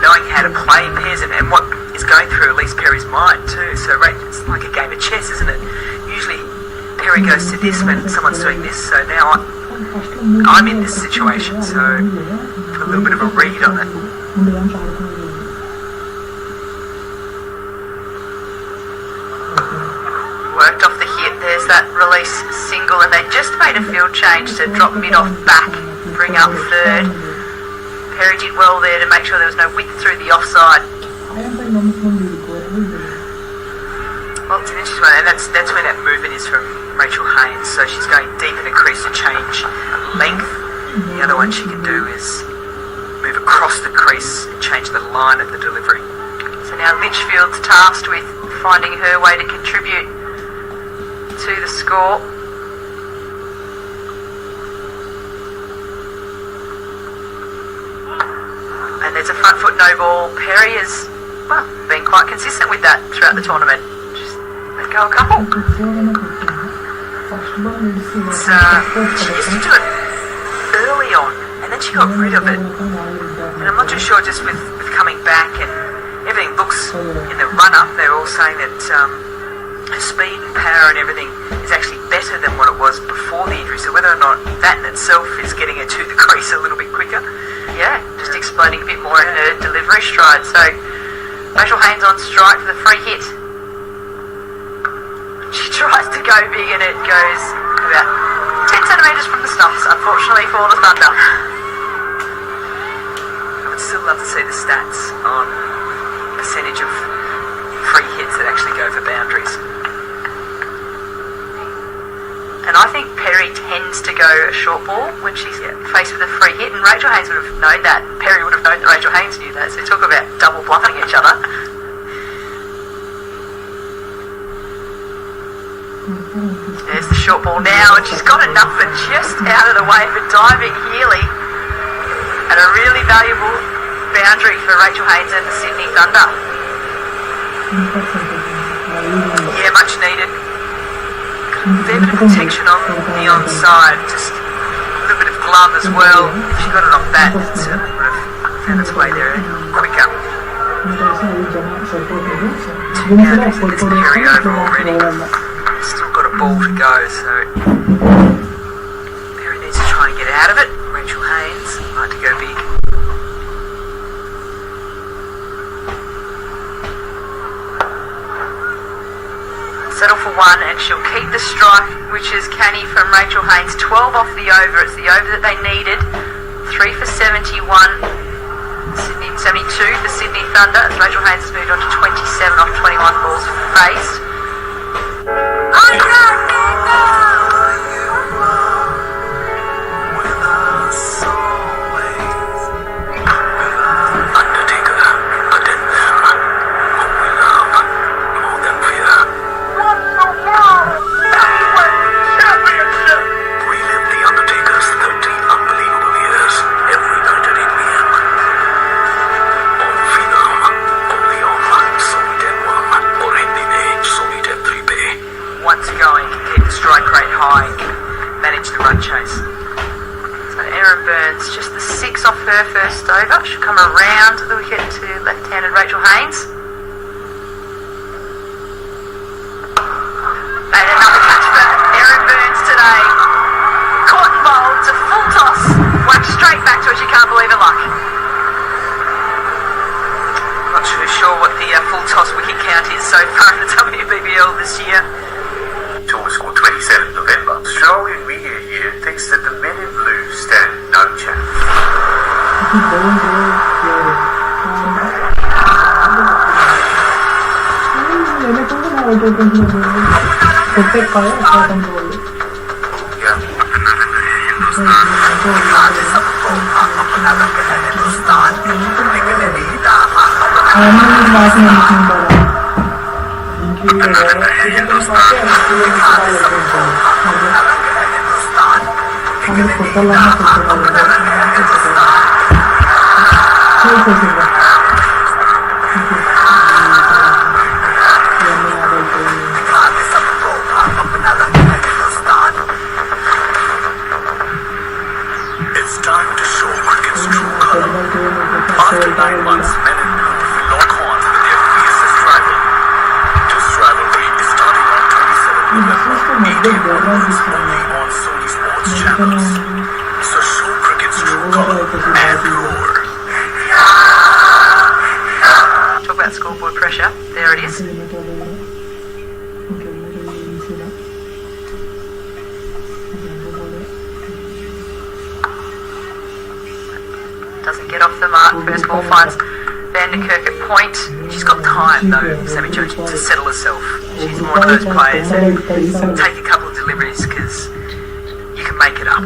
knowing how to play in pairs and what is going through Ellyse Perry's mind too. So it's like a game of chess, isn't it? Usually Perry goes to this when someone's doing this. So now I'm in this situation. So put a little bit of a read on it. Worked off the hit, there's that release single, and they just made a field change to drop mid off back, bring up third. Perry did well there to make sure there was no width through the offside. Well, it's an interesting one, and that's where that movement is from Rachael Haynes. So she's going deep in the crease to change length. The other one she can do is move across the crease and change the line of the delivery. So now Litchfield's tasked with finding her way to contribute to the score. And there's a front foot no ball. Perry has been quite consistent with that throughout the tournament. Just let go a couple. She used to do it early on, and then she got rid of it. And I'm not too sure, just with coming back and everything looks in the run-up, they're all saying that her speed and power and everything is actually better than what it was before the injury. So whether or not that in itself is getting her to the crease a little bit quicker. Yeah, just exploding a bit more in her delivery stride. So Rachael Haynes on strike for the free hit. She tries to go big and it goes about 10 centimetres from the stumps, unfortunately for the Thunder. I would still love to see the stats on percentage of free hits that actually go for boundaries. And I think Perry tends to go a short ball when she's faced with a free hit, and Rachael Haynes would have known that. Perry would have known that Rachael Haynes knew that, so talk about double bluffing each other. There's the short ball now, and she's got enough for just out of the way for diving Healy. And a really valuable boundary for Rachael Haynes and the Sydney Thunder. Yeah, much needed. Fair bit of protection on the onside, just a little bit of glove as well. If she got it off that, it certainly would have found its way there quicker. 2 boundaries and it's Perry over already. Still got a ball to go, so Perry needs to try and get out of it. Rachael Haynes might to go big. settle for 1, and she'll keep the strike, which is canny from Rachael Haynes. 12 off the over. It's the over that they needed. 3 for 71. Sydney 72 for Sydney Thunder, as Rachael Haynes has moved on to 27 off 21 balls faced. Her first over. She'll come around the wicket to left-handed Rachael Haynes. And another catch for Erin Burns today. Caught and bowled. It's a full toss. Whacked straight back to her. She can't believe her luck. Not too sure what the full toss wicket count is so far in the WBBL this year. Tour score 27th November. Australian media here thinks that the men in blue stand no chance. It's time to show cricket's true colour. After 9 months, men in blue will lock horns with their fiercest rival. This rivalry is starting on 27th November, 8 only on Sony Sports channels. So show cricket's true colour and roar. Talk about scoreboard pressure. There it is. Doesn't get off the mark. First ball finds Vanderkirk at point. She's got time though, Sammy Jones, to settle herself. She's one of those players that take a couple of deliveries because you can make it up.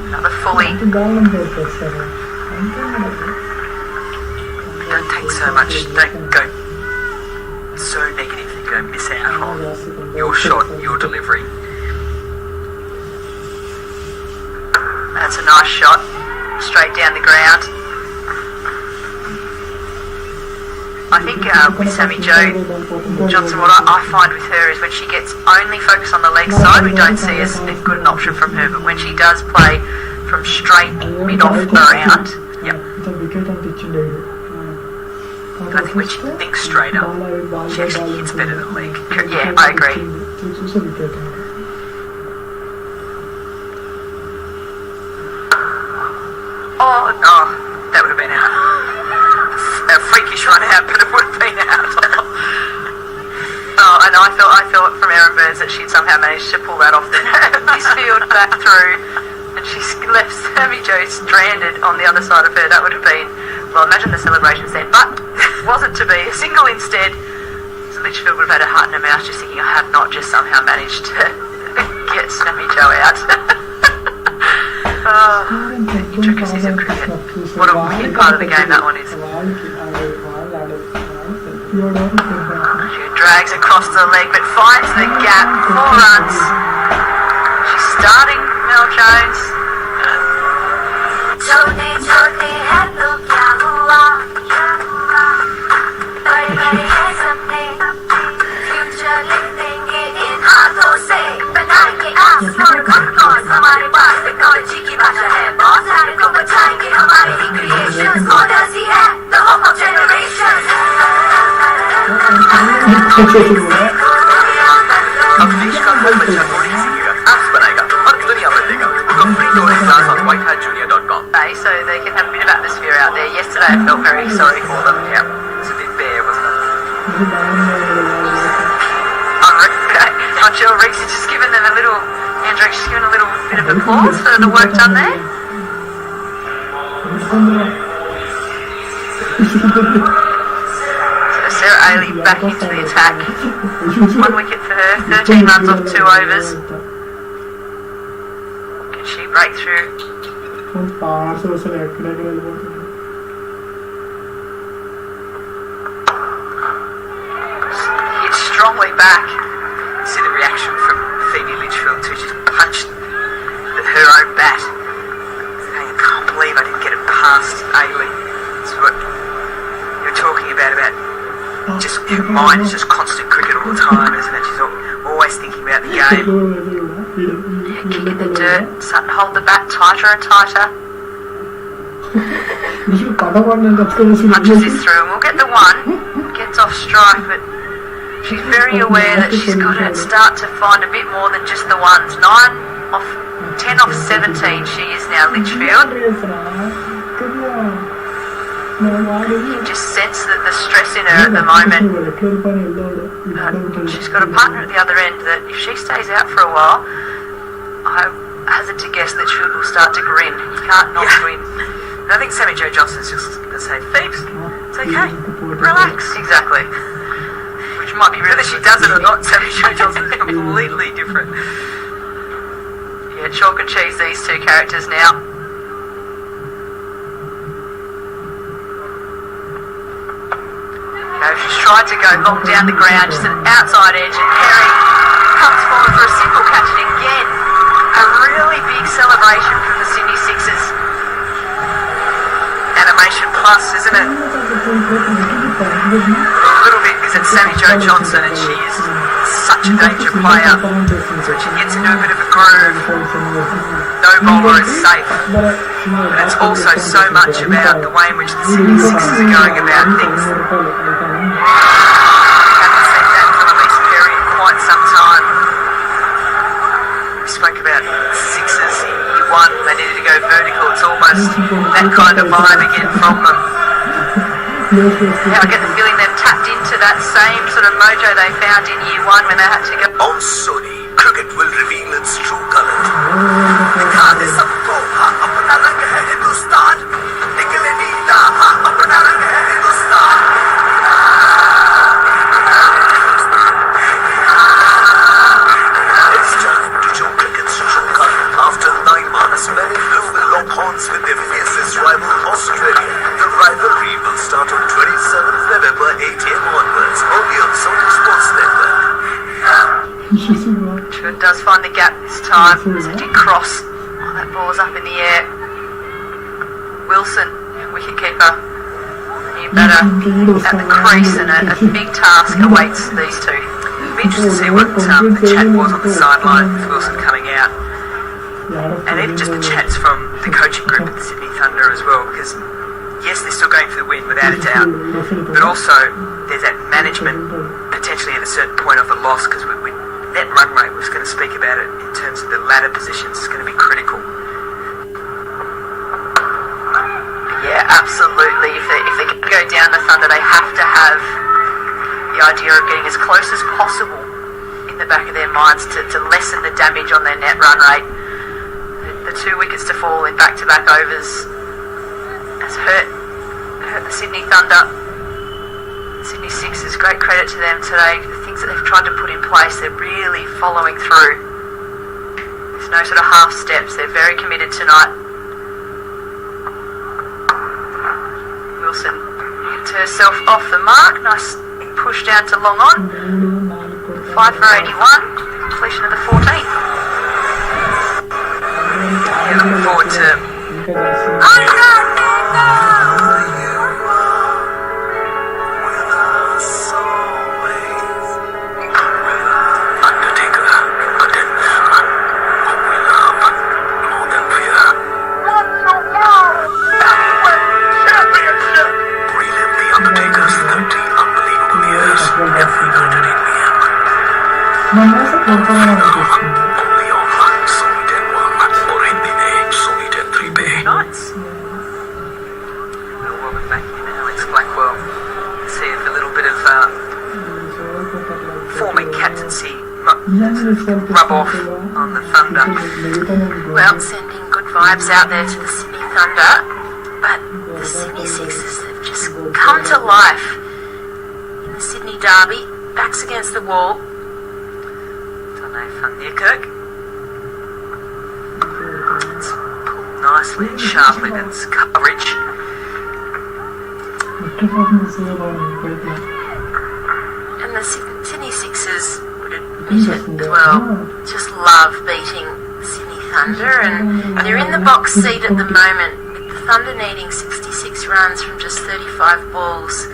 Another fully. Don't take so much. Don't go so negative that you don't miss out on your shot, your delivery. That's a nice shot, straight down the ground. I think with Sammy Jo Johnson, what I find with her is when she gets only focused on the leg side, we don't see as good an option from her, but when she does play from straight mid-off around, yep. I think when she thinks straight up, she actually hits better than leg. Yeah, I agree. Oh no, that would have been out. A freakish run out, but it would have been out. Oh, and I thought from Erin Burns that she'd somehow managed to pull that off then. This field back through, and she left Sammy Jo stranded on the other side of her. That would have been, well, imagine the celebrations then, but wasn't to be. A single instead. So Litchfield would have had a heart in her mouth just thinking, I have not just somehow managed to get Sammy Jo out. Oh, the intricacies of cricket. What a weird part of the game that one is. She drags across the leg but finds the gap. 4 runs. She's starting Mel Jones. So they can have a bit of atmosphere out there. Yeah, yesterday I felt very sorry for them. Yeah, it was a bit bare, wasn't it? I'm sure Reeks has just given them a little, Andrew, just given a little bit of applause for the work done there. So Sarah Hayley back into the attack. 1 wicket for her, 13 runs off 2 overs. Can she break through? Hit strongly back. See the reaction from Phoebe Litchfield too. She's punched with her own bat. Saying, I can't believe I didn't get it past Hayley. It's what you were talking about just her mind is just constant cricket all the time, isn't it? She's always thinking about the game. Yeah, kick in the dirt, starting to hold the bat tighter and tighter. Punches this through and we'll get the one. Gets off strike, but she's very aware that she's got to start to find a bit more than just the ones. 10 off 17 she is now, Litchfield. You just sense that the stress in her at the moment. She's got a partner at the other end that if she stays out for a while, I hazard to guess that she will start to grin. You can't not win. And I think Sammy Jo Johnson's just going to say, Phoebes, it's okay, relax. Exactly. Which might be Whether she does it or not, Sammy Jo Johnson is completely different. Yeah, chalk and cheese these two characters now. She's tried to go long down the ground, just an outside edge, and Perry comes forward for a simple catch, and again, a really big celebration from the Sydney Sixers. Animation plus, isn't it? A little bit, because it's Sammy Jo Johnson, and she is such a danger player. So she gets into a bit of a groove. No bowler is safe. But it's also so much about the way in which the Sydney Sixers are going about things. Haven't seen that from Ellyse Perry in quite some time. We spoke about Sixers in year 1, they needed to go vertical. It's almost that kind of vibe again from them. Now I get the feeling they've tapped into that same sort of mojo they found in year 1 when they had to go. On Sony, cricket will reveal its true color. दिखाने सबको हाँ अपना रंग है हिंदुस्तान निकले नीला हाँ अपना रंग है Hindustan It's time to show cricket's true color. After 9 months, many blue will lock horns with their fiercest rival Australia. The rivalry will start on 27th November 8 a.m. onwards, only on Sony Sports Network. Trud does find the gap this time. As it did cross. Oh, that ball is up in the air. Wilson, wicketkeeper, new batter at the crease, and a big task awaits these two. It'll be interesting to see what the chat was on the sideline with Wilson coming out. And even just the chats from the coaching group at the Sydney Thunder as well, because yes, they're still going for the win without a doubt, but also there's that management potentially at a certain point of the loss, because that run rate, we was going to speak about it in terms of the ladder positions, is going to be critical. Yeah, absolutely. If they go down the Thunder, they have to have the idea of getting as close as possible in the back of their minds to lessen the damage on their net run rate. The 2 wickets to fall in back-to-back overs has hurt the Sydney Thunder. Sydney Sixers, great credit to them today. The things that they've tried to put in place, they're really following through. There's no sort of half steps. They're very committed tonight. Wilson hit herself off the mark. Nice push down to long on. 5 for 81. Completion of the 14th. Yeah, looking forward to captaincy rub off on the Thunder? Well, sending good vibes out there to the Sydney Thunder, but the Sydney Sixers have just come to life in the Sydney Derby, backs against the wall. Dunno, Van Niekerk. It's pulled nicely and sharply, that's coverage. And the Sydney Sixers would admit it as well, just love beating the Sydney Thunder, and they're in the box seat at the moment, with the Thunder needing 66 runs from just 35 balls.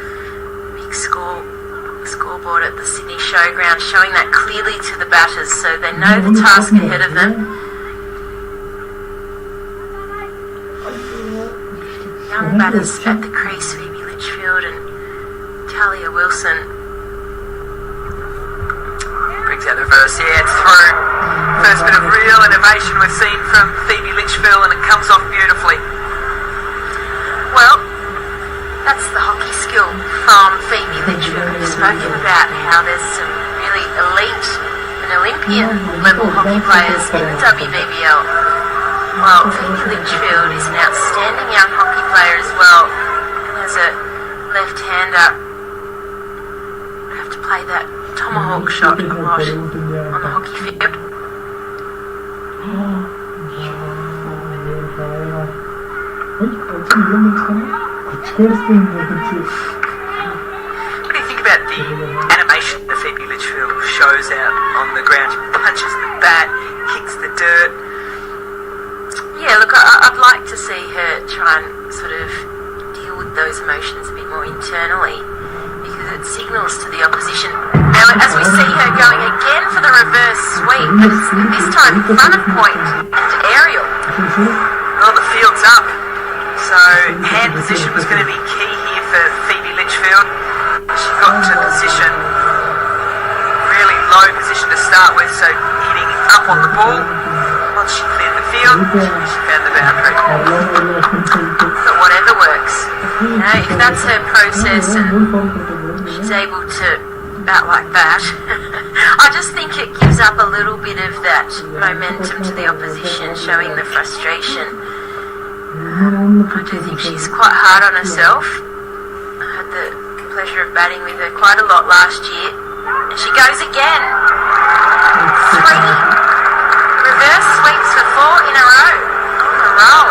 Big scoreboard at the Sydney Showground showing that clearly to the batters, so they know the task ahead of them. Young batters at the crease, Phoebe Litchfield and Talia Wilson. Brings out the reverse, yeah, it's through. First bit of real innovation we've seen from Phoebe Litchfield, and it comes off beautifully. Well, that's the hockey skill from Phoebe Litchfield. We've spoken about how there's some really elite and Olympian level hockey players in the WBBL. Well, Phoebe Litchfield is an outstanding young hockey player as well, and as a left-hander, I have to play that tomahawk shot a lot on the hockey field. What do you think about the animation that Phoebe Litchfield shows out on the ground? She punches the bat, kicks the dirt. Yeah, look, I'd like to see her try and sort of deal with those emotions a bit more internally, because it signals to the opposition. Now, as we see her going again for the reverse sweep, but this time front of point and aerial. Well, the field's up, so hand position was going to be key here for Phoebe Litchfield. She got to position, really low position to start with, so hitting up on the ball. Once she cleared the field, she found the boundary. But whatever works. You know, if that's her process and she's able to bat like that, I just think it gives up a little bit of that momentum to the opposition, showing the frustration. I do think she's quite hard on herself. I had the pleasure of batting with her quite a lot last year, and she goes again. 3 reverse sweeps for 4 in a row. On a roll.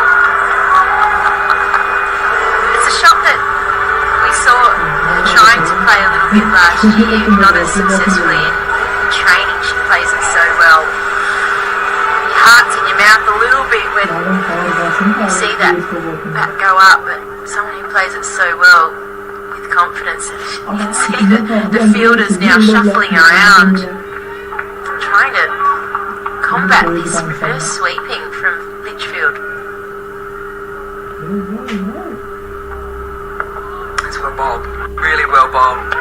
It's a shot that we saw her trying to play a little bit last year, not as successfully in training. She plays it so well. Your heart's in your mouth a little bit when you see that bat go up, but someone who plays it so well with confidence, and you can see the fielders now shuffling around, trying to combat this reverse sweeping from Litchfield. That's well bowled, really well bowled.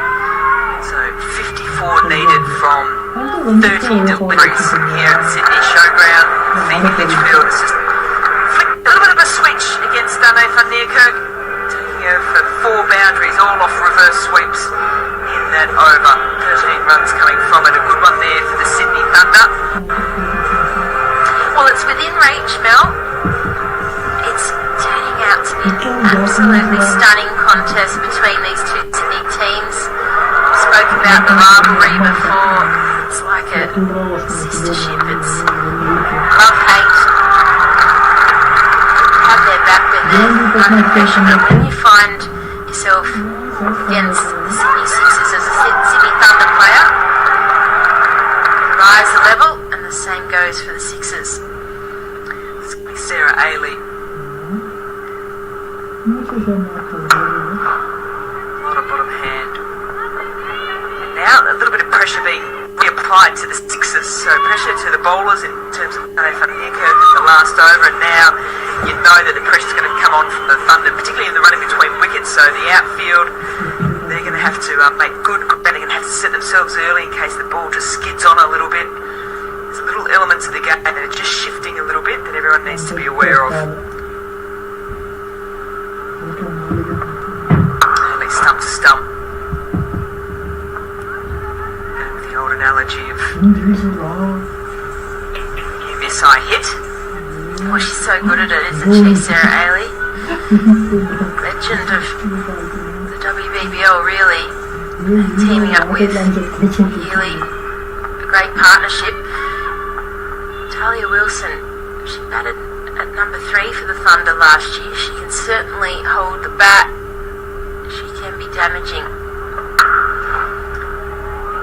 So 54 needed from 30 deliveries here at the Sydney Showground. Phoebe Litchfield has just flicked a little bit of a switch against Van Niekerk, taking her for 4 boundaries, all off reverse sweeps in that over. 13 runs coming from it, a good one there for the Sydney Thunder. Well, it's within reach, Mel. It's turning out to be an absolutely stunning contest between these two Sydney teams. We spoke about the rivalry before. It's like a sistership. It's love-hate. Have their back when they're under pressure, but when you find yourself against the Sydney Sixers as a Sydney Thunder player, rise the level, and the same goes for the Sixers. Sarah Hayley. Bottom hand. And now a little bit of pressure being reapplied to the Sixers. So pressure to the bowlers in terms of Van Niekerk at the last over, and now you know that the pressure's going to come on from the Thunder, particularly in the running between wickets. So the outfield, they're going to have to make good ground. They're going to have to set themselves early in case the ball just skids on a little bit. There's little elements of the game that are just shifting a little bit that everyone needs to be aware of. Early stump to stump. And with the old analogy of you miss, I hit. Well, she's so good at it, isn't she, Sarah Hayley? Legend of the WBBL, really. Teaming up with Healy, a great partnership. Talia Wilson, she batted at number 3 for the Thunder last year. She can certainly hold the bat. She can be damaging.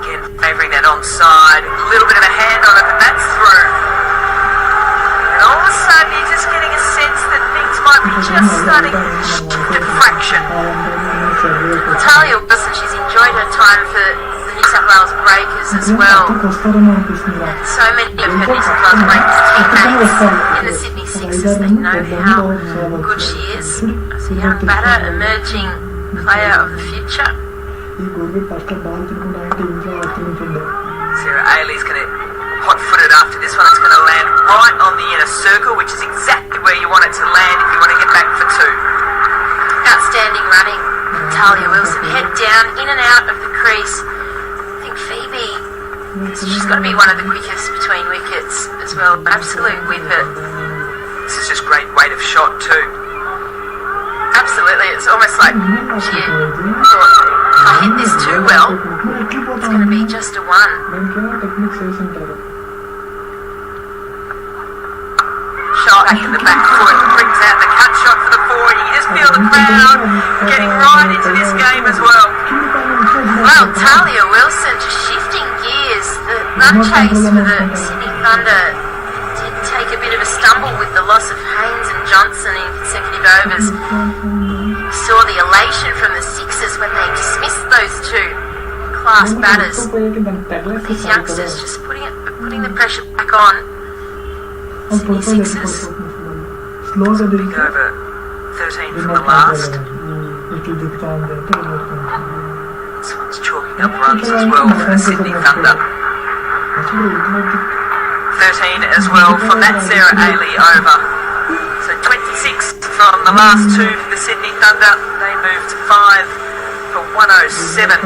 Again, favouring that onside. A little bit of a hand on it, and that's through. And all of a sudden, you're just getting a sense that things might be just starting to shift a fraction. Talia Wilson, she's enjoyed her time for the New South Wales Breakers as well. And so many of her New South Wales Breakers teammates in the Sydney Sixers, they know how good she is. As a young batter, emerging player of the future. Sarah Hayley's going to hot-footed after this one. It's going to land right on the inner circle, which is exactly where you want it to land if you want to get back for 2. Outstanding running. Talia Wilson, head down, in and out of the crease. I think Phoebe, she's got to be one of the quickest between wickets as well. Absolute whipper. This is just great weight of shot too. Absolutely, it's almost like she thought, if I hit this too well, it's going to be just a 1. Shot back in the back foot, brings out the cut shot for the 40. You just feel the crowd getting right into this game as well. Well, Talia Wilson just shifting gears. The run chase for the Sydney Thunder did take a bit of a stumble with the loss of Haynes and Johnson in consecutive overs. We saw the elation from the Sixers when they dismissed those 2 class batters. These youngsters just putting the pressure back on. Sydney Sixers. Big over 13 from the last. This one's chalking up runs as well for the Sydney Thunder. 13 as well from that Sarah Hayley over. So 26 from the last 2 for the Sydney Thunder. They moved to 5 for 107.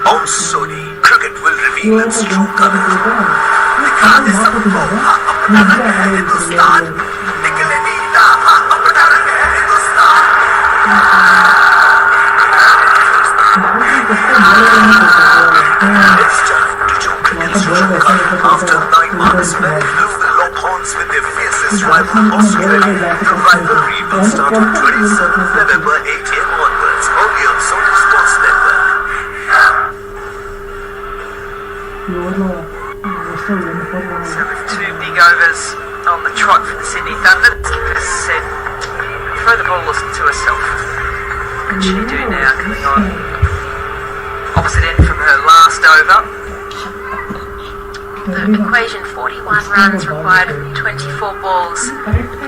On Sony, cricket will reveal its true colors. Because it's a Hindustan. It's time to show cricket's true color. After 9 months, mlrw will lock horns with their fiercest rival Australia. The rivalry will start on 27th November, 8 a.m. onwards, only on Sony Sports Network. So with 2 big overs on the trot for the Sydney Thunder, skipper said, throw the ball to herself. What can she do now coming on opposite end from her last over? The equation, 41 runs required from 24 balls.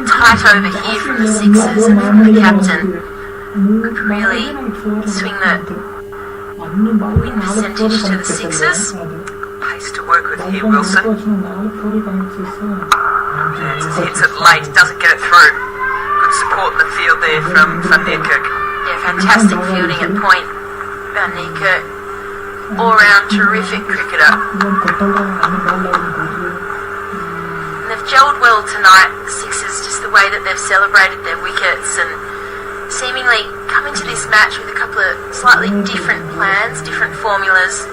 Tight over here from the Sixers and from the captain. Could really swing the win percentage to the Sixers. Pace to work with here, Wilson. And as he hits it late, doesn't get it through. Good support in the field there from Van Niekerk. Yeah, fantastic fielding at point. Van Niekerk, all-round terrific cricketer. And they've gelled well tonight, the Sixers, just the way that they've celebrated their wickets and seemingly come into this match with a couple of slightly different plans, different formulas.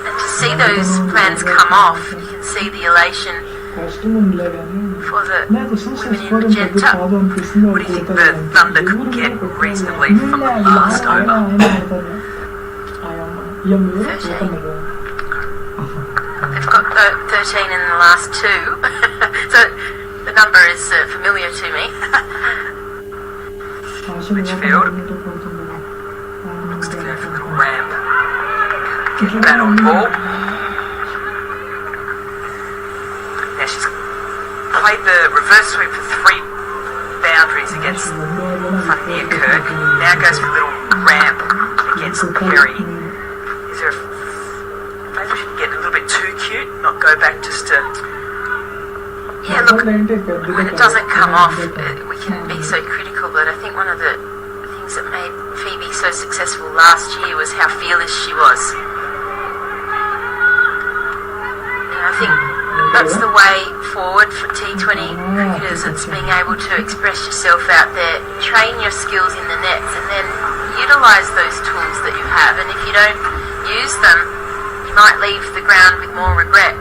And to see those plans come off, you can see the elation for the women in magenta. What do you think the Thunder could get reasonably from the last over? 13. They've got 13 in the last 2. So the number is familiar to me. Midfield looks to go for a little ramp. Get that on ball. Now she's played the reverse sweep for 3 boundaries against Van Niekerk. Now goes for a little ramp against Perry. Is there maybe we should get a little bit too cute, not go back just to... Yeah, look, when it doesn't come off, we can be so critical, but I think one of the things that made Phoebe so successful last year was how fearless she was. that's the way forward for T20 cricketers. It's being able to express yourself out there, train your skills in the nets, and then utilise those tools that you have. And if you don't use them, you might leave the ground with more regret.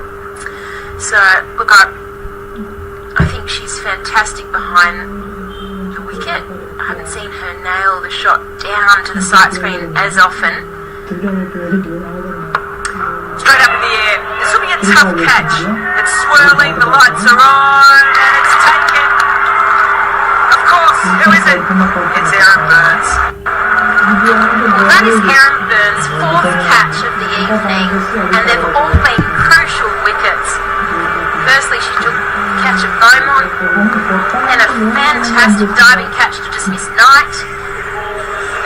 So, look, I think she's fantastic behind the wicket. I haven't seen her nail the shot down to the sight screen as often. Straight up in the air. This will be a tough catch. It's swirling, the lights are on, and it's taken. Of course, who is it? It's Aaron Burns. Well, that is Aaron Burns' fourth catch of the evening, and they've all been crucial wickets. Firstly, she took the catch of Beaumont, and a fantastic diving catch to dismiss Knight,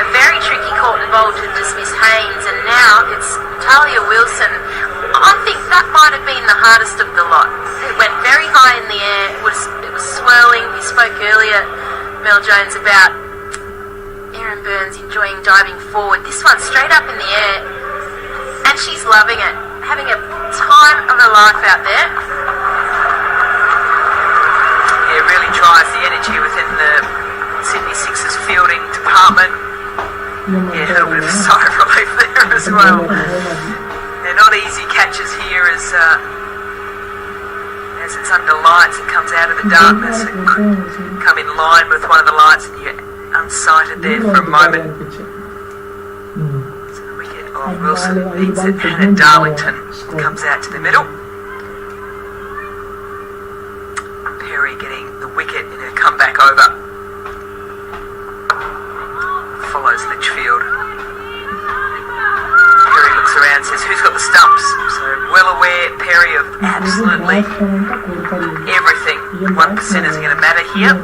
a very tricky caught and bowl to dismiss Haynes, and now it's Talia Wilson. I think that might have been the hardest of the lot. It went very high in the air, it was swirling. We spoke earlier, Mel Jones, about Aaron Burns enjoying diving forward. This one straight up in the air, and she's loving it, having a time of her life out there. Yeah, it really drives the energy within the Sydney Sixers fielding department. Yeah, a little bit of a sigh of relief there as well. They're not easy catches here as it's under lights. It comes out of the darkness. It could come in line with one of the lights and you're unsighted there for a moment. So the wicket of Wilson leads it, and Darlington comes out to the middle. Perry getting the wicket in her comeback over. Follows Litchfield. Perry looks around and says, who's got the stumps? So well aware, Perry, of absolutely everything. 1% is going to matter here.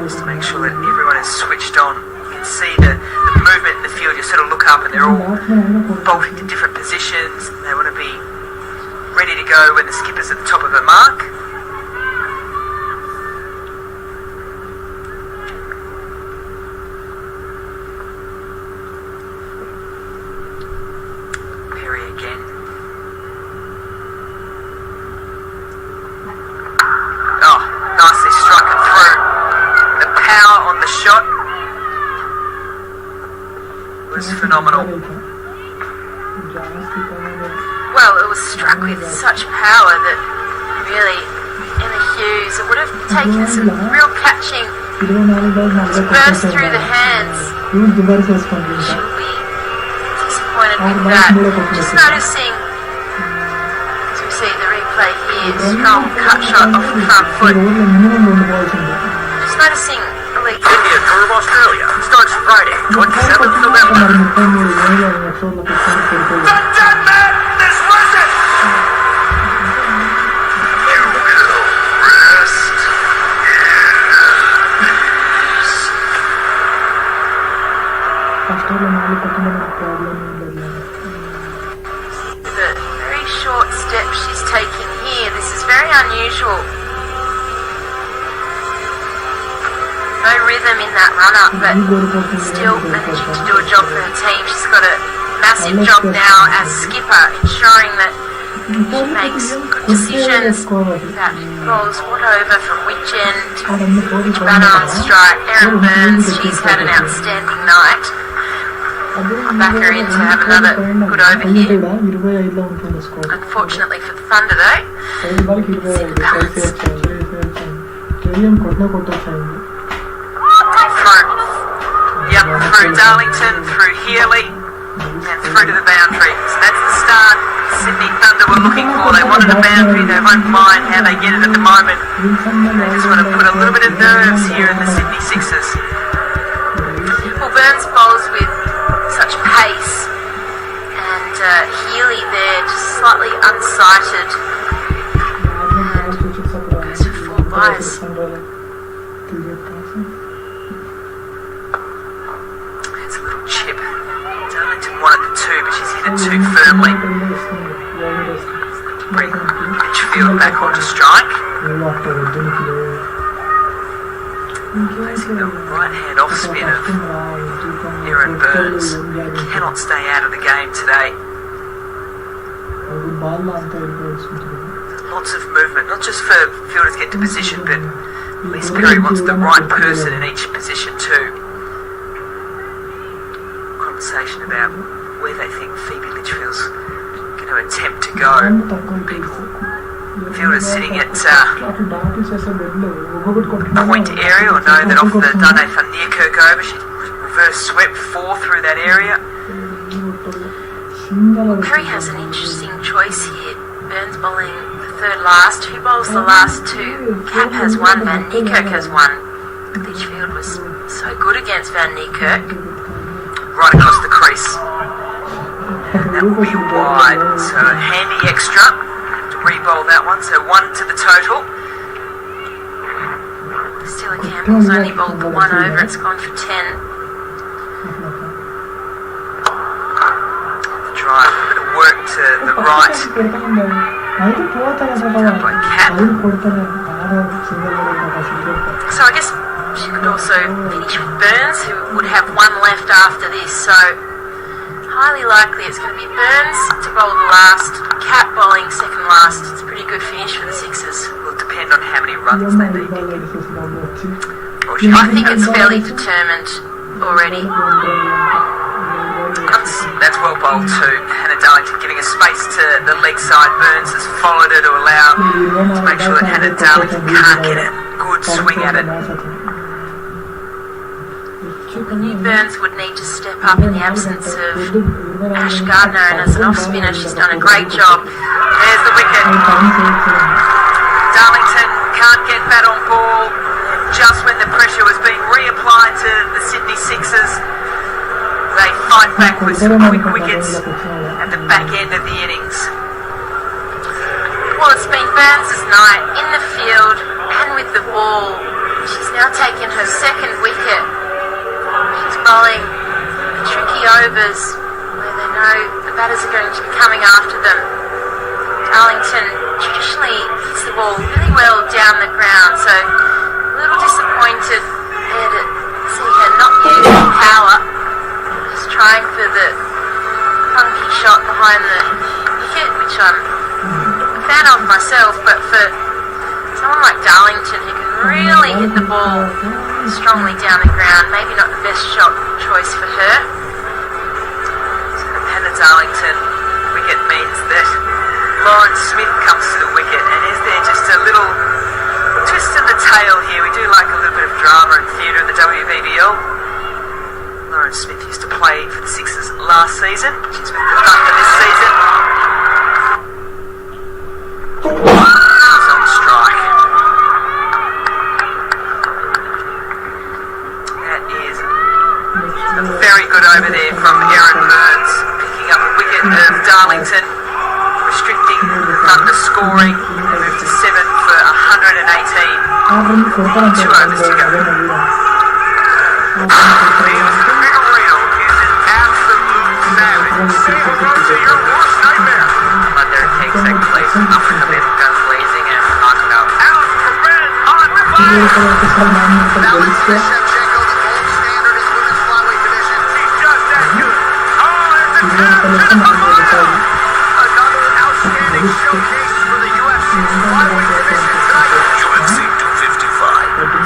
Just to make sure that everyone is switched on. You can see the movement in the field. You sort of look up and they're all bolting to different positions. They want to be ready to go when the skipper's at the top of her mark. Phenomenal. Well, it was struck with such power that really, Emma Hughes, it would have taken some real catching to burst through the hands. She'll be disappointed with that. Just noticing, as we see the replay here, strong cut shot off the front foot. Just noticing India Tour of Australia starts Friday, 27th November. The dead man is risen! You will rest the very short step she's taking here. This is very unusual. No rhythm in that run-up, but still managing to do a job for her team. She's got a massive job now as skipper, ensuring that she makes good decisions, that bowls what over from which end, which batter on strike. Aaron Burns, she's had an outstanding night. I'll back her in to have another good over here. Unfortunately for the Thunder though, see the balance. Through Darlington, through Healy, and through to the boundary. So that's the start Sydney Thunder were looking for. They wanted a boundary. They won't mind how they get it at the moment. They just want to put a little bit of nerves here in the Sydney Sixers. Well, Burns bowls with such pace, and Healy there just slightly unsighted, and goes for 4 byes. Chip. Darlington wanted the 2, but she's hit it too firmly. Bring Litchfield back onto strike. Placing the right hand off spin of Aaron Burns. Cannot stay out of the game today. lots of movement, not just for fielders to get to position, but Ellyse Perry wants the right person in each position too. Conversation about where they think Phoebe Litchfield's going to attempt to go. People, fielders sitting at point area or know that off the Dane van Niekerk over, she reverse swept 4 through that area. Perry has an interesting choice here. Burns bowling the third last. Who bowls the last 2? Cap has 1, Van Niekerk has 1. Litchfield was so good against Van Niekerk. Right across the crease. And that will be wide. So a handy extra. Have to re-bowl that one. So 1 to the total. Stella Campbell's only bowled the 1 over. It's gone for 10. Drive, a bit of work to the right. By Cap. So I guess she could also finish with Burns, who would have 1 left after this. So highly likely it's going to be Burns to bowl the last, Cap bowling second last. It's a pretty good finish for the Sixers. Will depend on how many runs they need. I think it's fairly determined already. That's well bowled too. Hannah Darlington giving a space to the leg side. Burns has followed her to allow to make sure that Hannah Darlington can't get a good swing at it. The new Burns would need to step up in the absence of Ash Gardner, and as an off spinner she's done a great job. There's the wicket. Darlington can't get that on ball. Just when the pressure was being reapplied to the Sydney Sixers, they fight back with some quick wickets at the back end of the innings. Well, it's been Burns' night in the field and with the ball. She's now taken her second wicket. She's bowling tricky overs where they know the batters are going to be coming after them. Darlington traditionally hits the ball really well down the ground, so a little disappointed there to see her not using power. Just trying for the funky shot behind the wicket, which I'm a fan of myself, but for someone like Darlington who can really hit the ball strongly down the ground, maybe not the best shot choice for her. So the Hannah Darlington wicket means that Lauren Smith comes to the wicket, and is there just a little twist in the tail here? We do like a little bit of drama and theatre in the WBBL. Lauren Smith used to play for the Sixers last season. She's with the Thunder this season. She's on strike. That is a very good over there from Erin Burns, picking up a wicket of Darlington, restricting Thunder scoring. They move to 7 for 118. 2 overs to go.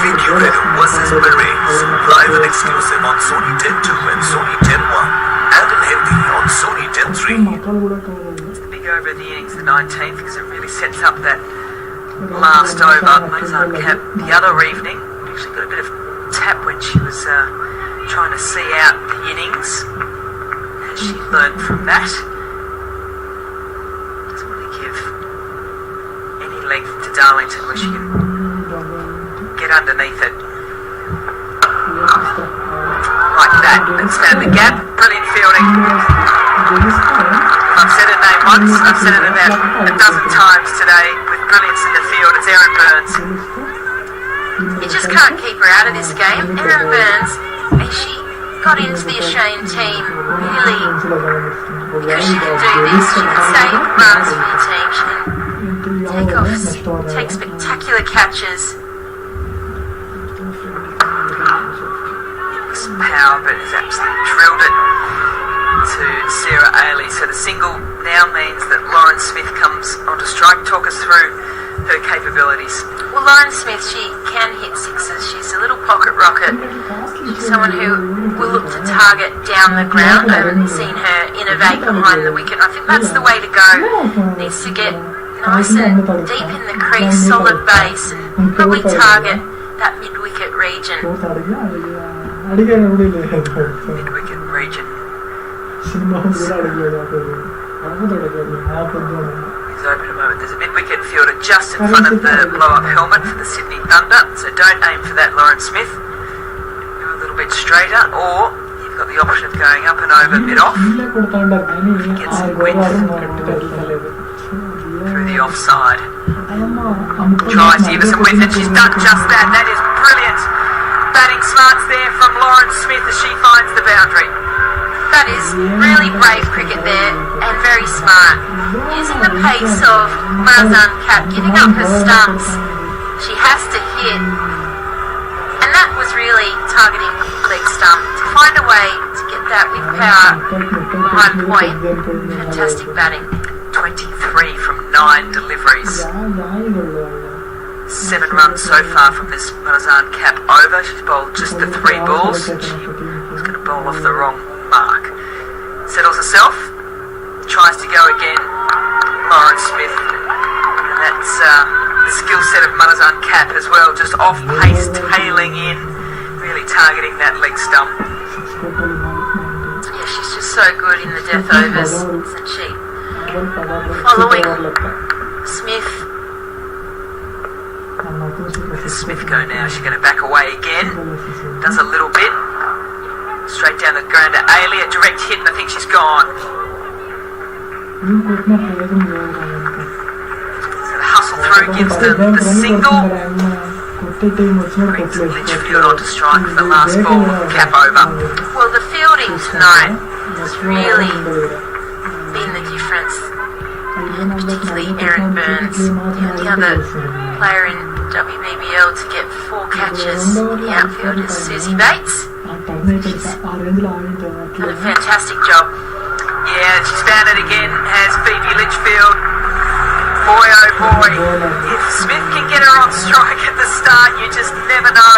Video versus Berets, live and exclusive on Sony 10.2 and Sony 10.1, and in Hindi on Sony 10.3. It's the big over of the innings, the 19th, because it really sets up that last over. Mozart Cap the other evening actually got a bit of tap when she was trying to see out the innings, and she learned from that. Doesn't really give any length to Darlington where she can get underneath it. Like that. Let's stand the gap. Brilliant fielding. I've said her name once. I've said it about a dozen times today with brilliance in the field. It's Erin Burns. You just can't keep her out of this game. Erin Burns, and she got into the Australian team really because she can do this. She can save runs for your team. She can take spectacular catches. Power, but has absolutely drilled it to Sarah Ayley. So the single now means that Lauren Smith comes onto strike. Talk us through her capabilities. Well, Lauren Smith, she can hit sixes. She's a little pocket rocket. She's someone who will look to target down the ground. I haven't seen her innovate behind the wicket. I think that's the way to go. Needs to get nice and deep in the crease, solid base, and probably target that mid-wicket region. Mid-wicket region. He's open a moment. There's a mid-wicket fielder just in front of the blow-up helmet for the Sydney Thunder, so don't aim for that, Lauren Smith. Go a little bit straighter, or you've got the option of going up and over mid-off. Get some width through the offside. Tries to give us some width, and she's done just that. That is brilliant. Batting smarts there from Lauren Smith as she finds the boundary. That is really brave cricket there and very smart. Using the pace of Marzan Cap, giving up her stumps, she has to hit. And that was really targeting leg stump. To find a way to get that with power behind point, fantastic batting. 23 from 9 deliveries. 7 runs so far from this Marzan Cap over. She's bowled just the 3 balls. She was going to bowl off the wrong mark. Settles herself, tries to go again. Lauren Smith, and that's the skill set of Marzan Cap as well, just off pace, tailing in, really targeting that leg stump. Yeah, she's just so good in the death overs, isn't she? Following Smith. Where does Smith go now? She's going to back away again. Does a little bit. Straight down the ground to Hayley, a direct hit, and I think she's gone. So the hustle through gives them the single. Brings Litchfield onto strike for the last ball, Cap over. Well, the fielding tonight has really been the difference, and particularly Erin Burns, the other player in WBBL to get 4 catches. The outfield is Susie Bates. She's done a fantastic job. Yeah, she's found it again, has Phoebe Litchfield. Boy, oh boy, if Smith can get her on strike at the start, you just never know.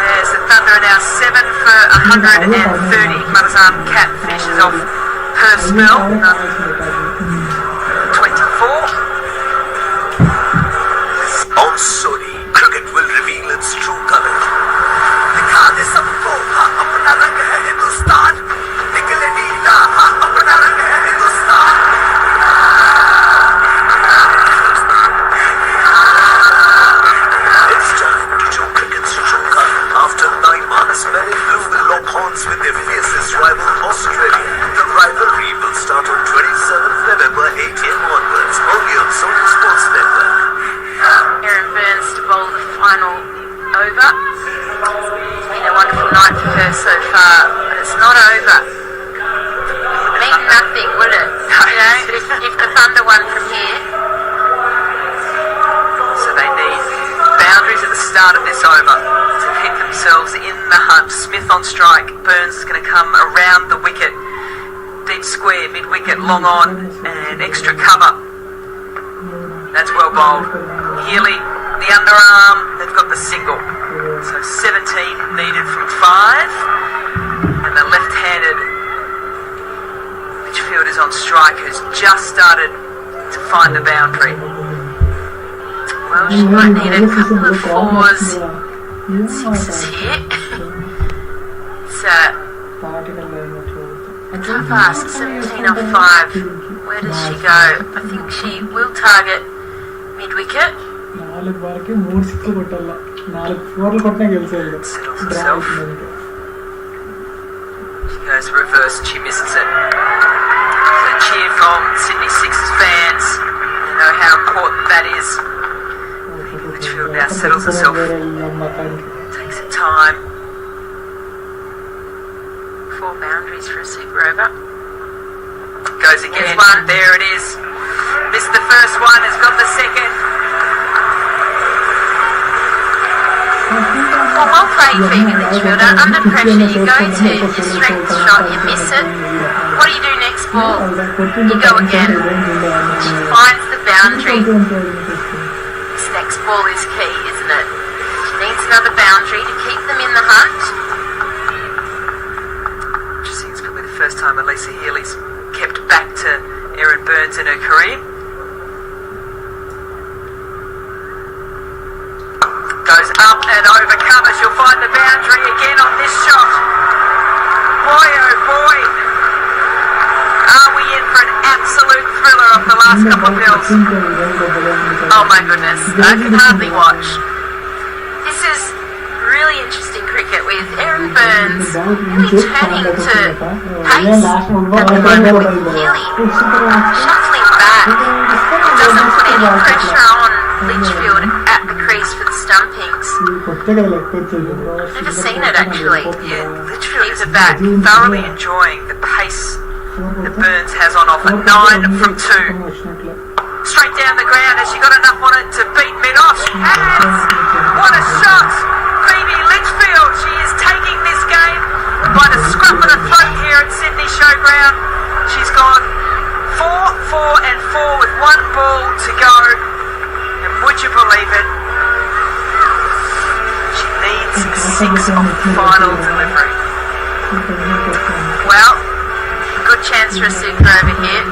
There's the Thunder now 7 for 130. Marzan Cap finishes off her spell. 24. On Sony, cricket will reveal its true colour. दिखा दे सबको हाँ अपना रंग है हिंदुस्तान निकले नीला हाँ अपना रंग है Hindustan It's time to show cricket's true colour. After 9 months, mlrw will lock horns with their fiercest rival Australia. The rivalry will start on 27th November 8 a.m. onwards, only on Sony Sports Network. Erin Burns to bowl the final over. It's been a wonderful night for her so far, but it's not over. It'd mean nothing, would it? You know, if the Thunder won from here. So they need boundaries at the start of this over to keep themselves in the hunt. Smith on strike. Burns is going to come around the wicket. Deep square, mid-wicket, long on, and extra cover. That's well bowled. Healy, the underarm, they've got the single. So 17 needed from 5. And the left-handed Litchfield is on strike, who's just started to find the boundary. Well, she might need a couple of 4s and 6s here. It's a tough ask, 17 off 5. Where does she go? I think she will target mid-wicket. Settles herself. She goes reverse and she misses it. So cheer from Sydney Sixers fans. You know how important that is. Litchfield now settles herself. Takes her time. 4 boundaries for a super over. Goes again. There it is. Missed the first one, has got the second. Well, well played for you, Litchfielder. Under pressure, you go to your strength shot, you miss it. What do you do next ball? You go again. She finds the boundary. This next ball is key, isn't it? She needs another boundary to keep them in the hunt. Interesting, it's probably the first time Alyssa Healy's kept back to Erin Burns in her career. Goes up and over cover. She'll find the boundary again on this shot. Boy, oh boy. Are we in for an absolute thriller off the last couple of hills? Oh my goodness, I can hardly watch. This is really interesting cricket with Erin Burns really turning to pace at the moment with Healy shuffling back. Doesn't put any pressure on Litchfield at the crease for the stumpings. Never seen it actually. Yeah, Litchfield is back, thoroughly enjoying the pace that Burns has on offer. 9 from 2. Straight down the ground. Has she got enough on it to beat mid-off? She has! What a shot! Phoebe Litchfield, she is taking this game by the scruff of the throat here at Sydney Showground. She's gone 4, 4 and 4 with 1 ball to go. And would you believe it? She needs 6 on the final delivery. Well, good chance for a super over here.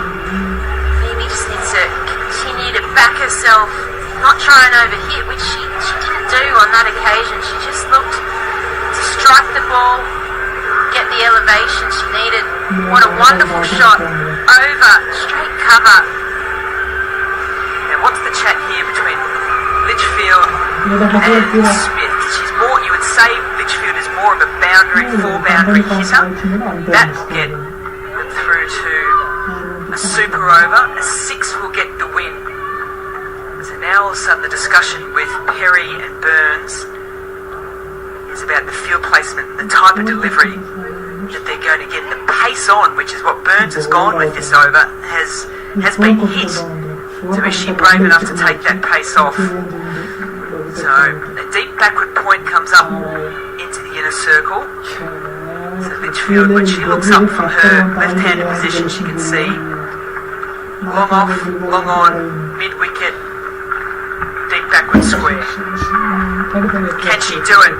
Phoebe just needs to continue to back herself, not try and overhit, which she didn't do on that occasion. She just looked to strike the ball, get the elevation she needed. What a wonderful shot. Over, straight cover. Now what's the chat here between Litchfield and Smith? She's more, you would say Litchfield is more of a boundary, 4-boundary hitter. That will get them through to a super over. A 6 will get the win. So now all of a sudden the discussion with Perry and Burns is about the field placement, the type of delivery that they're going to get. The pace on, which is what Burns has gone with this over, has been hit. So is she brave enough to take that pace off? So a deep backward point comes up into the inner circle. So Litchfield, when she looks up from her left-handed position, she can see long off, long on, mid-wicket, deep backward square. Can she do it?